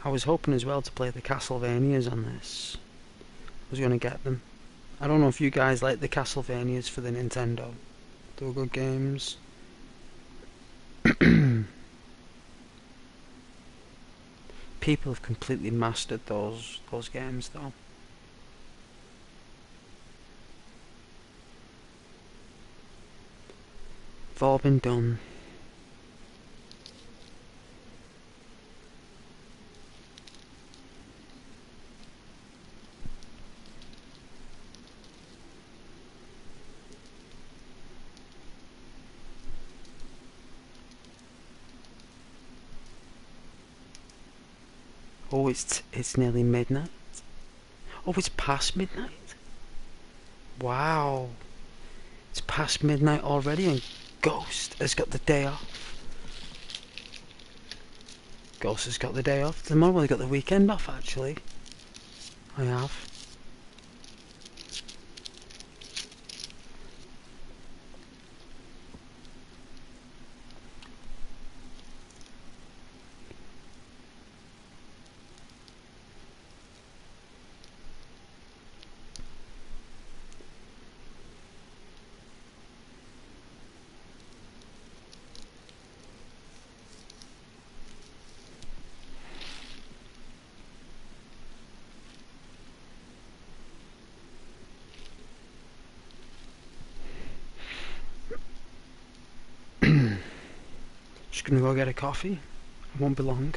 I was hoping as well to play the Castlevanias on this. I was gonna get them. I don't know if you guys like the Castlevanias for the Nintendo. They were good games. People have completely mastered those games though. They've all been done. Oh, it's nearly midnight. Oh, it's past midnight. Wow, it's past midnight already, and Ghost has got the day off. Ghost has got the day off. Tomorrow they got the weekend off. Actually, I have. Just gonna go get a coffee. It won't be long.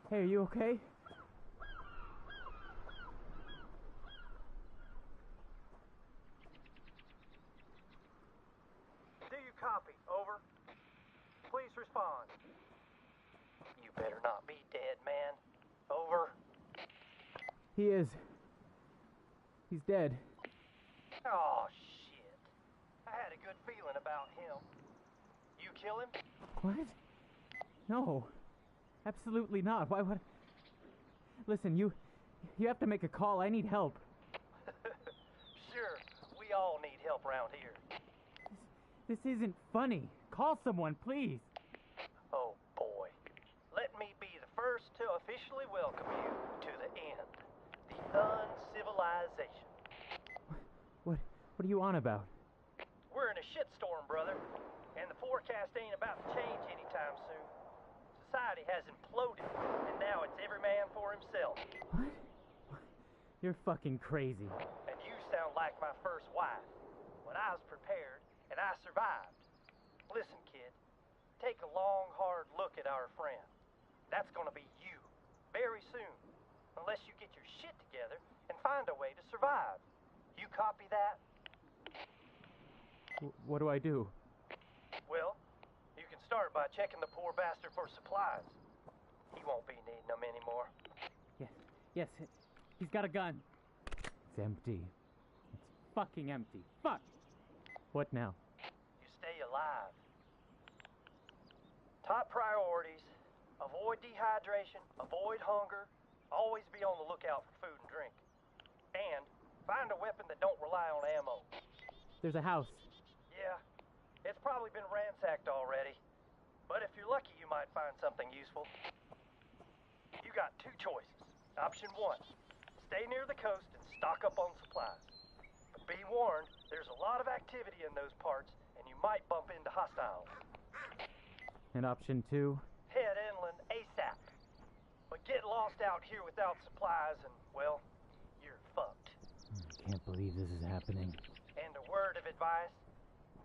Hey, are you okay? Do you copy? Over. Please respond. You better not be dead, man. Over. He is. He's dead. Oh, shit. I had a good feeling about him. You kill him? What? No. Absolutely not. Why would... Listen, you have to make a call. I need help. Sure, we all need help around here. This isn't funny. Call someone, please. Oh, boy. Let me be the first to officially welcome you to the end. The uncivilization. What are you on about? We're in a shitstorm, brother, and the forecast ain't about to change anytime soon. Society has imploded, and now it's every man for himself. What? You're fucking crazy. And you sound like my first wife. When I was prepared, and I survived. Listen, kid, take a long, hard look at our friend. That's gonna be you, very soon. Unless you get your shit together and find a way to survive. You copy that? What do I do? Well, you can start by checking the poor bastard for supplies. He won't be needing them anymore. Yes, he's got a gun. It's empty. It's fucking empty. Fuck! What now? You stay alive. Top priorities: avoid dehydration, avoid hunger, always be on the lookout for food and drink. And find a weapon that don't rely on ammo. There's a house. Yeah, it's probably been ransacked already. But if you're lucky, you might find something useful. You got two choices. Option one, stay near the coast and stock up on supplies. But be warned, there's a lot of activity in those parts, and you might bump into hostiles. And option 2? Head inland ASAP. But get lost out here without supplies and, well, you're fucked. I can't believe this is happening. And a word of advice,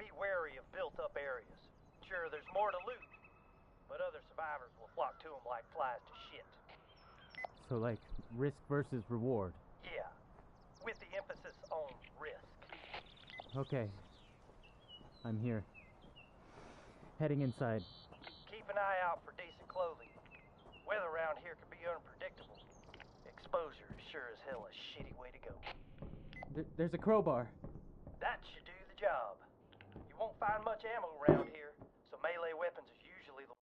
be wary of built-up areas. Sure, there's more to loot, but other survivors will flock to them like flies to shit. So, like, risk versus reward. Yeah, with the emphasis on risk. Okay. I'm here. Heading inside. Keep an eye out for decent clothing. Weather around here can be unpredictable. Exposure is sure as hell a shitty way to go. There's a crowbar. That should do the job. You won't find much ammo around here, so melee weapons is usually the...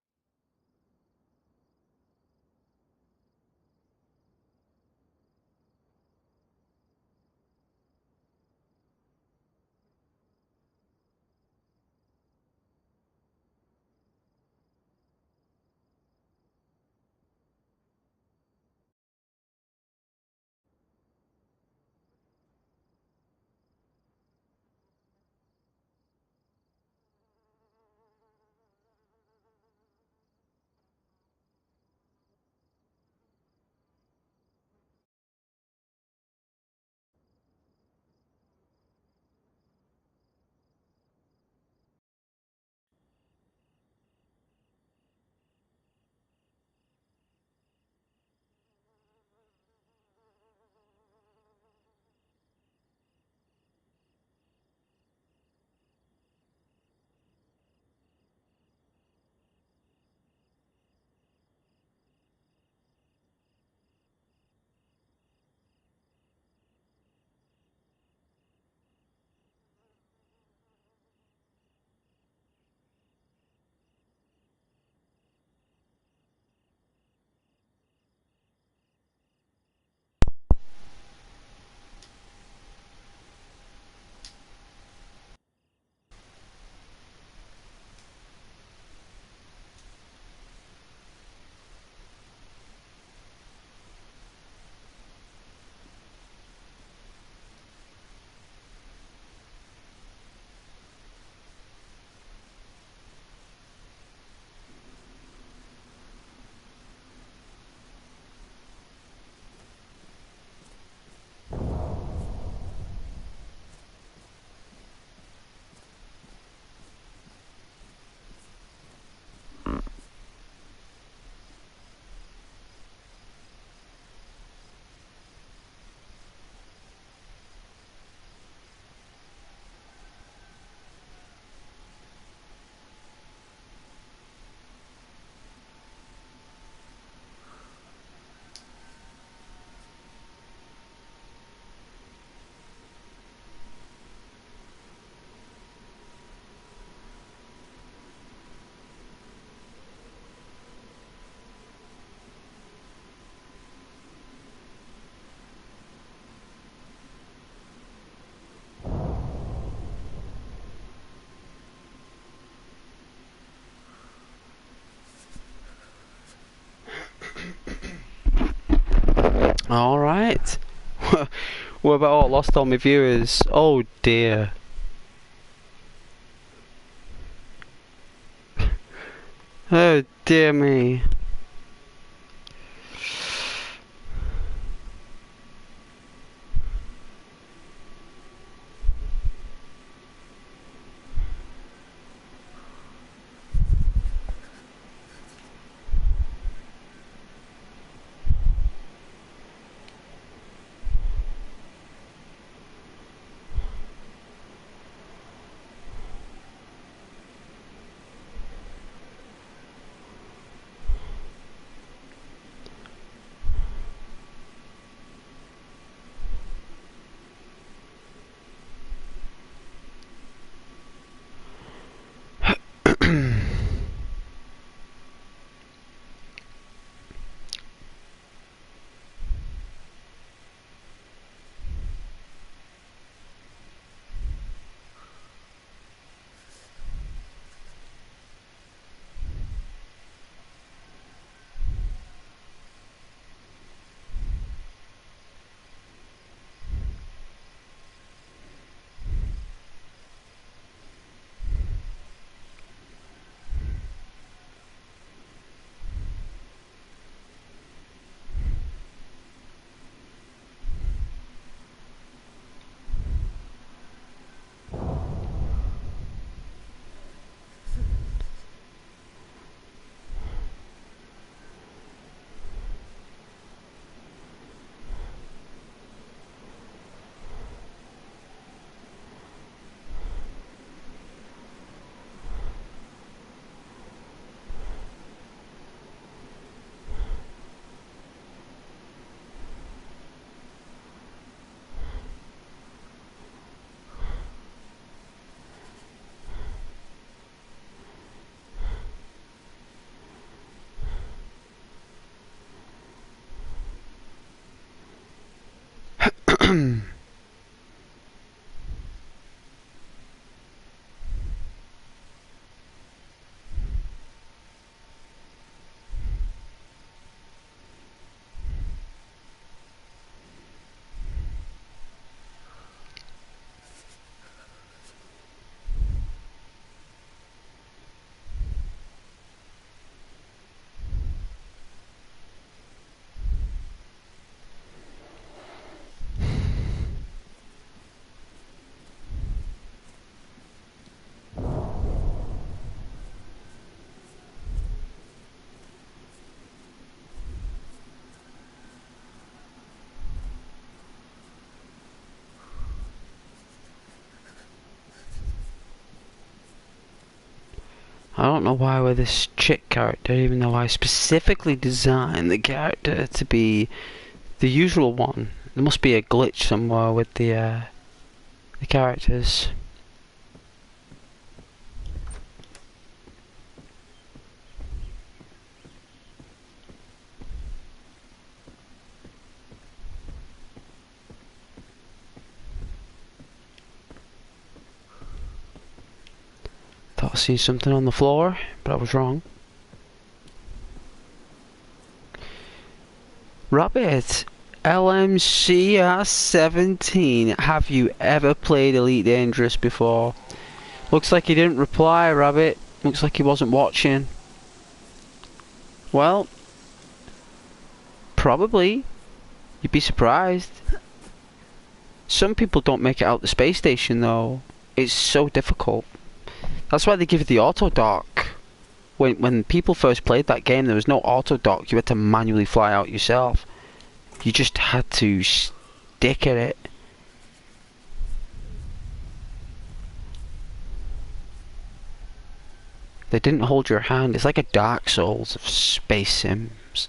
Alright. What about all lost all my viewers? Oh dear. Oh dear me. I don't know why with this chick character, even though I specifically designed the character to be the usual one. There must be a glitch somewhere with the characters. Thought I see something on the floor, but I was wrong. Rabbit, LMCR17, have you ever played Elite Dangerous before? Looks like he didn't reply, Rabbit. Looks like he wasn't watching. Well, probably. You'd be surprised. Some people don't make it out the space station though. It's so difficult. That's why they give you the auto dock. When people first played that game, there was no auto dock. You had to manually fly out yourself. You just had to stick at it. They didn't hold your hand. It's like a Dark Souls of space sims.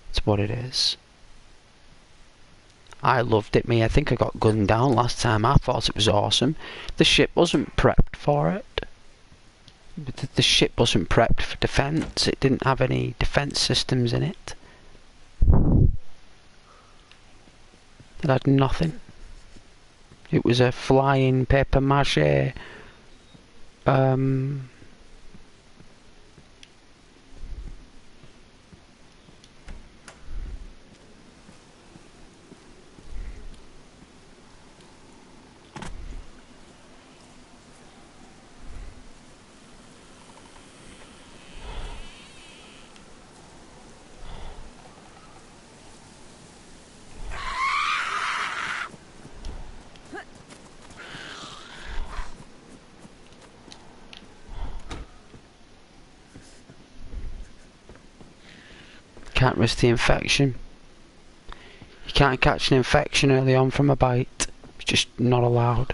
That's what it is. I loved it, me. I think I got gunned down last time. I thought it was awesome. The ship wasn't prepped for it. The ship wasn't prepped for defense. It didn't have any defense systems in it. It had nothing. It was a flying paper mache can't risk the infection. You can't catch an infection early on from a bite. It's just not allowed.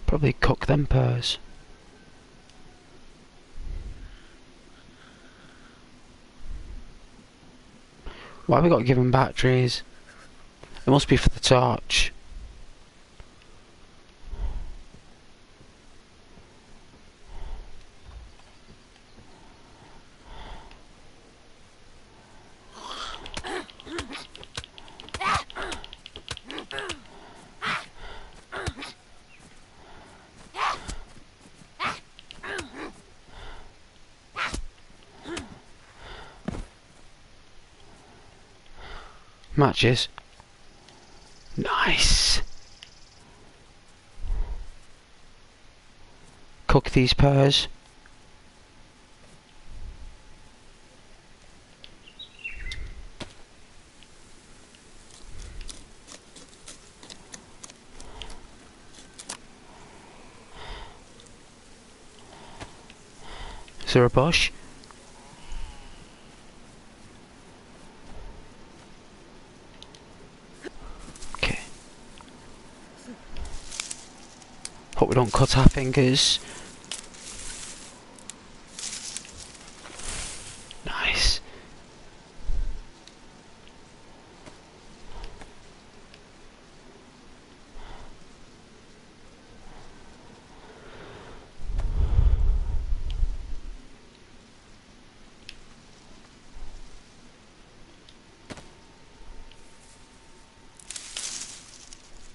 Probably cook them pears. Why have we got to give them batteries? It must be for the torch. Matches. Nice. Cook these pears. Is there a bush? Okay. Hope we don't cut our fingers. Nice.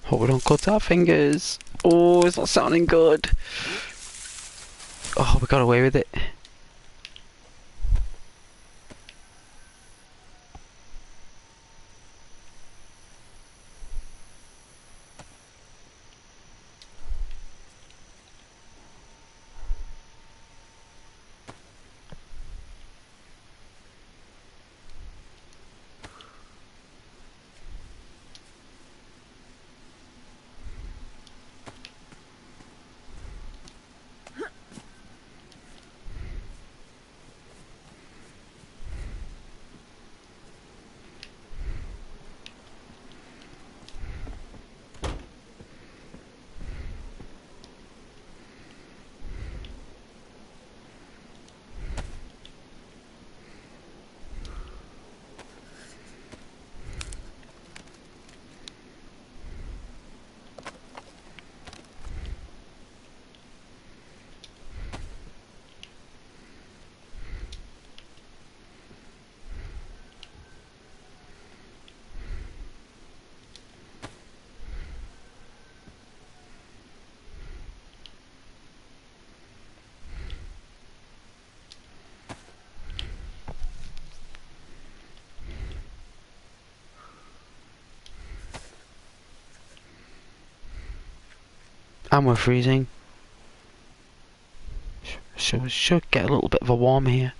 Hope we don't cut our fingers. Oh, it's not sounding good. Oh, we got away with it. And we're freezing. So we should get a little bit of a warm here.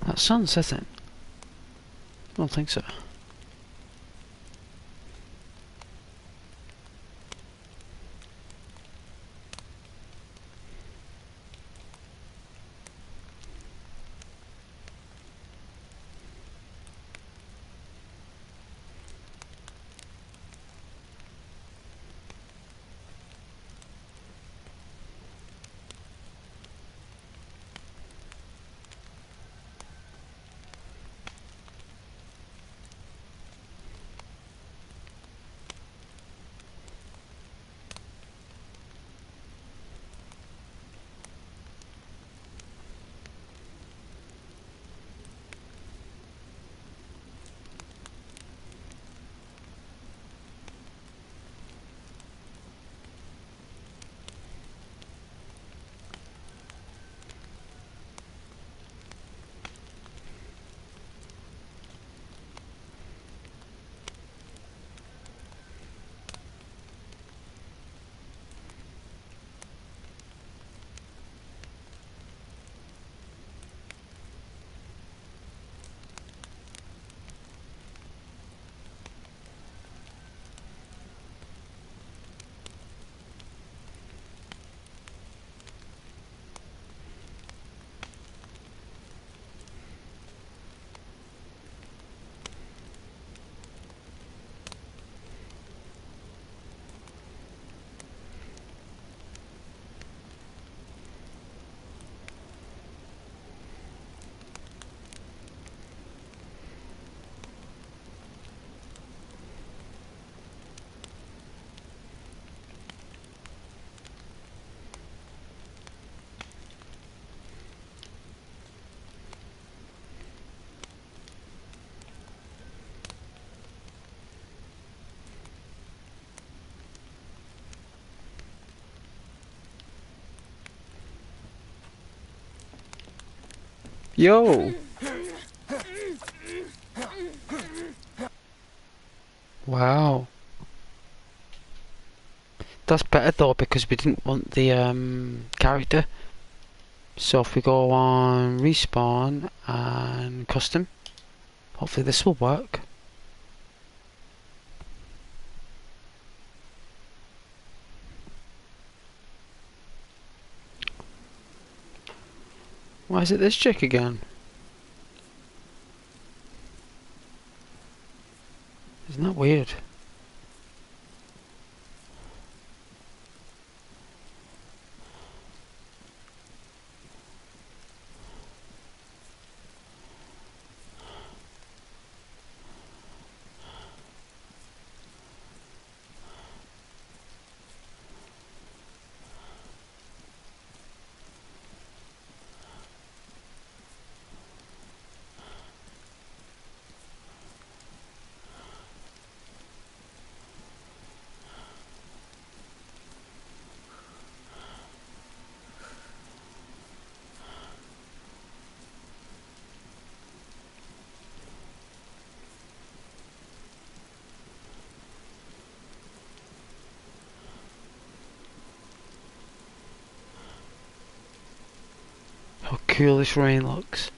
That sun's setting. I don't think so. Yo! Wow. That's better though because we didn't want the character. So if we go on respawn and custom, hopefully this will work. Why is it this chick again? Isn't that weird? How cool this rain looks.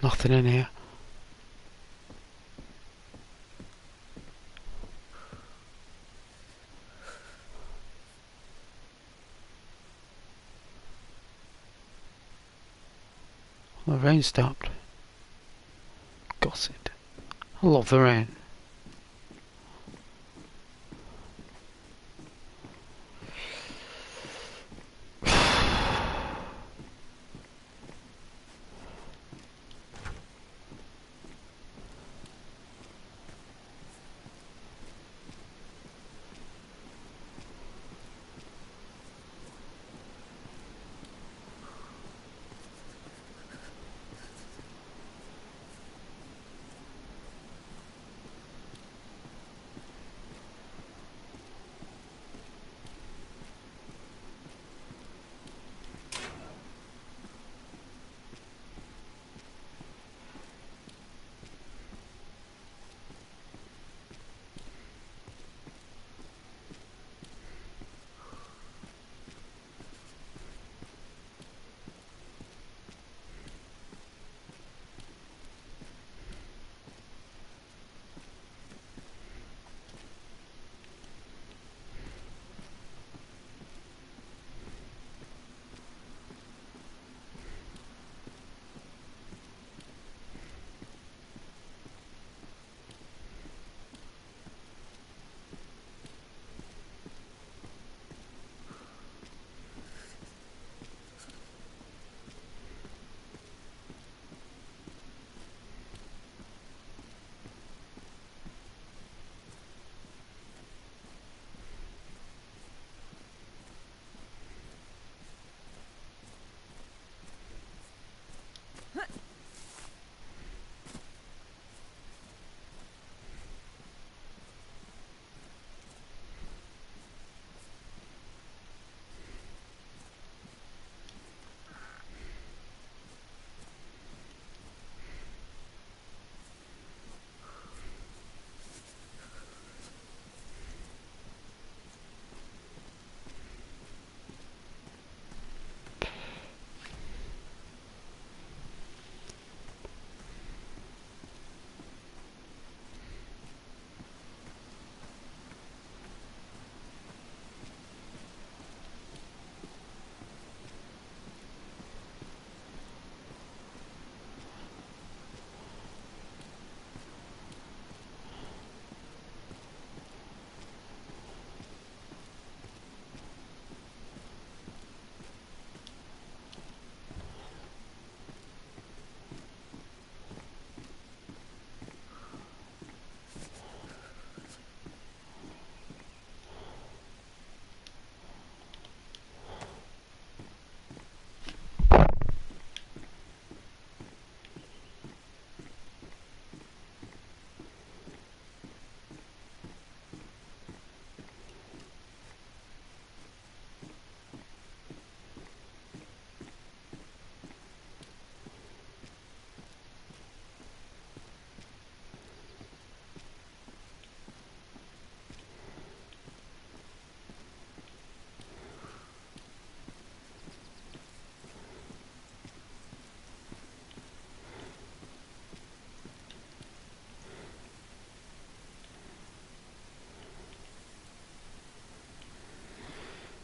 Nothing in here. The rain stopped. Got it. I love the rain.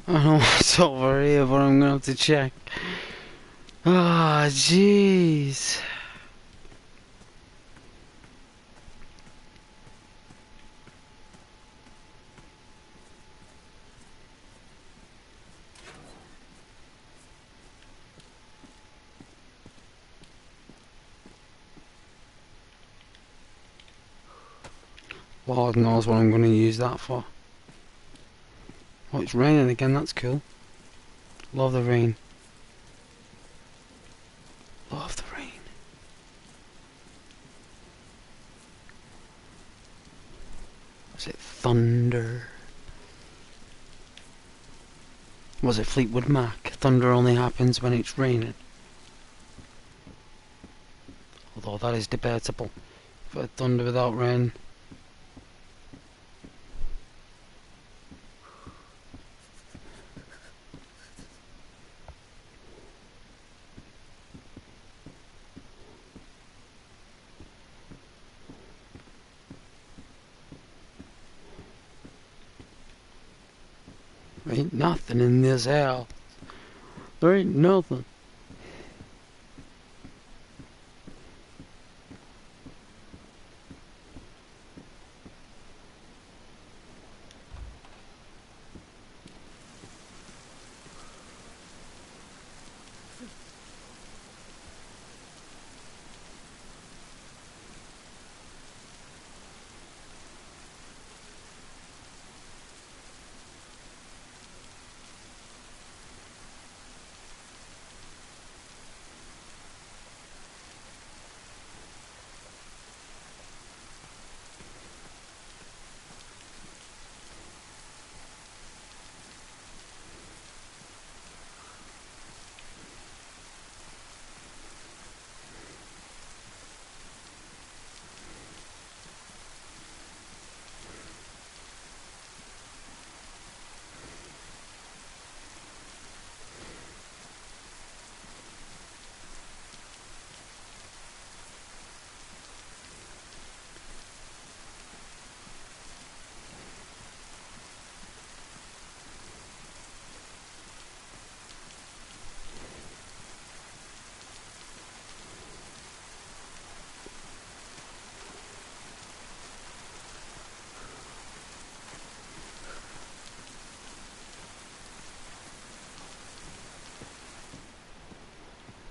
I don't know what's over here, but I'm gonna have to check. Ah, jeez. Lord knows what I'm gonna use that for. Oh, it's raining again, that's cool. Love the rain. Love the rain. Was it thunder? Was it Fleetwood Mac? Thunder only happens when it's raining. Although that is debatable. For thunder without rain. There ain't nothing in this house. There ain't nothing.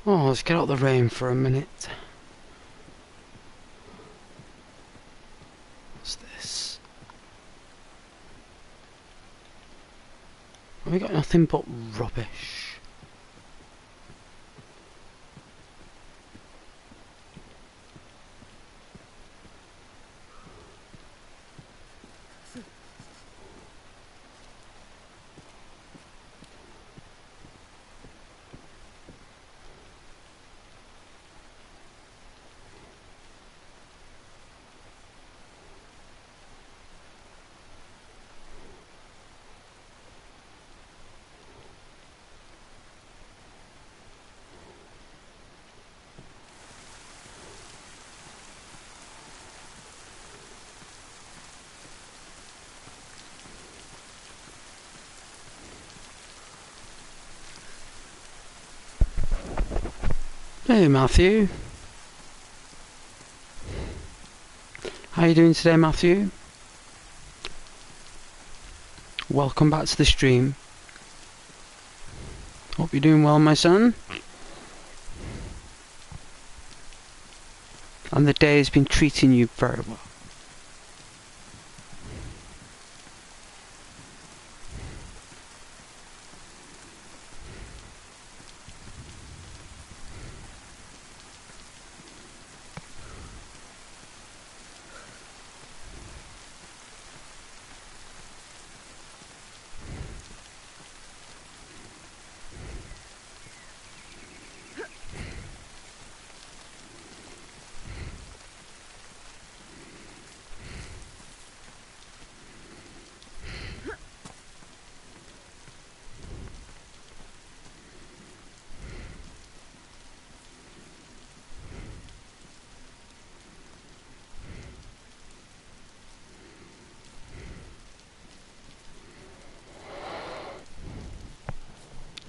Oh, let's get out the rain for a minute. What's this? We got nothing but rubbish. Hey Matthew. How you doing today, Matthew? Welcome back to the stream. Hope you're doing well, my son. And the day has been treating you very well.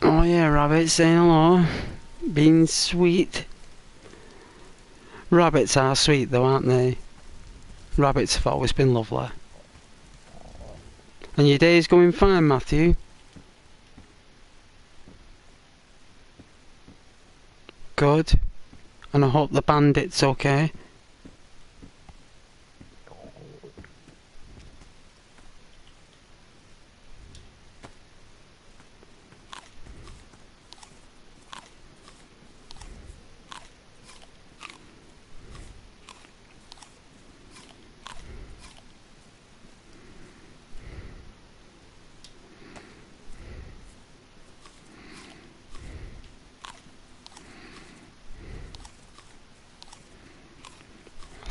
Oh yeah, Rabbit saying hello. Being sweet. Rabbits are sweet though, aren't they? Rabbits have always been lovely. And your day's going fine, Matthew? Good. And I hope the bandit's okay.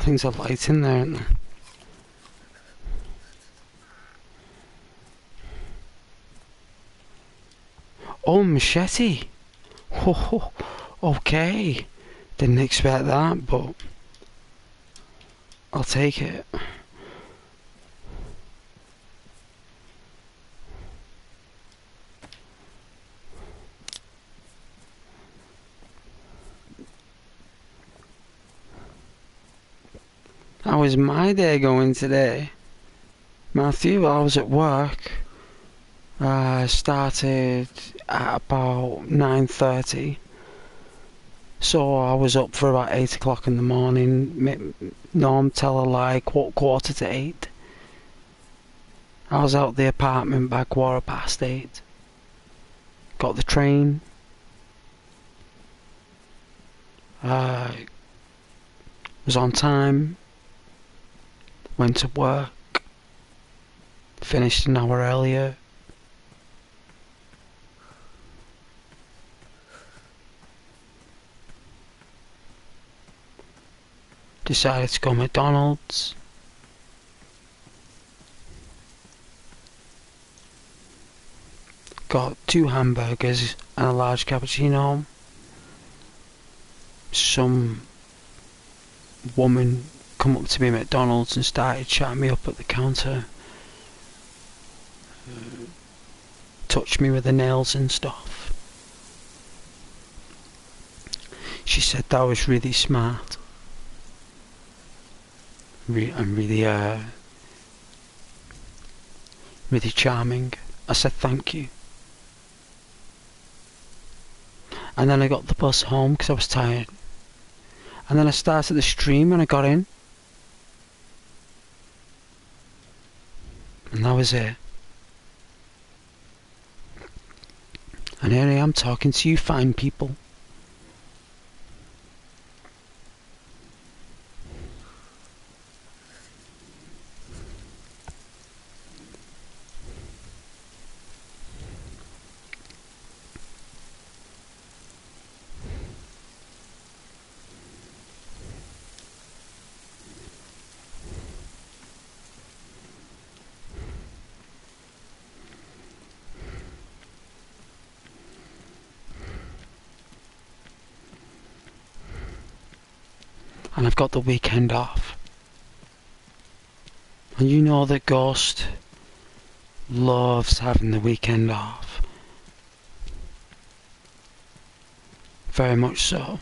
Things are light in there, aren't they? Oh, machete! Oh, okay. Didn't expect that, but I'll take it. How is my day going today? Matthew, I was at work. Started at about 9:30. So I was up for about 8 o'clock in the morning. Norm tell a lie, quarter to 8. I was out the apartment by 8:15. Got the train. Was on time. Went to work. Finished an hour earlier. Decided to go McDonald's. Got 2 hamburgers and a large cappuccino. Some woman come up to me at McDonald's and started chatting me up at the counter. Touched me with the nails and stuff. She said that I was really smart. I'm really charming. I said thank you. And then I got the bus home because I was tired. And then I started the stream and I got in. And that was it. And here I am talking to you fine people. And I've got the weekend off. And you know that Ghost loves having the weekend off. Very much so.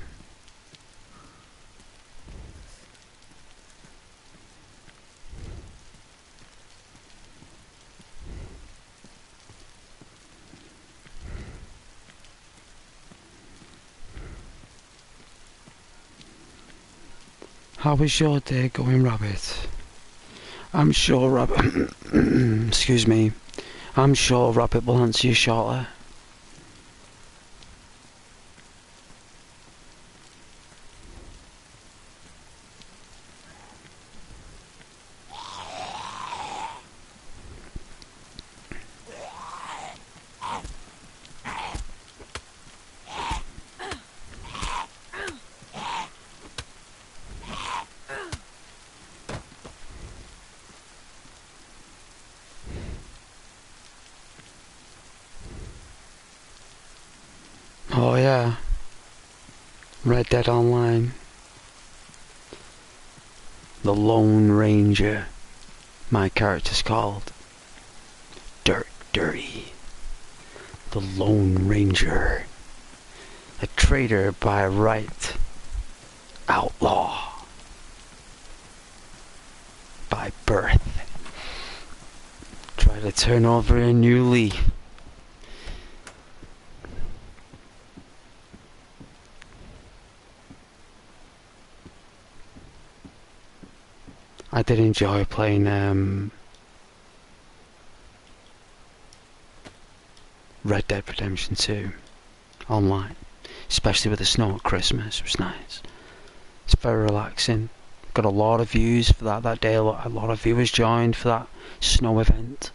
How is your day going, Rabbit? I'm sure Rabbit... excuse me. I'm sure Rabbit will answer you shortly. Oh yeah, Red Dead Online. The Lone Ranger, my character's called. Dirty. The Lone Ranger. A traitor by right. Outlaw. By birth. Try to turn over a new leaf. I did enjoy playing Red Dead Redemption 2 online, especially with the snow at Christmas. It was nice. It's very relaxing. Got a lot of views for that day. A lot of viewers joined for that snow event.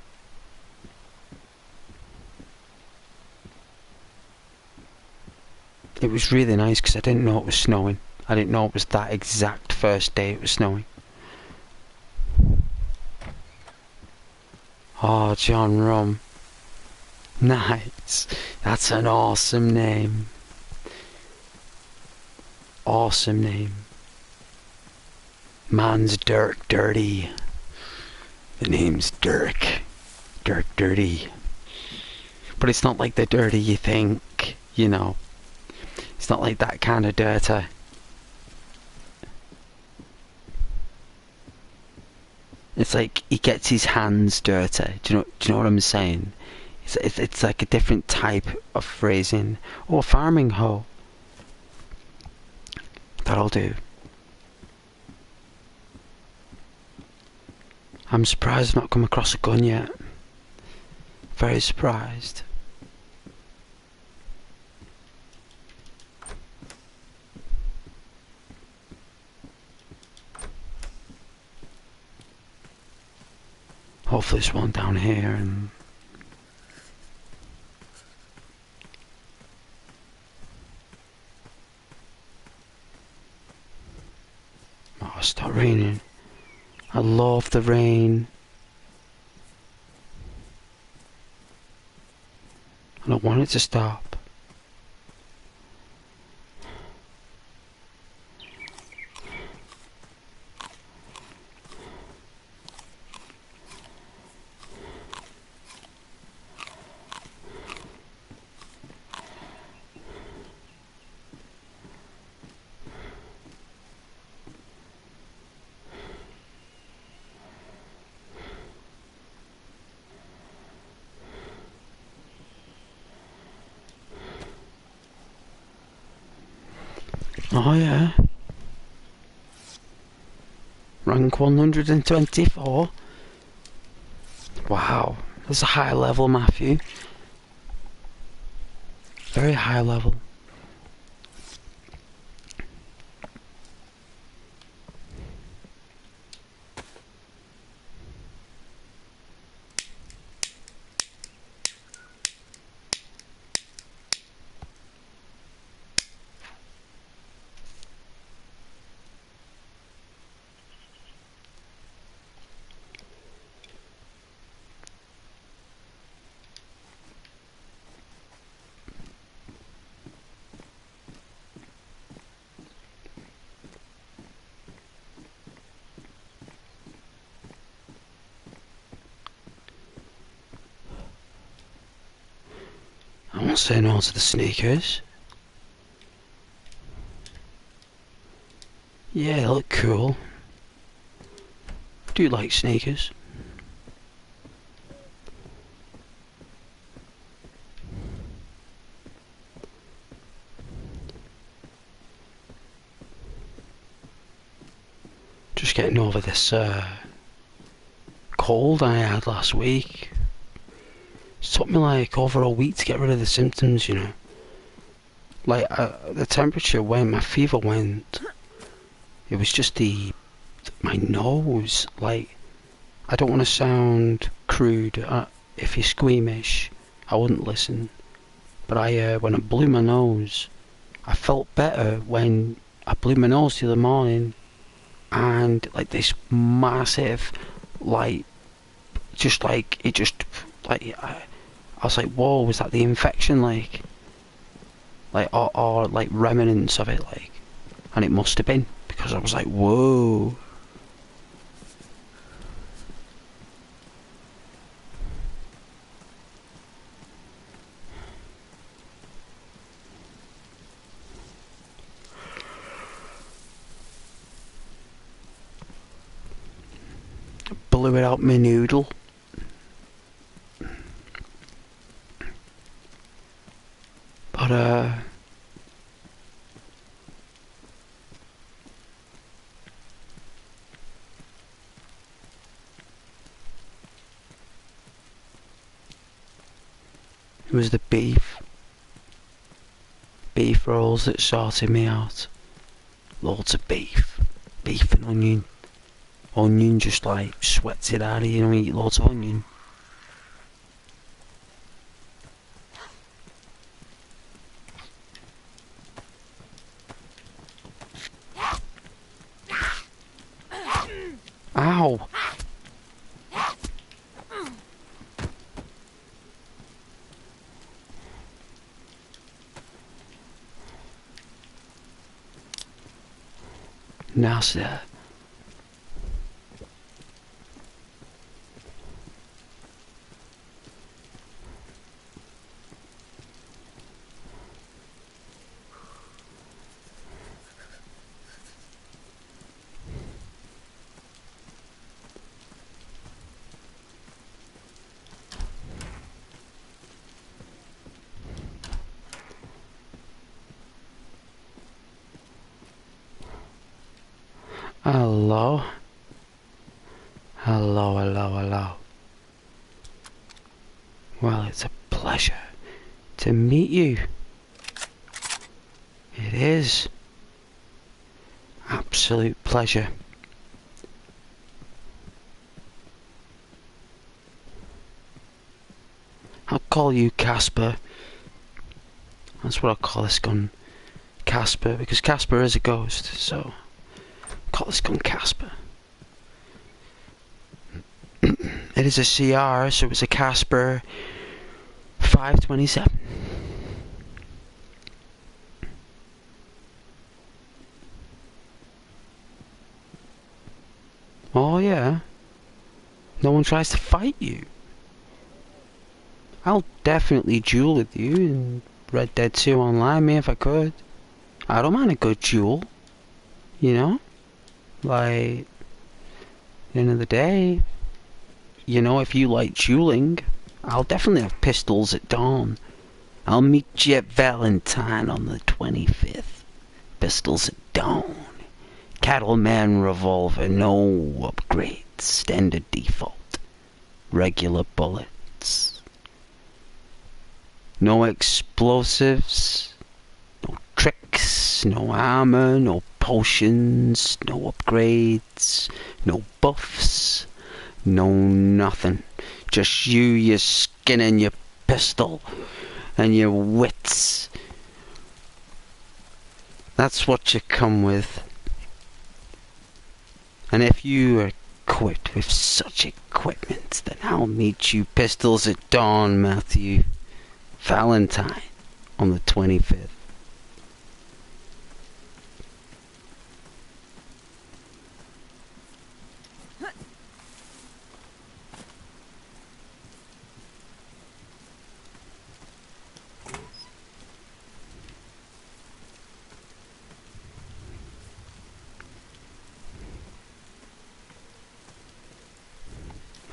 It was really nice because I didn't know it was snowing. I didn't know it was that exact first day it was snowing. Oh, John Rum. Nice. That's an awesome name. Awesome name. Man's dirty. The name's Dirk. Dirty. But it's not like the dirty you think, you know. It's not like that kind of dirty. It's like he gets his hands dirty. Do you know what I'm saying? It's like a different type of phrasing. Oh, farming hoe. That'll do. I'm surprised I've not come across a gun yet. Very surprised. Hopefully there's one down here and... Oh, it's not raining. I love the rain. I don't want it to stop. Oh yeah. Rank 124. Wow. That's a high level, Matthew. Very high level. I won't say no to the sneakers. Yeah, they look cool. Do like sneakers. Just getting over this cold I had last week. It took me like over a week to get rid of the symptoms, you know. Like the temperature went, my fever went. It was just my nose. Like, I don't want to sound crude. If you're squeamish, I wouldn't listen. But when I blew my nose, I felt better when I blew my nose the other morning, and like this massive, like, just like it just like I was like, whoa, was that the infection? Like or like remnants of it, like, and it must have been, because I was like, whoa. Blew it out my noodle. But it was the beef rolls that sorted me out. Loads of beef and onion just like sweats it out of you, and eat loads of onion. Ow! Nasty. Hello? Hello, hello, hello. Well, it's a pleasure to meet you. It is. Absolute pleasure. I'll call you Casper. That's what I'll call this gun. Casper, because Casper is a ghost, so I'll call this gun Casper. It is a CR, so it's a Casper 527. Oh yeah? No one tries to fight you? I'll definitely duel with you in Red Dead 2 online, me, if I could. I don't mind a good duel. You know? Like, at the end of the day, you know, if you like dueling, I'll definitely have pistols at dawn. I'll meet you at Valentine on the 25th. Pistols at dawn. Cattleman revolver, no upgrades. Standard default. Regular bullets. No explosives. No tricks. No armor. No potions. No upgrades. No buffs. No nothing. Just you, your skin and your pistol. And your wits. That's what you come with. And if you are equipped with such equipment, then I'll meet you pistols at dawn, Matthew. Valentine on the 25th.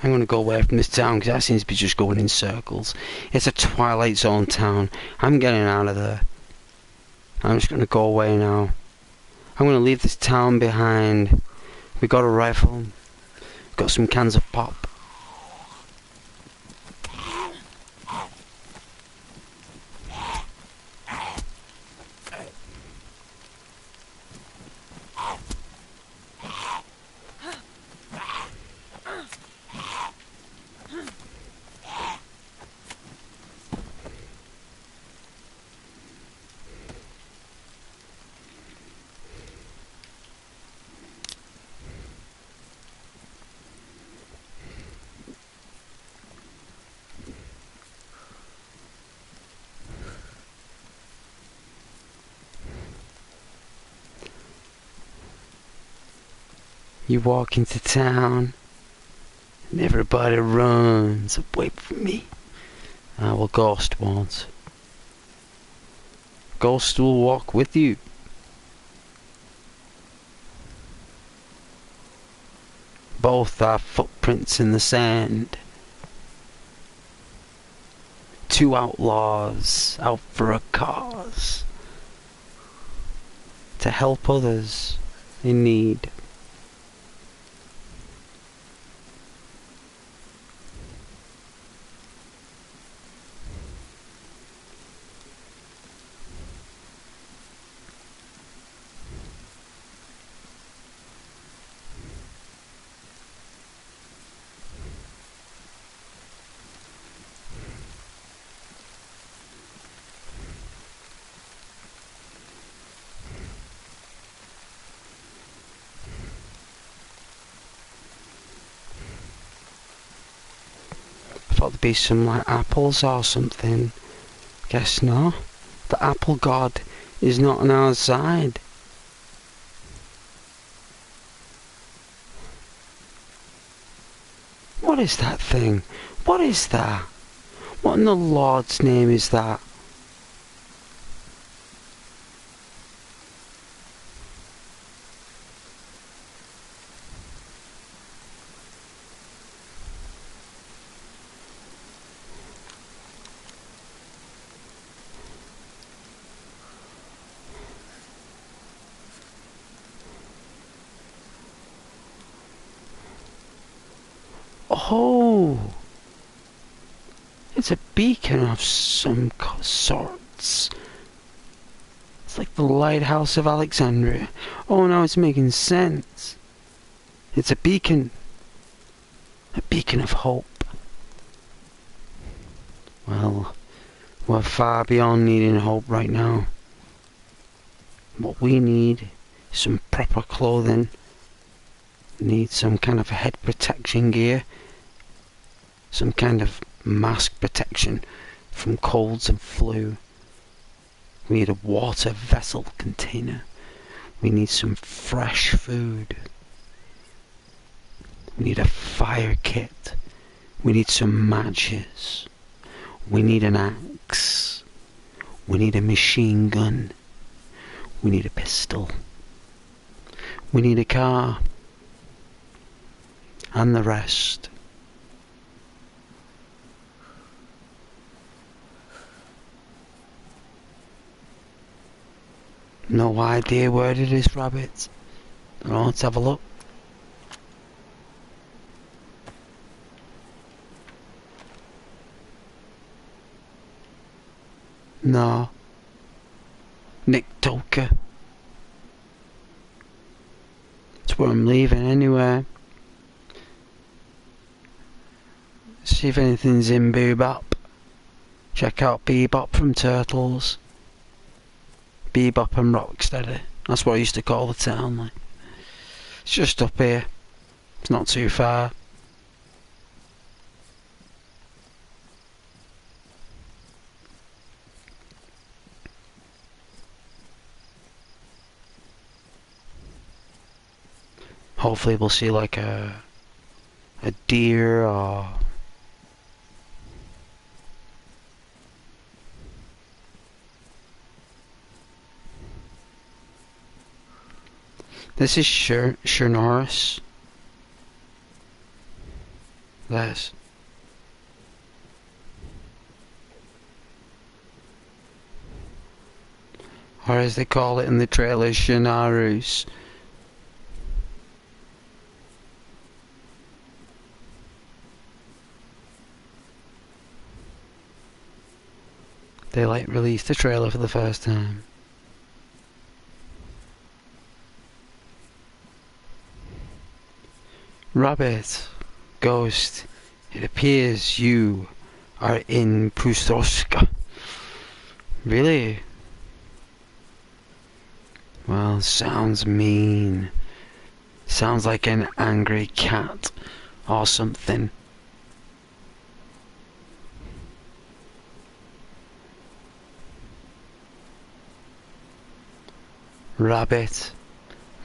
I'm going to go away from this town because that seems to be just going in circles. It's a Twilight Zone town. I'm getting out of there. I'm just going to go away now. I'm going to leave this town behind. We got a rifle. Got some cans of pop. You walk into town, and everybody runs away from me. Well, Ghost won't. Ghost will walk with you. Both are footprints in the sand. Two outlaws out for a cause. To help others in need. Thought there'd be some like apples or something. Guess not. The apple god is not on our side. What is that thing? What is that? What in the Lord's name is that? Oh! It's a beacon of some sorts. It's like the lighthouse of Alexandria. Oh, now it's making sense. It's a beacon. A beacon of hope. Well, we're far beyond needing hope right now. What we need is some proper clothing. We need some kind of head protection gear. Some kind of mask protection from colds and flu. We need a water vessel container. We need some fresh food. We need a fire kit. We need some matches. We need an axe. We need a machine gun. We need a pistol. We need a car. And the rest. No idea where it is, rabbit. Let's have a look. No. Nick Toker. That's where I'm leaving anyway. See if anything's in Bebop. Check out Bebop from Turtles. Bebop and Rocksteady. That's what I used to call the town, like. It's just up here. It's not too far. Hopefully we'll see like a deer or this is Norris. This. Or as they call it in the trailer, Shinarus. They like released the trailer for the first time. Rabbit, Ghost, it appears you are in Ps4. Really? Well, sounds mean. Sounds like an angry cat or something. Rabbit,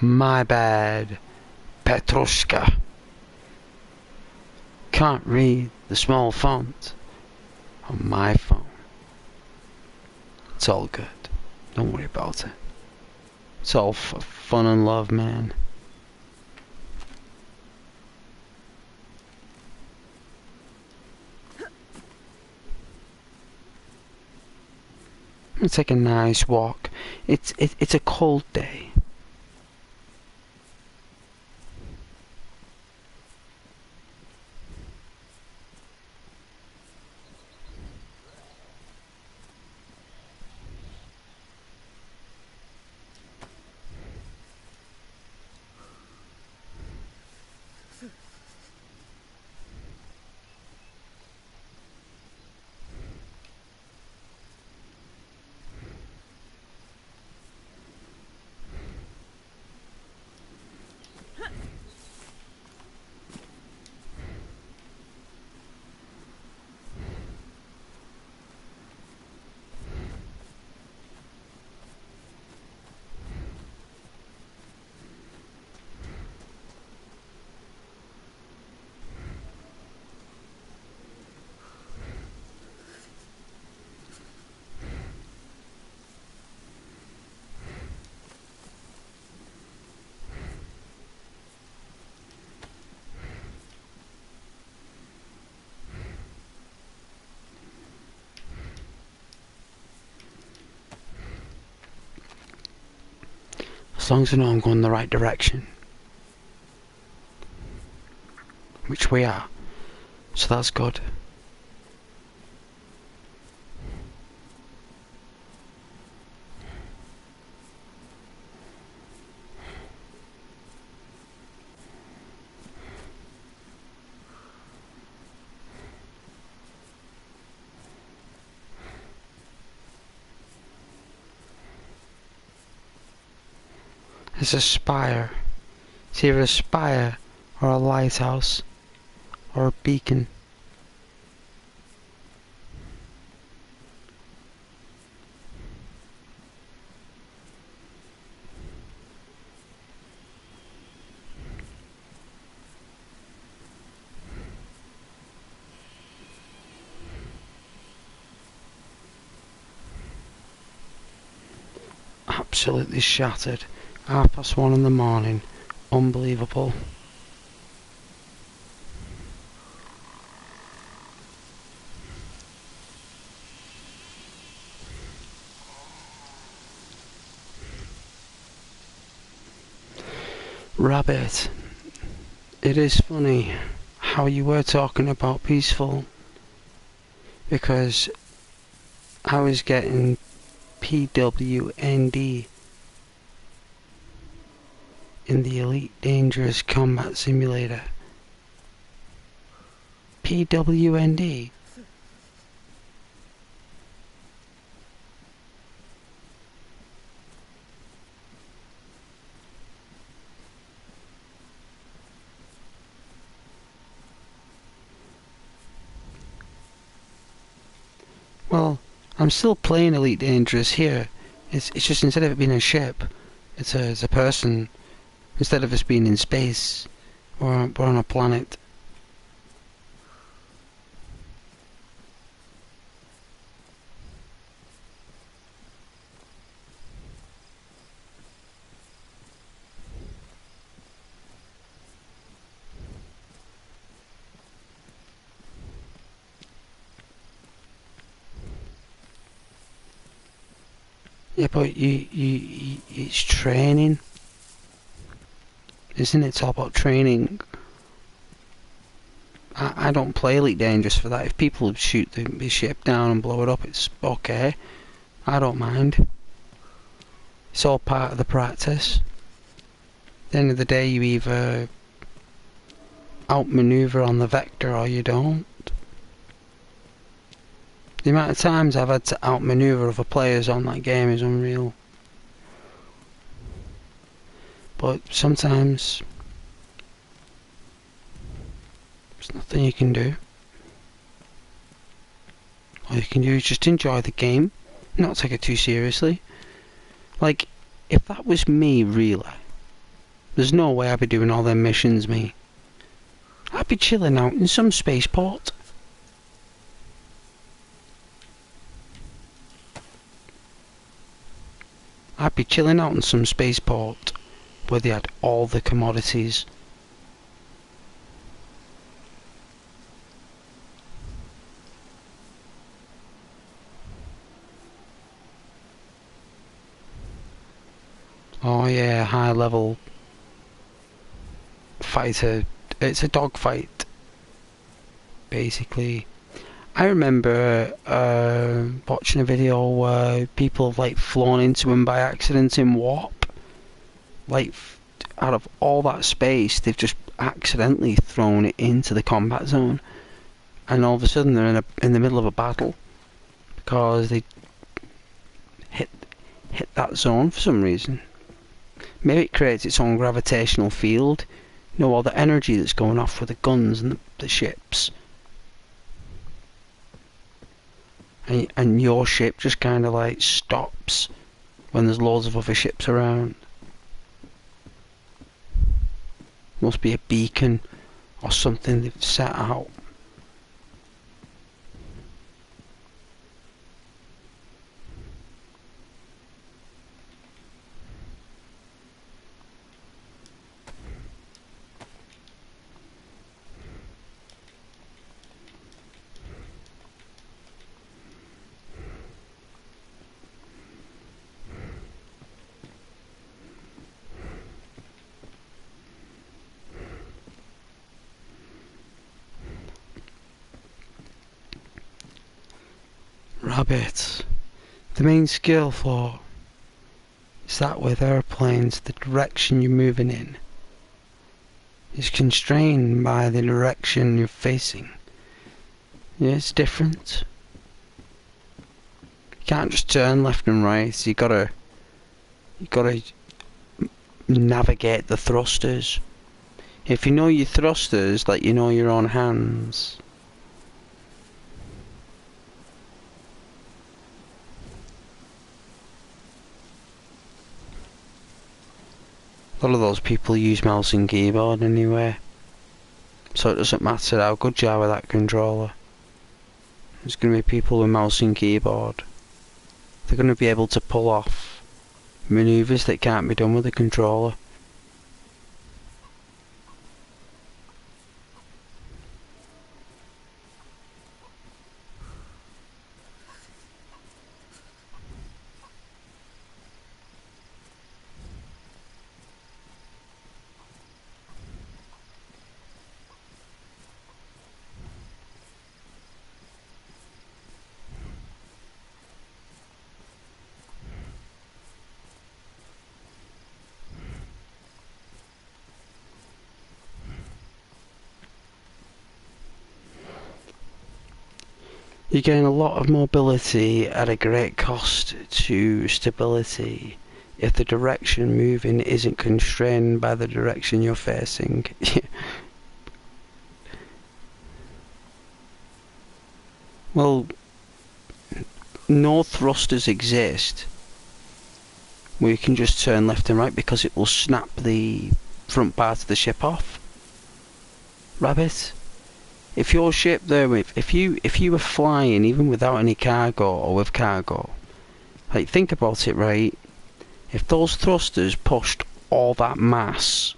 my bad, Petrushka. Can't read the small font on my phone. It's all good. Don't worry about it. It's all for fun and love, man. Let's take a nice walk. It's a cold day. As long as I know I'm going in the right direction. Which we are. So that's good. It's a spire. It's either a spire or a lighthouse or a beacon. Absolutely shattered. 1:30 in the morning. Unbelievable. Rabbit, it is funny how you were talking about peaceful, because I was getting PWND in the Elite Dangerous Combat Simulator. PWND? Well, I'm still playing Elite Dangerous here. It's just, instead of it being a ship, it's a person. Instead of us being in space, we're on a planet. Yeah, but it's training. Isn't it? It's all about training. I don't play Elite Dangerous for that. If people shoot the ship down and blow it up, it's okay. I don't mind. It's all part of the practice. At the end of the day, you either outmaneuver on the vector or you don't. The amount of times I've had to outmaneuver other players on that game is unreal. But sometimes there's nothing you can do. All you can do is just enjoy the game, not take it too seriously. Like, if that was me, really, there's no way I'd be doing all them missions, me. I'd be chilling out in some spaceport. I'd be chilling out in some spaceport where they had all the commodities. Oh yeah, high level fighter. It's a dogfight, basically. I remember watching a video where people have like flown into him by accident in warp. Like, out of all that space, they've just accidentally thrown it into the combat zone, and all of a sudden they're in the middle of a battle because they hit that zone for some reason. Maybe it creates its own gravitational field. You know, all the energy that's going off with the guns and the ships. And your ship just kind of like stops when there's loads of other ships around. Must be a beacon or something they've set out. Rabbit. The main skill for is that with airplanes, the direction you're moving in is constrained by the direction you're facing. Yeah, it's different. You can't just turn left and right. So you gotta navigate the thrusters. If you know your thrusters, like you know your own hands. A lot of those people use mouse and keyboard anyway, so it doesn't matter how good you are with that controller. There's going to be people with mouse and keyboard. They're going to be able to pull off manoeuvres that can't be done with a controller. You gain a lot of mobility at a great cost to stability if the direction moving isn't constrained by the direction you're facing. Well, no thrusters exist where you can just turn left and right because it will snap the front part of the ship off. Rabbit. If your ship there, if you were flying even without any cargo or with cargo, like think about it, right? If those thrusters pushed all that mass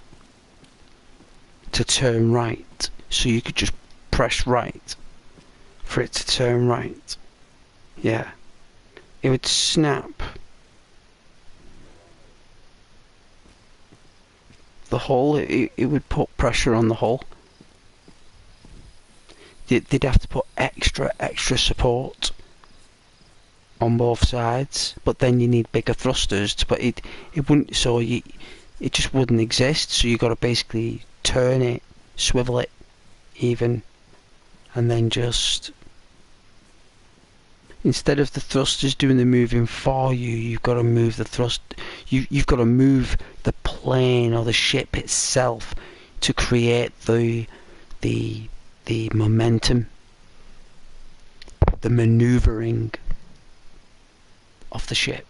to turn right, so you could just press right for it to turn right, yeah, it would snap the hull. It would put pressure on the hull. They'd have to put extra support on both sides, but then you need bigger thrusters to put it. It wouldn't, so it just wouldn't exist. So you got to basically turn it, swivel it, even, and then just instead of the thrusters doing the moving for you, you've got to move the thrust. You've got to move the plane or the ship itself to create the momentum, the manoeuvring of the ship.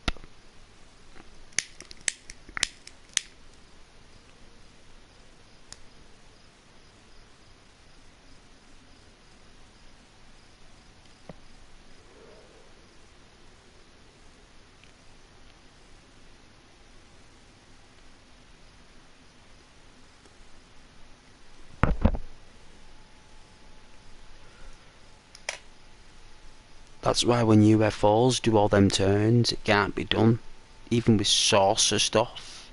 That's why when UFOs do all them turns, it can't be done, even with saucer stuff.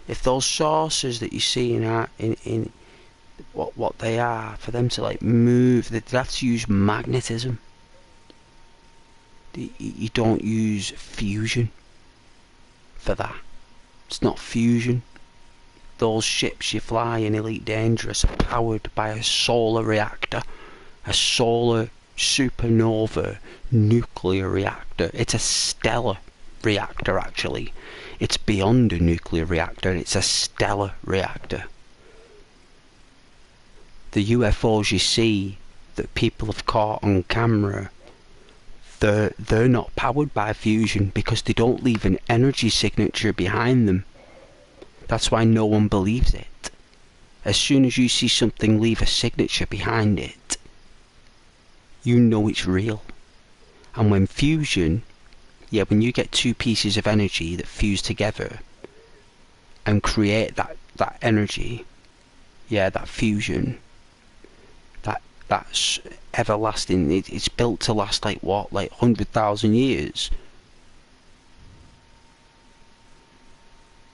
If those saucers that you see in what they are, for them to like move, they'd have to use magnetism. You don't use fusion for that. It's not fusion. Those ships you fly in Elite Dangerous are powered by a solar reactor, a solar supernova nuclear reactor. It's a stellar reactor, actually. It's beyond a nuclear reactor, it's a stellar reactor. The UFOs you see that people have caught on camera, they're not powered by fusion because they don't leave an energy signature behind them. That's why no one believes it. As soon as you see something leave a signature behind it, you know it's real. And when fusion, when you get two pieces of energy that fuse together and create that energy, that fusion, that's everlasting. It's built to last like 100,000 years.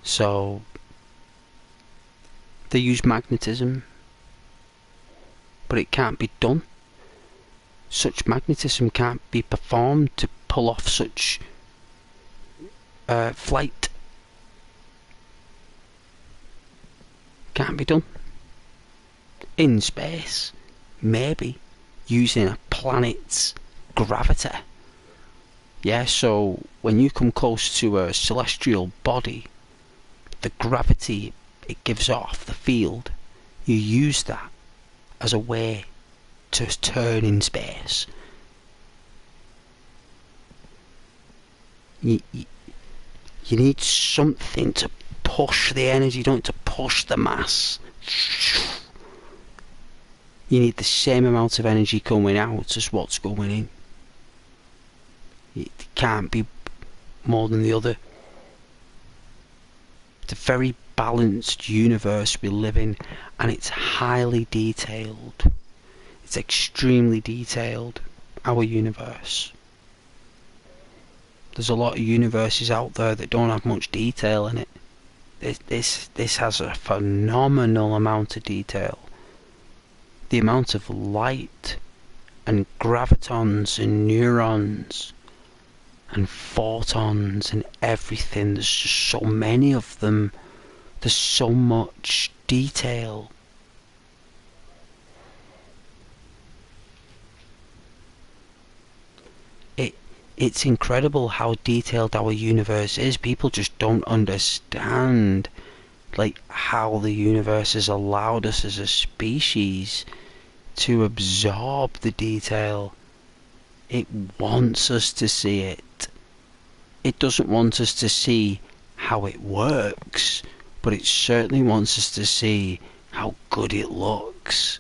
So they use magnetism, but it can't be done. such magnetism can't be performed to pull off such flight. Can't be done. In space, maybe, using a planet's gravity. Yeah, so when you come close to a celestial body, the gravity it gives off, the field, you use that as a way to turn in space. You need something to push the energy, don't to push the mass. You need the same amount of energy coming out as what's going in. It can't be more than the other. It's a very balanced universe we live in, and it's highly detailed. It's extremely detailed, our universe. There's a lot of universes out there that don't have much detail in it. This has a phenomenal amount of detail. The amount of light and gravitons and neurons and photons and everything, there's just so many of them. There's so much detail. It's incredible how detailed our universe is. People just don't understand like how the universe has allowed us as a species to absorb the detail. It wants us to see it. It doesn't want us to see how it works, but it certainly wants us to see how good it looks,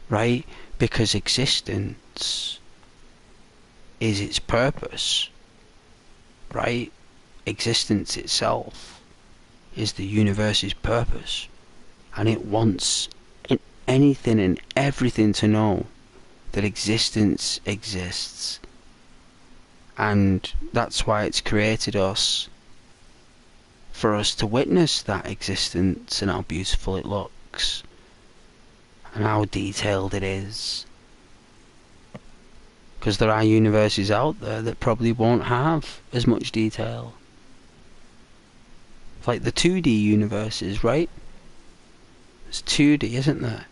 right? Because existence is its purpose, right? Existence itself is the universe's purpose, and it wants anything and everything to know that existence exists, and that's why it's created us, for us to witness that existence and how beautiful it looks and how detailed it is. Because there are universes out there that probably won't have as much detail. Like the 2D universes, right? It's 2D, isn't there?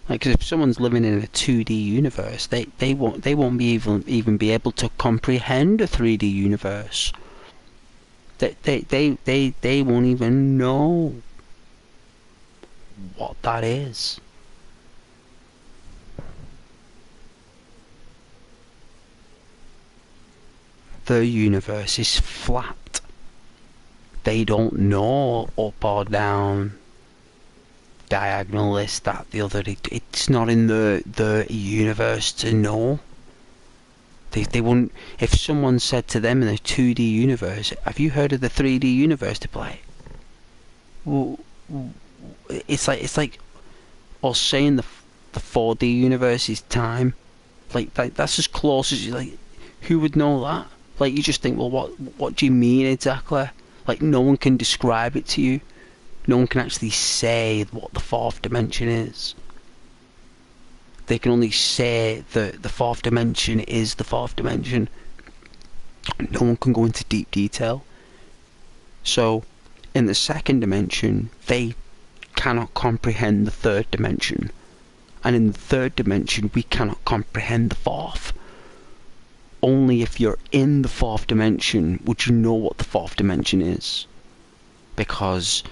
Like, cause if someone's living in a 2D universe, they won't be even be able to comprehend a 3D universe. They won't even know what that is. The universe is flat. They don't know up or down, diagonal, this, that, the other. It's not in the universe to know. They wouldn't. If someone said to them in a 2D universe, "Have you heard of the 3D universe?" to play. Well, it's like us saying the 4D universe is time. Like that's as close as you like. Who would know that? Like, you just think, well, what do you mean exactly? Like, no one can describe it to you. No one can actually say what the fourth dimension is. They can only say that the fourth dimension is the fourth dimension. No one can go into deep detail. So, in the second dimension, they cannot comprehend the third dimension. And in the third dimension, we cannot comprehend the fourth. Only if you're in the fourth dimension would you know what the fourth dimension is. Because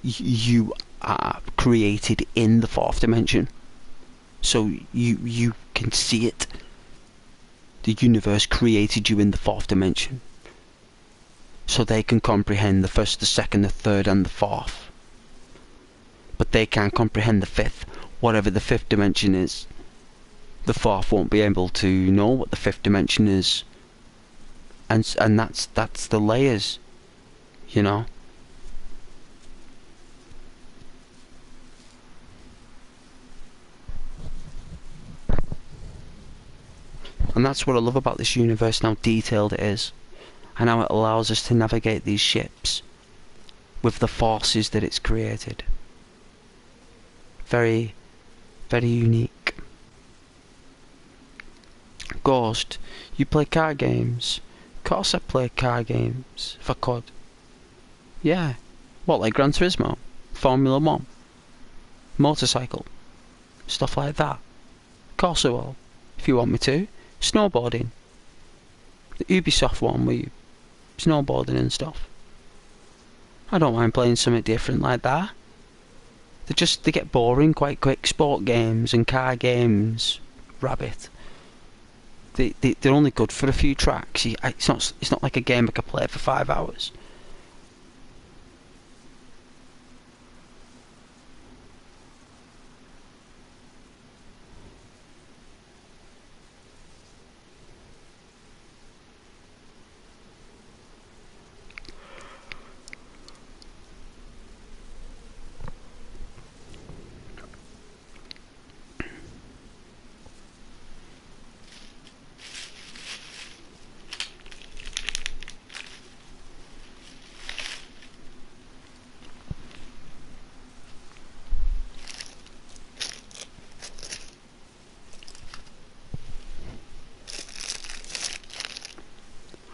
you are created in the fourth dimension. So you can see it. The universe created you in the fourth dimension. So they can comprehend the first, the second, the third and the fourth. But they can't comprehend the fifth, whatever the fifth dimension is. The fourth won't be able to know what the fifth dimension is, and that's the layers, you know. And that's what I love about this universe and how detailed it is, and how it allows us to navigate these ships with the forces that it's created. Very, very unique. Ghost, you play car games. Of course I'd play car games, if I could. Yeah. What, like Gran Turismo? Formula 1? Motorcycle? Stuff like that. Of course I will, if you want me to. Snowboarding. The Ubisoft one where you snowboarding and stuff. I don't mind playing something different like that. They get boring quite quick. Sport games and car games, rabbit. They're only good for a few tracks. It's not like a game I could play for 5 hours.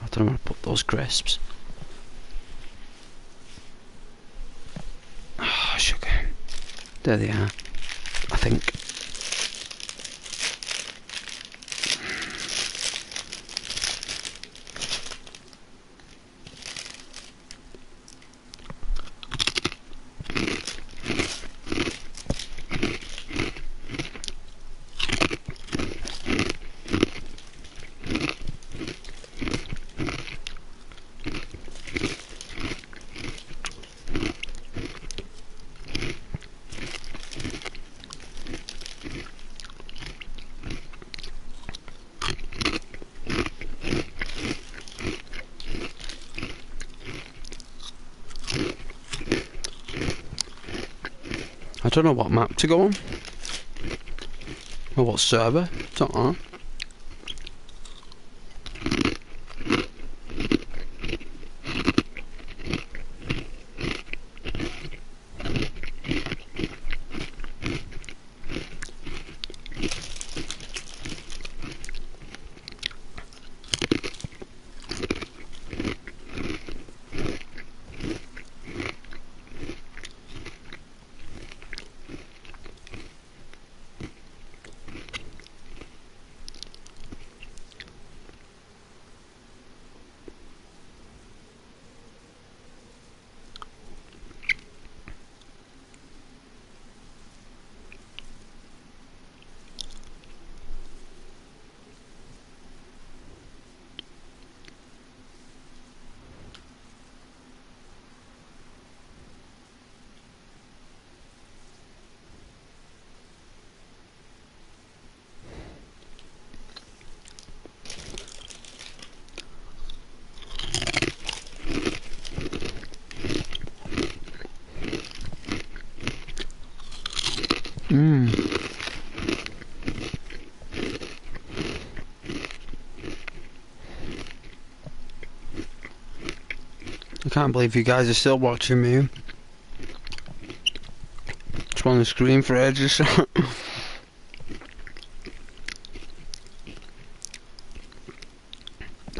I don't know where to put those crisps. Oh, sugar. There they are. I think. I don't know what map to go on. Or what server. Don't know. I can't believe you guys are still watching me. Just on the screen for ages. The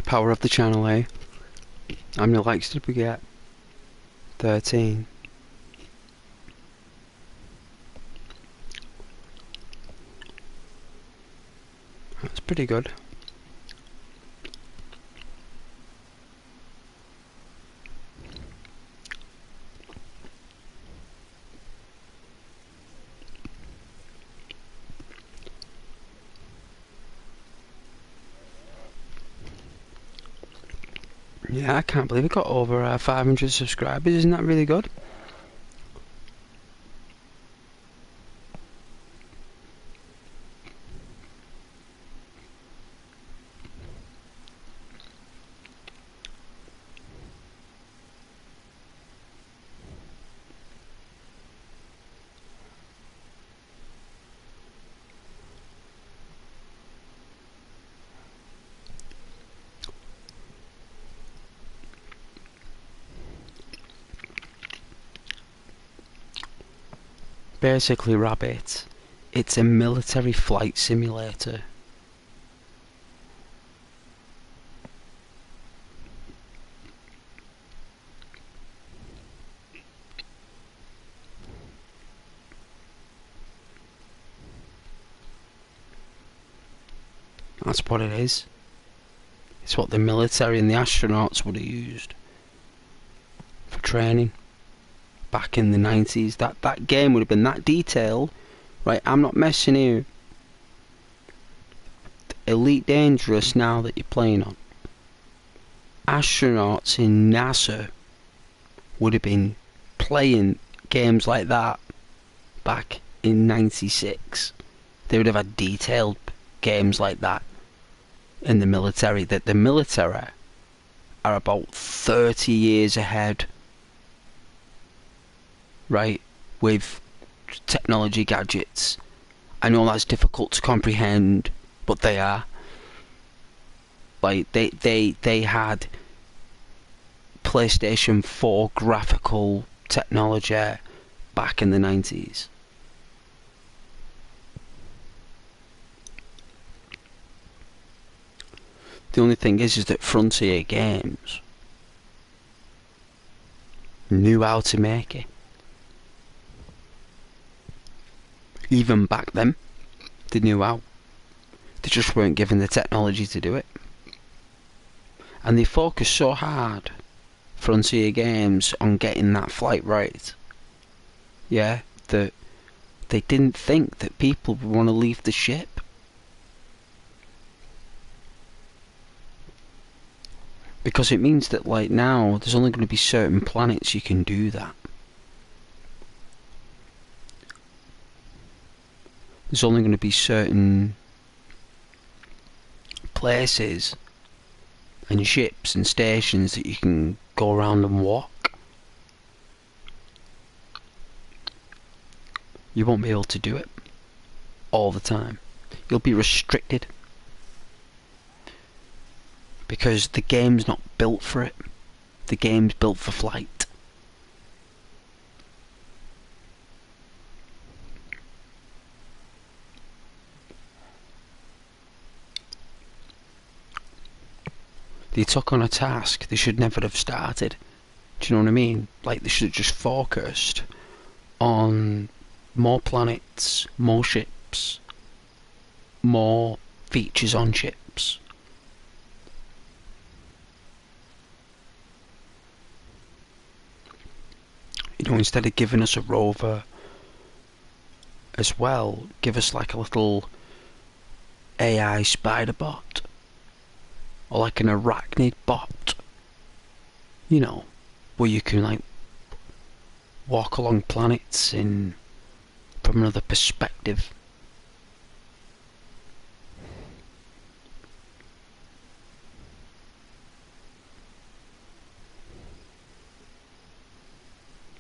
power of the channel, eh? How many likes did we get? 13. That's pretty good. Yeah, I can't believe it got over 500 subscribers. Isn't that really good? Basically, Rabbit, it's a military flight simulator. That's what it is. It's what the military and the astronauts would have used for training back in the 90s. That game would have been that detailed. Right, I'm not messing here. Elite Dangerous now that you're playing on. Astronauts in NASA would have been playing games like that back in 96. They would have had detailed games like that in the military. That the military are about 30 years ahead, right, with technology gadgets. I know that's difficult to comprehend, but they are. Like they had PlayStation 4 graphical technology back in the 90s. The only thing is that Frontier Games knew how to make it. Even back then, they knew how. They just weren't given the technology to do it. And they focused so hard, Frontier Games, on getting that flight right. Yeah, that they didn't think that people would want to leave the ship. Because it means that, like, now, there's only going to be certain planets you can do that. There's only going to be certain places and ships and stations that you can go around and walk. You won't be able to do it all the time. You'll be restricted. Because the game's not built for it. The game's built for flight. They took on a task they should never have started. Do you know what I mean? Like, they should have just focused on more planets, more ships, more features on ships. You know, instead of giving us a rover as well, give us like a little AI spider bot. Or like an arachnid bot. You know, where you can like walk along planets from another perspective.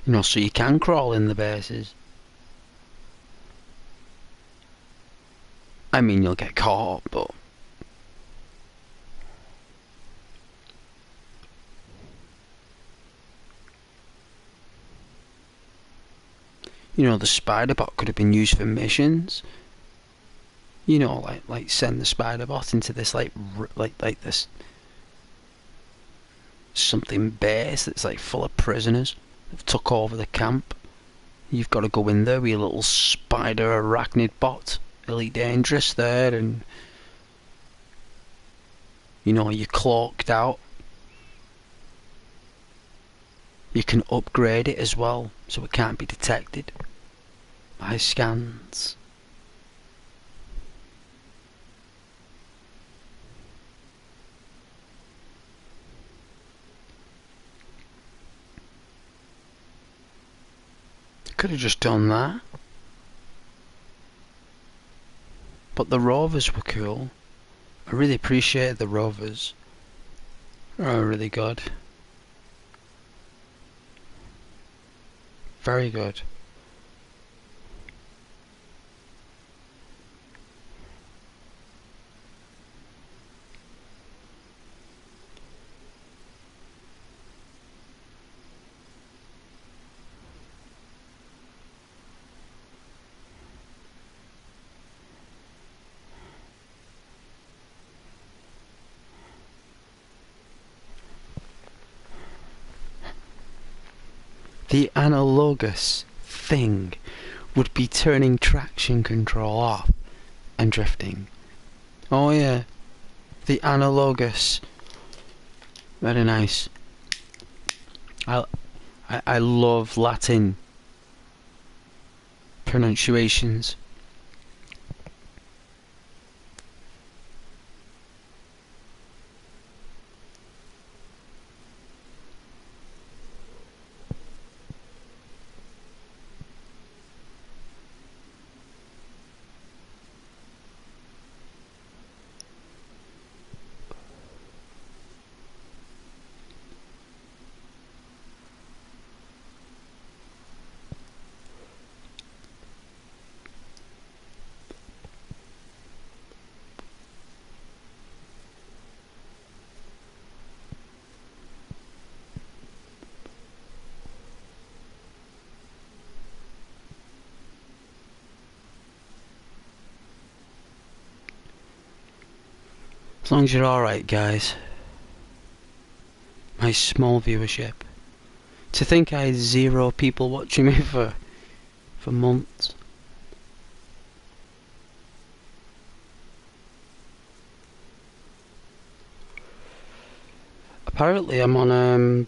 You know, so you can crawl in the bases. I mean, you'll get caught, but you know, the spider bot could have been used for missions. You know, like send the spider bot into this like this something base that's like full of prisoners that took over the camp. You've got to go in there with your little spider arachnid bot, Elite Dangerous there, and you know, you're cloaked out. You can upgrade it as well, so it can't be detected by scans. Could have just done that. But the rovers were cool. I really appreciate the rovers. They're really good. Very good. The analogous thing would be turning traction control off and drifting. Oh yeah, The analogous. Very nice. I love Latin pronunciations. As long as you're alright, guys. My small viewership. To think I had 0 people watching me for months. Apparently I'm on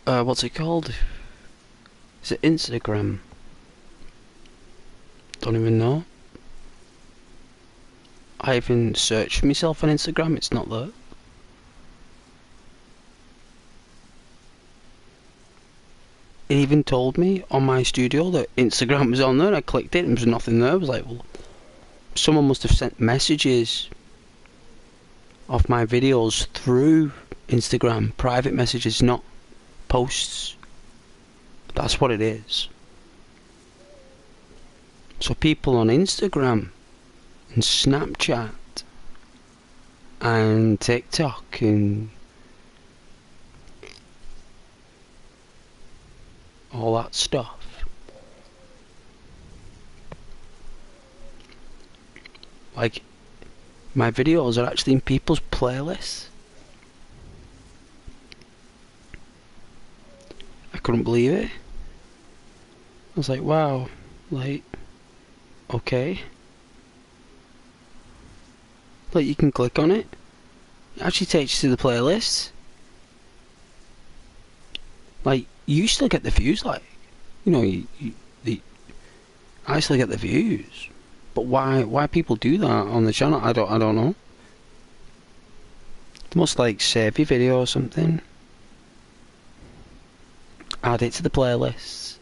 what's it called? Is it Instagram? Don't even know. I even searched for myself on Instagram, it's not there. It even told me on my studio that Instagram was on there, and I clicked it and there was nothing there. I was like, well, someone must have sent messages of my videos through Instagram, private messages, not posts. That's what it is. So people on Instagram and Snapchat and TikTok and all that stuff, like, my videos are actually in people's playlists. I couldn't believe it. I was like, wow, like, okay. Like, you can click on it. It actually takes you to the playlist. Like, you still get the views, like, you know, I still get the views. But why people do that on the channel, I don't know. They must, like, save your video or something. Add it to the playlists.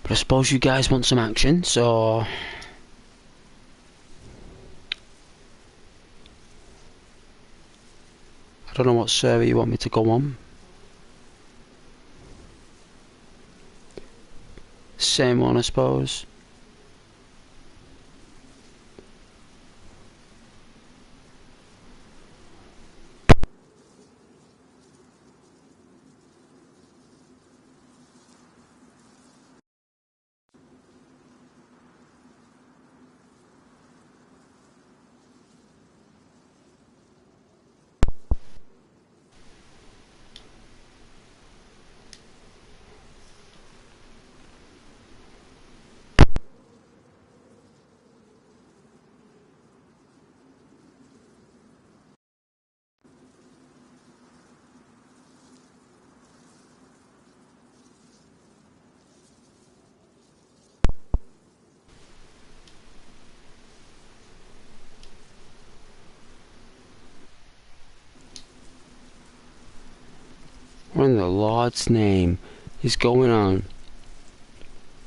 But I suppose you guys want some action, so I don't know what server you want me to go on. Same one, I suppose. What in the Lord's name is going on?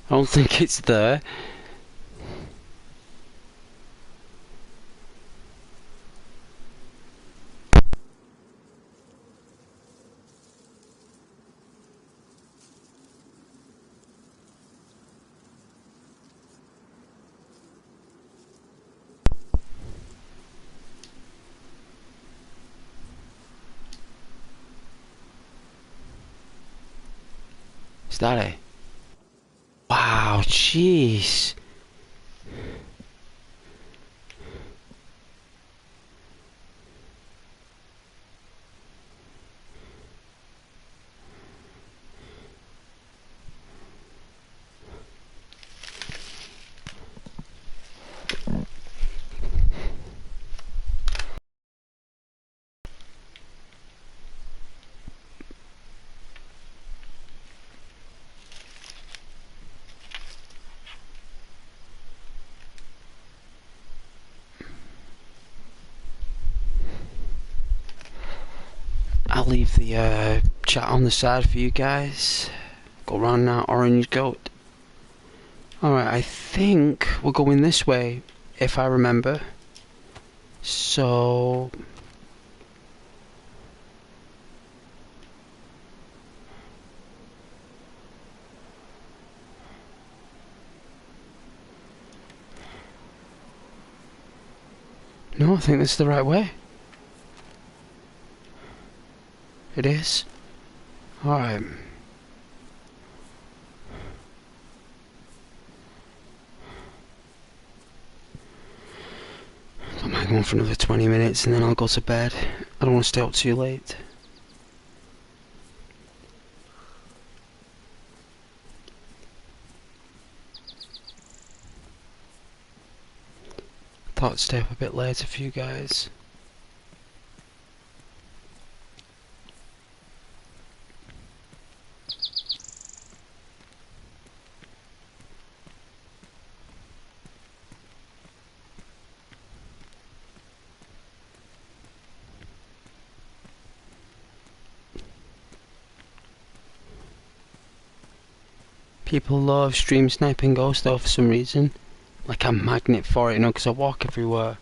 I don't think it's there. Is that it? Wow, jeez. I'll leave the chat on the side for you guys. Go round that orange goat. Alright, I think we're going this way, if I remember. So... No, I think this is the right way. It is. Alright. I might go on for another 20 minutes and then I'll go to bed. I don't want to stay up too late. Thought I'd stay up a bit later for you guys. People love stream sniping ghosts though for some reason. Like a magnet for it, you know, because I walk everywhere.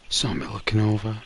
Saw me looking over.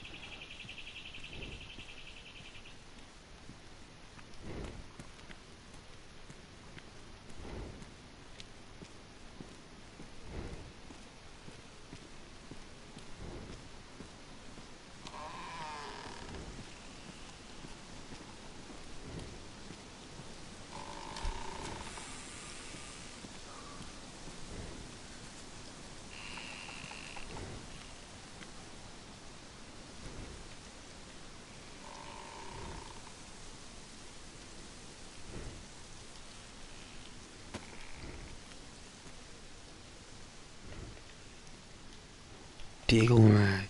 Deagle rag.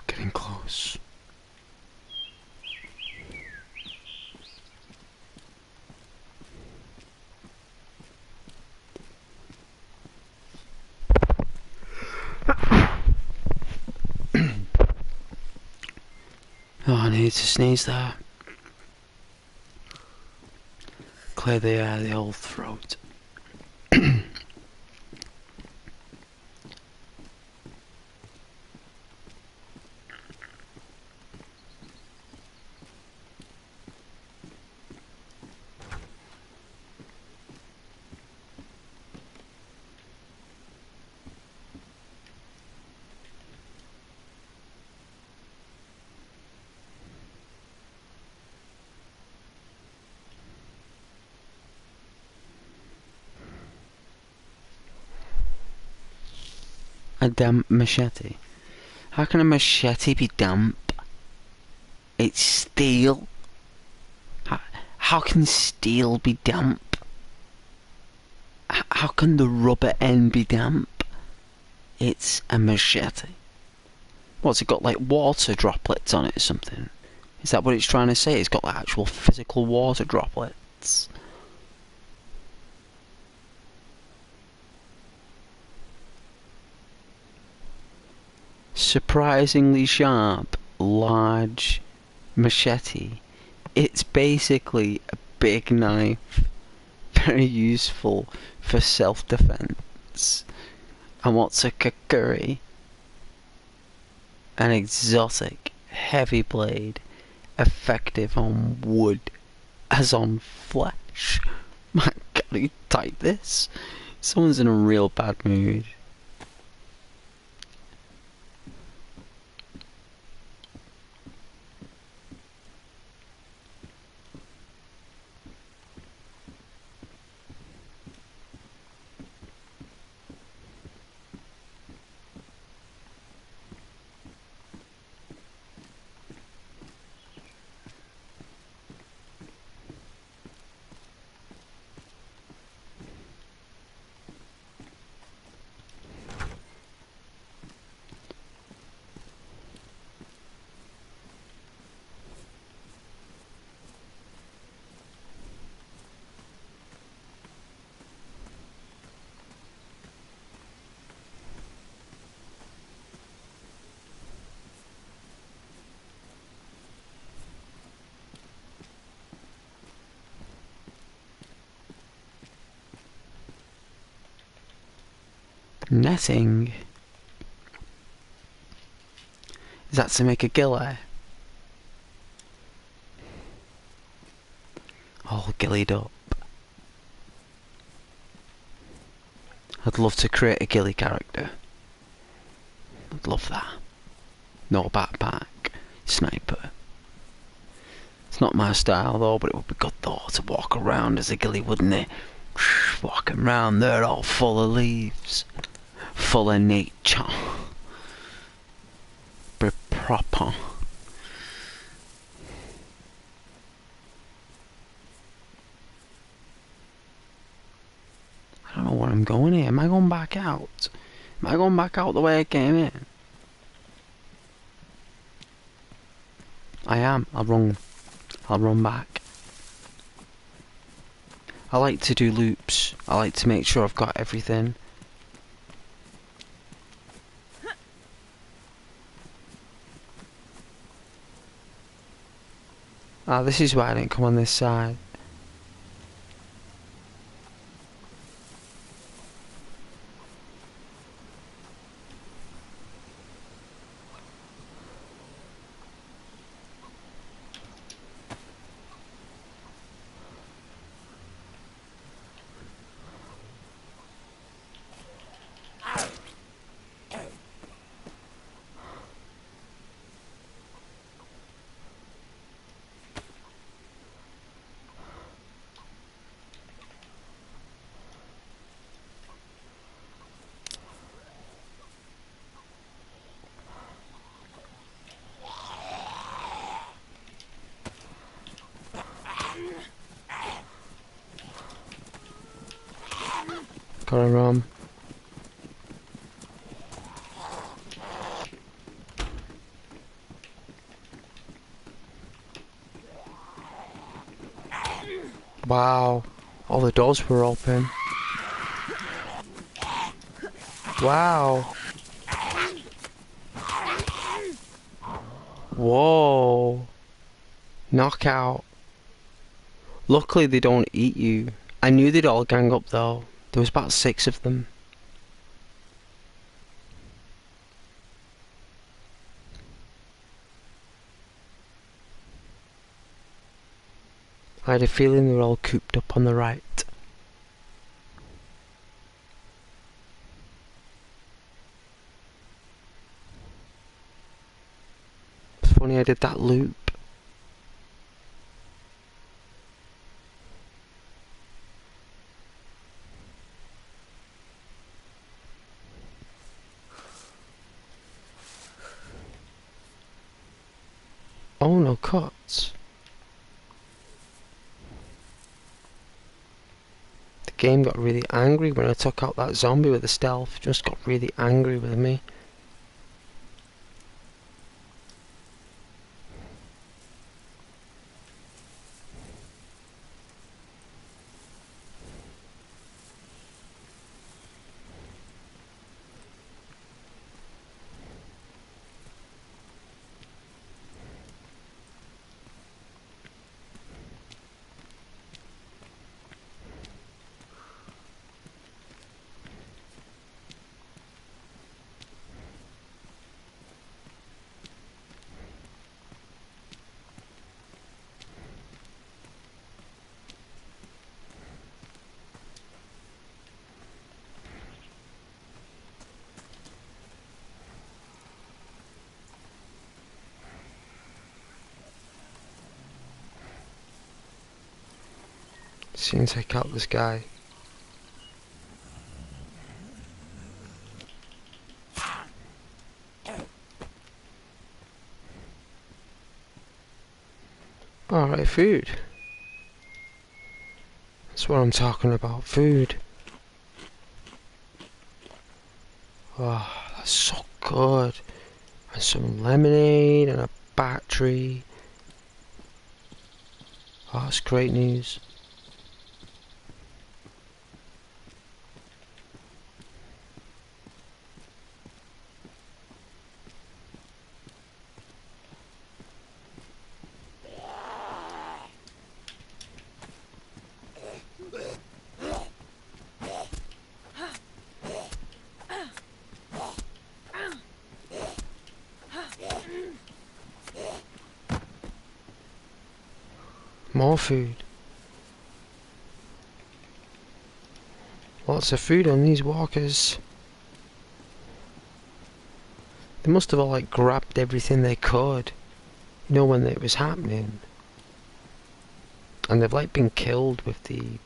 Getting close. Oh, I need to sneeze there. Clear the old throat. A damp machete. How can a machete be damp? It's steel. How can steel be damp? How can the rubber end be damp? It's a machete. What's it got, like water droplets on it or something? Is that what it's trying to say? It's got like actual physical water droplets. Surprisingly sharp, large machete. It's basically a big knife, very useful for self-defense. And what's a kakuri? An exotic, heavy blade, effective on wood as on flesh. My God, you type this? Someone's in a real bad mood. Netting. Is that to make a gilly? All gillied up. I'd love to create a ghillie character. I'd love that. No backpack. Sniper. It's not my style though, but it would be good though to walk around as a ghillie, wouldn't it? Walking around there all full of leaves. Full of nature. Be proper. I don't know where I'm going here. Am I going back out? Am I going back out the way I came in? I am. I'll run back. I like to do loops. I like to make sure I've got everything. Ah, this is why I didn't come on this side. Gotta run. Wow, all the doors were open. Wow. Whoa. Knockout. Luckily they don't eat you. I knew they'd all gang up though. There was about 6 of them. I had a feeling they were all cooped up on the right. It's funny I did that loop. Oh, no cuts. The game got really angry when I took out that zombie with the stealth. Just got really angry with me. Seems take out this guy. Alright, food. That's what I'm talking about, food. Oh, that's so good. And some lemonade and a battery. Oh, that's great news. More food. Lots of food on these walkers. They must have all like grabbed everything they could, you know, when it was happening. And they've like been killed with the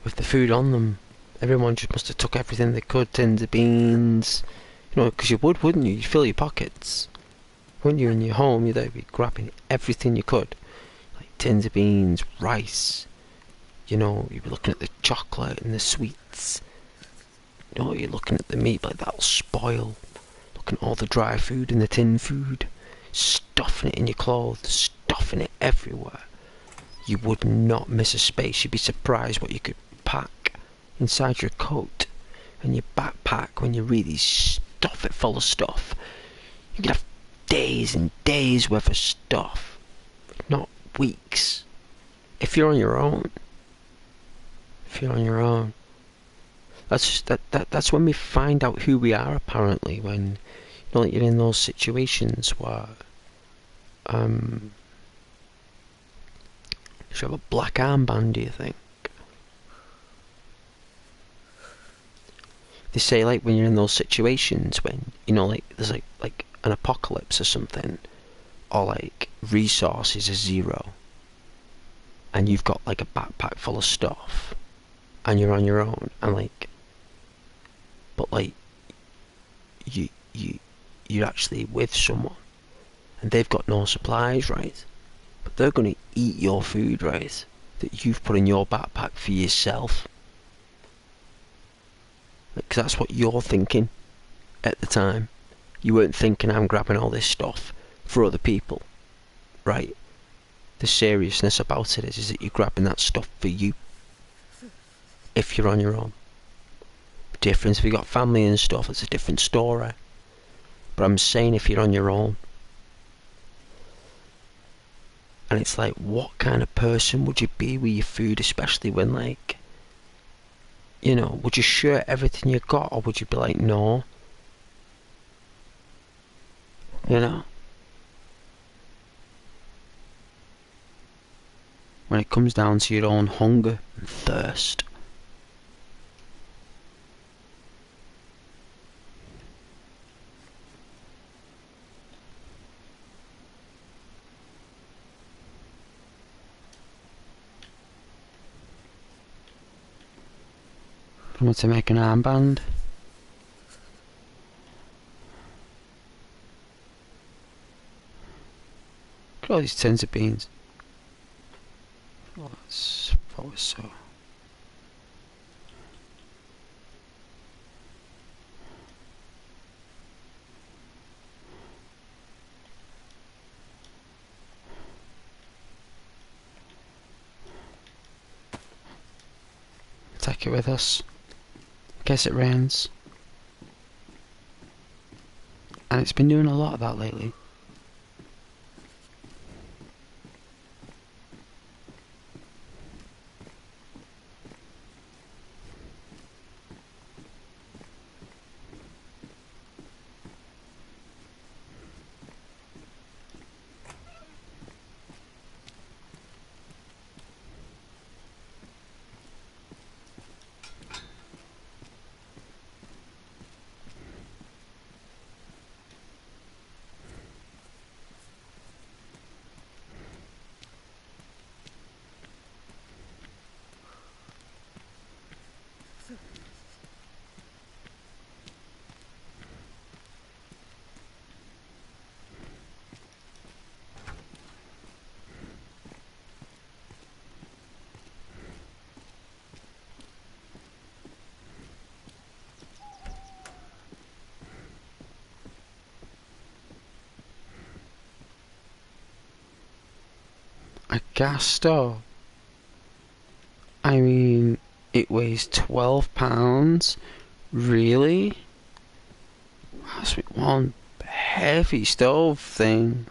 food on them. Everyone just must have took everything they could, tins of beans, you know, because you would, wouldn't you? You'd fill your pockets. When you're in your home, you'd be grabbing everything you could. Tins of beans, rice, you know, you'd be looking at the chocolate and the sweets, you know, you're looking at the meat, like that'll spoil, looking at all the dry food and the tin food, stuffing it in your clothes, stuffing it everywhere. You would not miss a space. You'd be surprised what you could pack inside your coat and your backpack when you really stuff it full of stuff. You could have days and days worth of stuff, not weeks, if you're on your own. If you're on your own, that's just, that's when we find out who we are. Apparently, when you know, like you're in those situations where you should have a black armband. Do you think? They say like when you're in those situations when you know like there's like an apocalypse or something, or like resources are 0 and you've got like a backpack full of stuff and you're on your own and like, but like you're actually with someone and they've got no supplies, right? But they're going to eat your food, right, that you've put in your backpack for yourself. because that's what you're thinking at the time. You weren't thinking, I'm grabbing all this stuff for other people, right? The seriousness about it is that you're grabbing that stuff for you, if you're on your own. Difference if you've got family and stuff, it's a different story. But I'm saying if you're on your own, and it's like, what kind of person would you be with your food, especially when, like, you know, would you share everything you got, or would you be like, no? You know? When it comes down to your own hunger and thirst. I want to make an armband. Look at all these tins of beans. Oh, I suppose so. Take it with us. In case it rains. And it's been doing a lot of that lately. A gas stove? I mean, it weighs 12 pounds? Really? That's one heavy stove thing.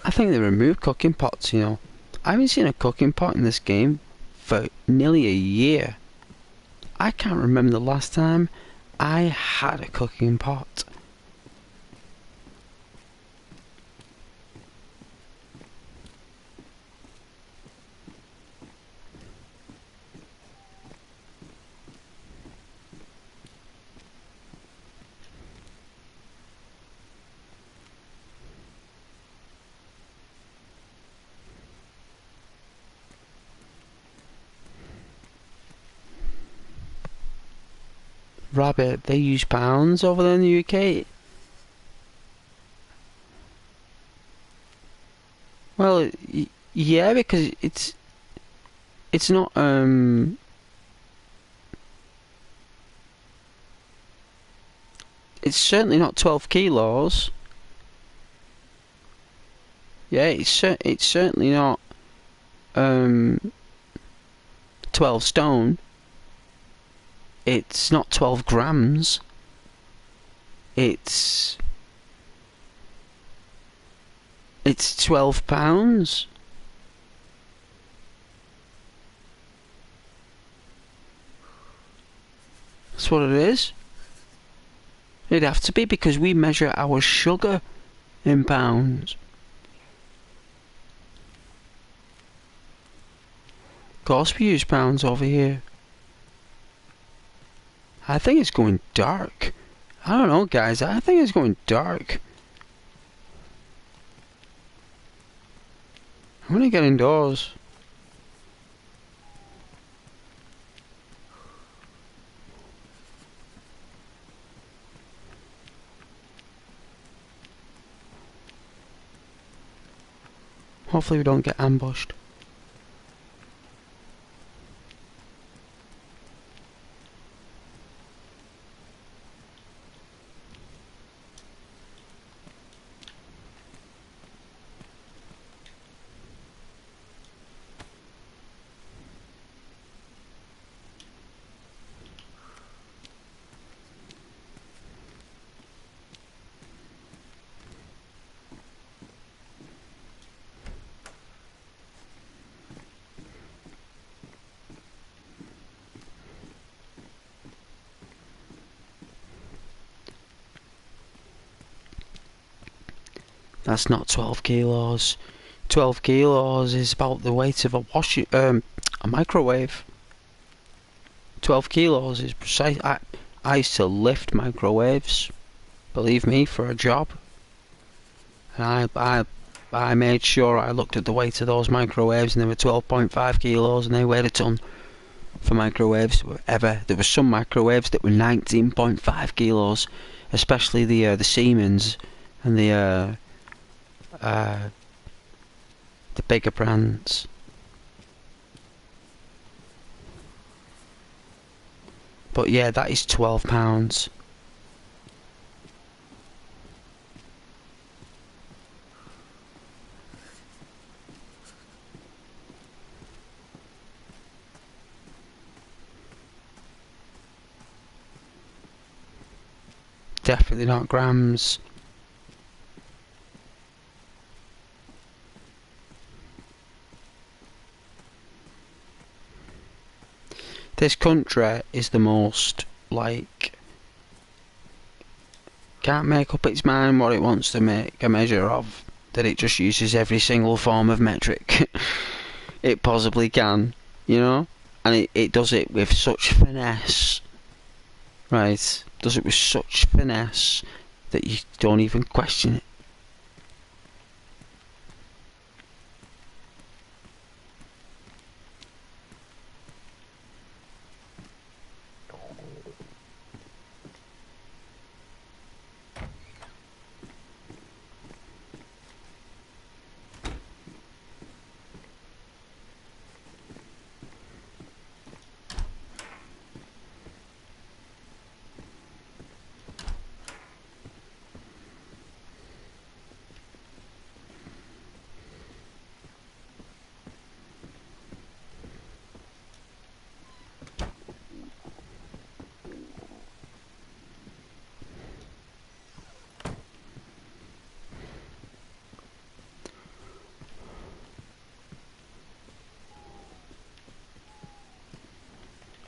I think they removed cooking pots, you know. I haven't seen a cooking pot in this game for nearly a year. I can't remember the last time I had a cooking pot. Rabbit, they use pounds over there in the UK. Well, yeah, because it's not it's certainly not 12 kilos. Yeah, it's certainly not 12 stone. It's not 12 grams. It's 12 pounds. That's what it is. It'd have to be because we measure our sugar in pounds. Of course we use pounds over here. I think it's going dark. I don't know, guys. I think it's going dark. I'm gonna get indoors. Hopefully we don't get ambushed. That's not 12 kilos. 12 kilos is about the weight of a microwave. 12 kilos is precise. I used to lift microwaves, believe me, for a job. And I made sure I looked at the weight of those microwaves, and they were 12.5 kilos, and they weighed a ton for microwaves. There were some microwaves that were 19.5 kilos, especially the Siemens and the bigger brands. But yeah, that is £12. Definitely not grams. This country is the most, like, can't make up its mind what it wants to make a measure of, that it just uses every single form of metric it possibly can, you know? And it does it with such finesse, right? Does it with such finesse that you don't even question it.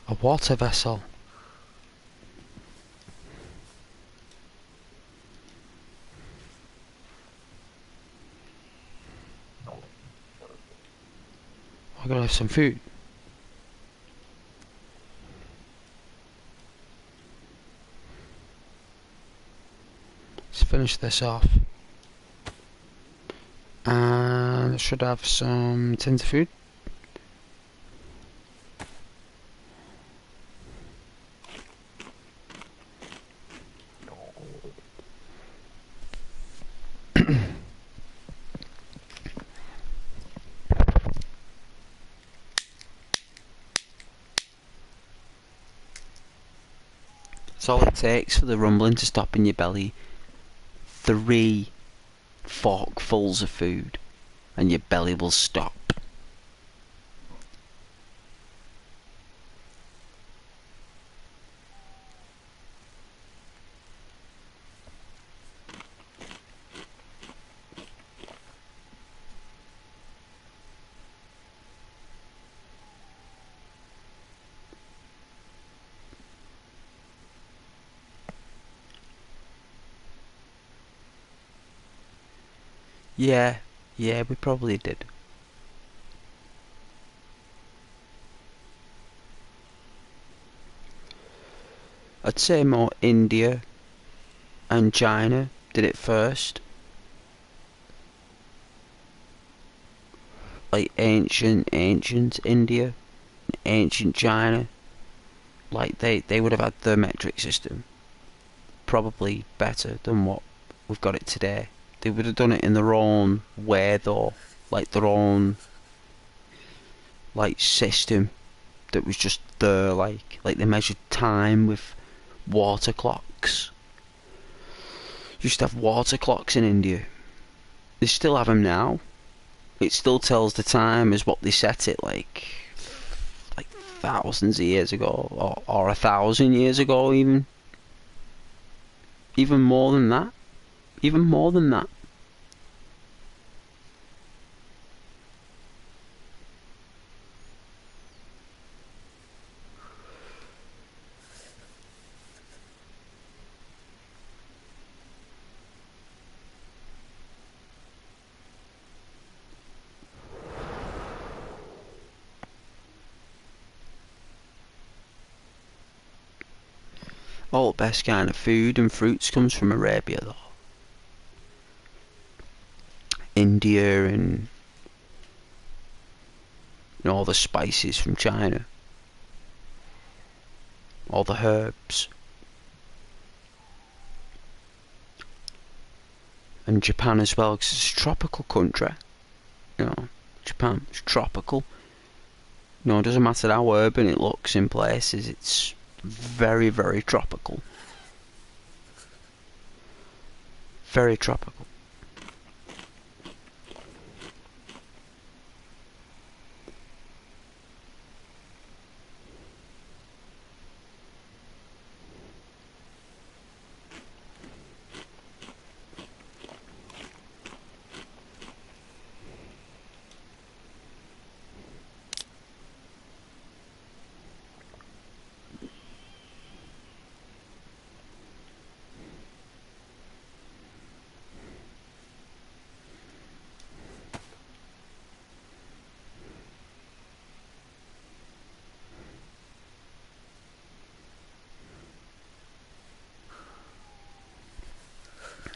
A water vessel. I gotta have some food. Let's finish this off. And I should have some tins of food. That's all it takes for the rumbling to stop in your belly. 3 forkfuls of food, and your belly will stop. Yeah, we probably did. I'd say more India and China did it first. Like ancient India, ancient China. Like they would have had the metric system probably better than what we've got it today. They would have done it in their own way though, like their own like system that was just there, like they measured time with water clocks. Used to have water clocks in India. They still have them now. It still tells the time as what they set it, like thousands of years ago, or 1,000 years ago, even more than that. Even more than that. All the best kind of food and fruits comes from Arabia though. India and all the spices from China. All the herbs. And Japan as well, because it's a tropical country. Japan, it's tropical. It doesn't matter how urban it looks in places, it's very, very tropical. Very tropical.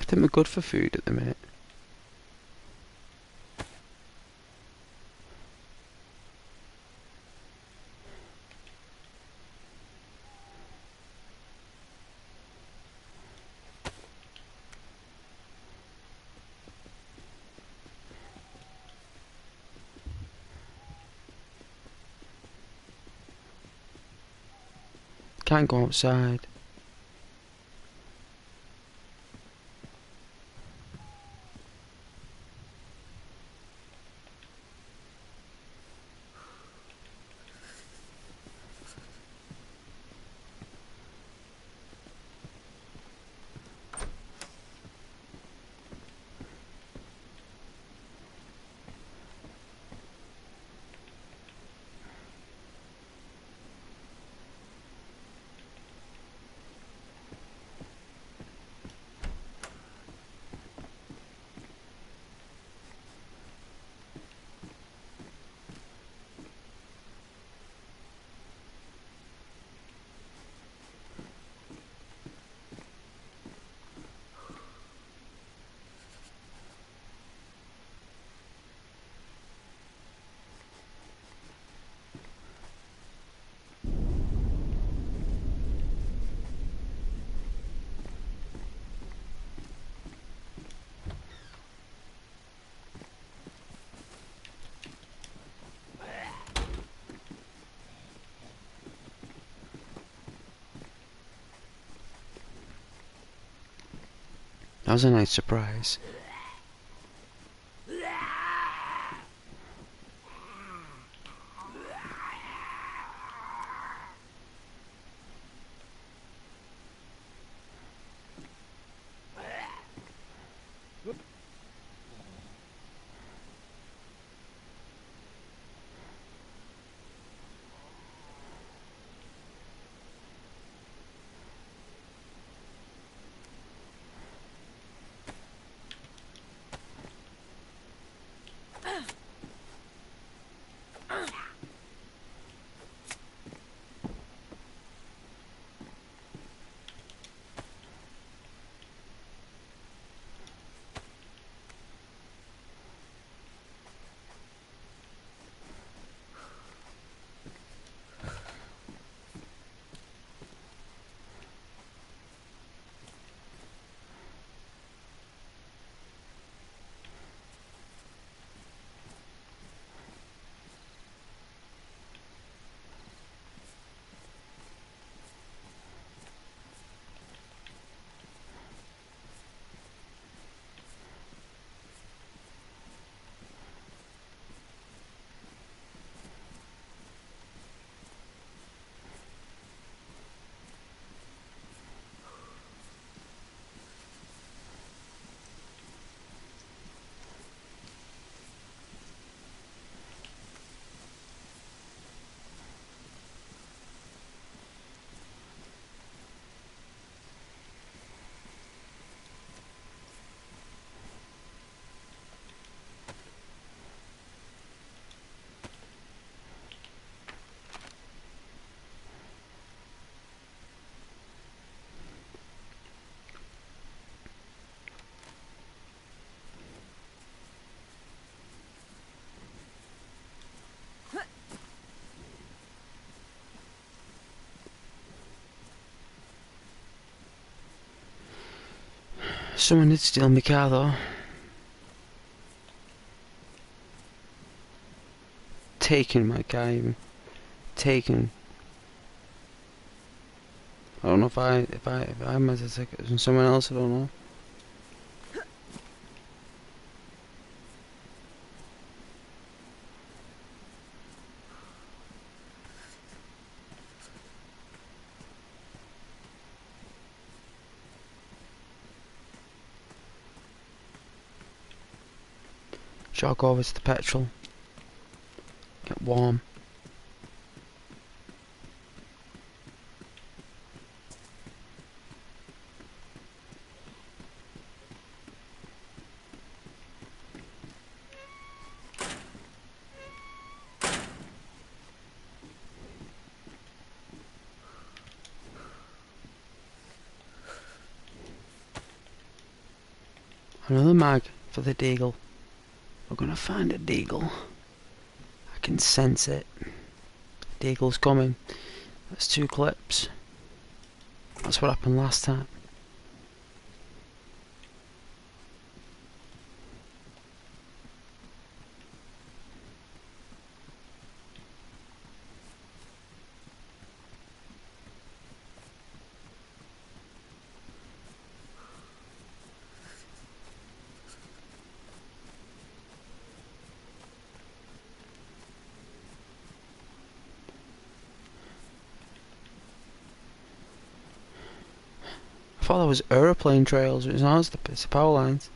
I think we're good for food at the minute. Can't go outside. That was a nice surprise. Someone did steal my car though. Taken my car even. Taken. I don't know if I might have taken it from someone else, I don't know. Jog over to the petrol. Get warm. Another mag for the deagle. We're gonna find a deagle. I can sense it. Deagle's coming. That's 2 clips. That's what happened last time. I thought that was aeroplane trails, but it's not, it's the power lines.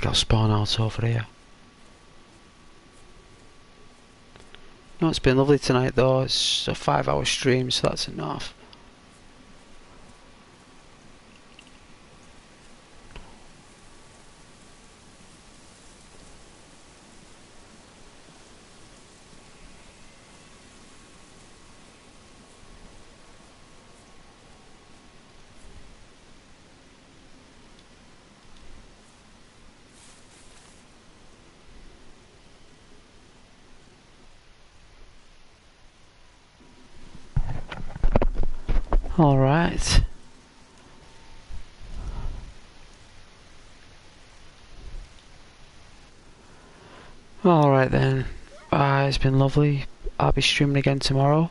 I'll spawn out over here. No, it's been lovely tonight though. It's a 5-hour stream, so that's enough. Alright. Alright then. It's been lovely. I'll be streaming again tomorrow.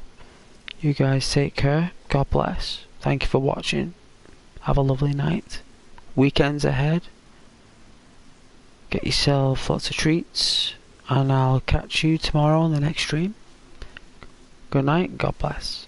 You guys take care. God bless. Thank you for watching. Have a lovely night. Weekends ahead. Get yourself lots of treats. and I'll catch you tomorrow on the next stream. Good night, God bless.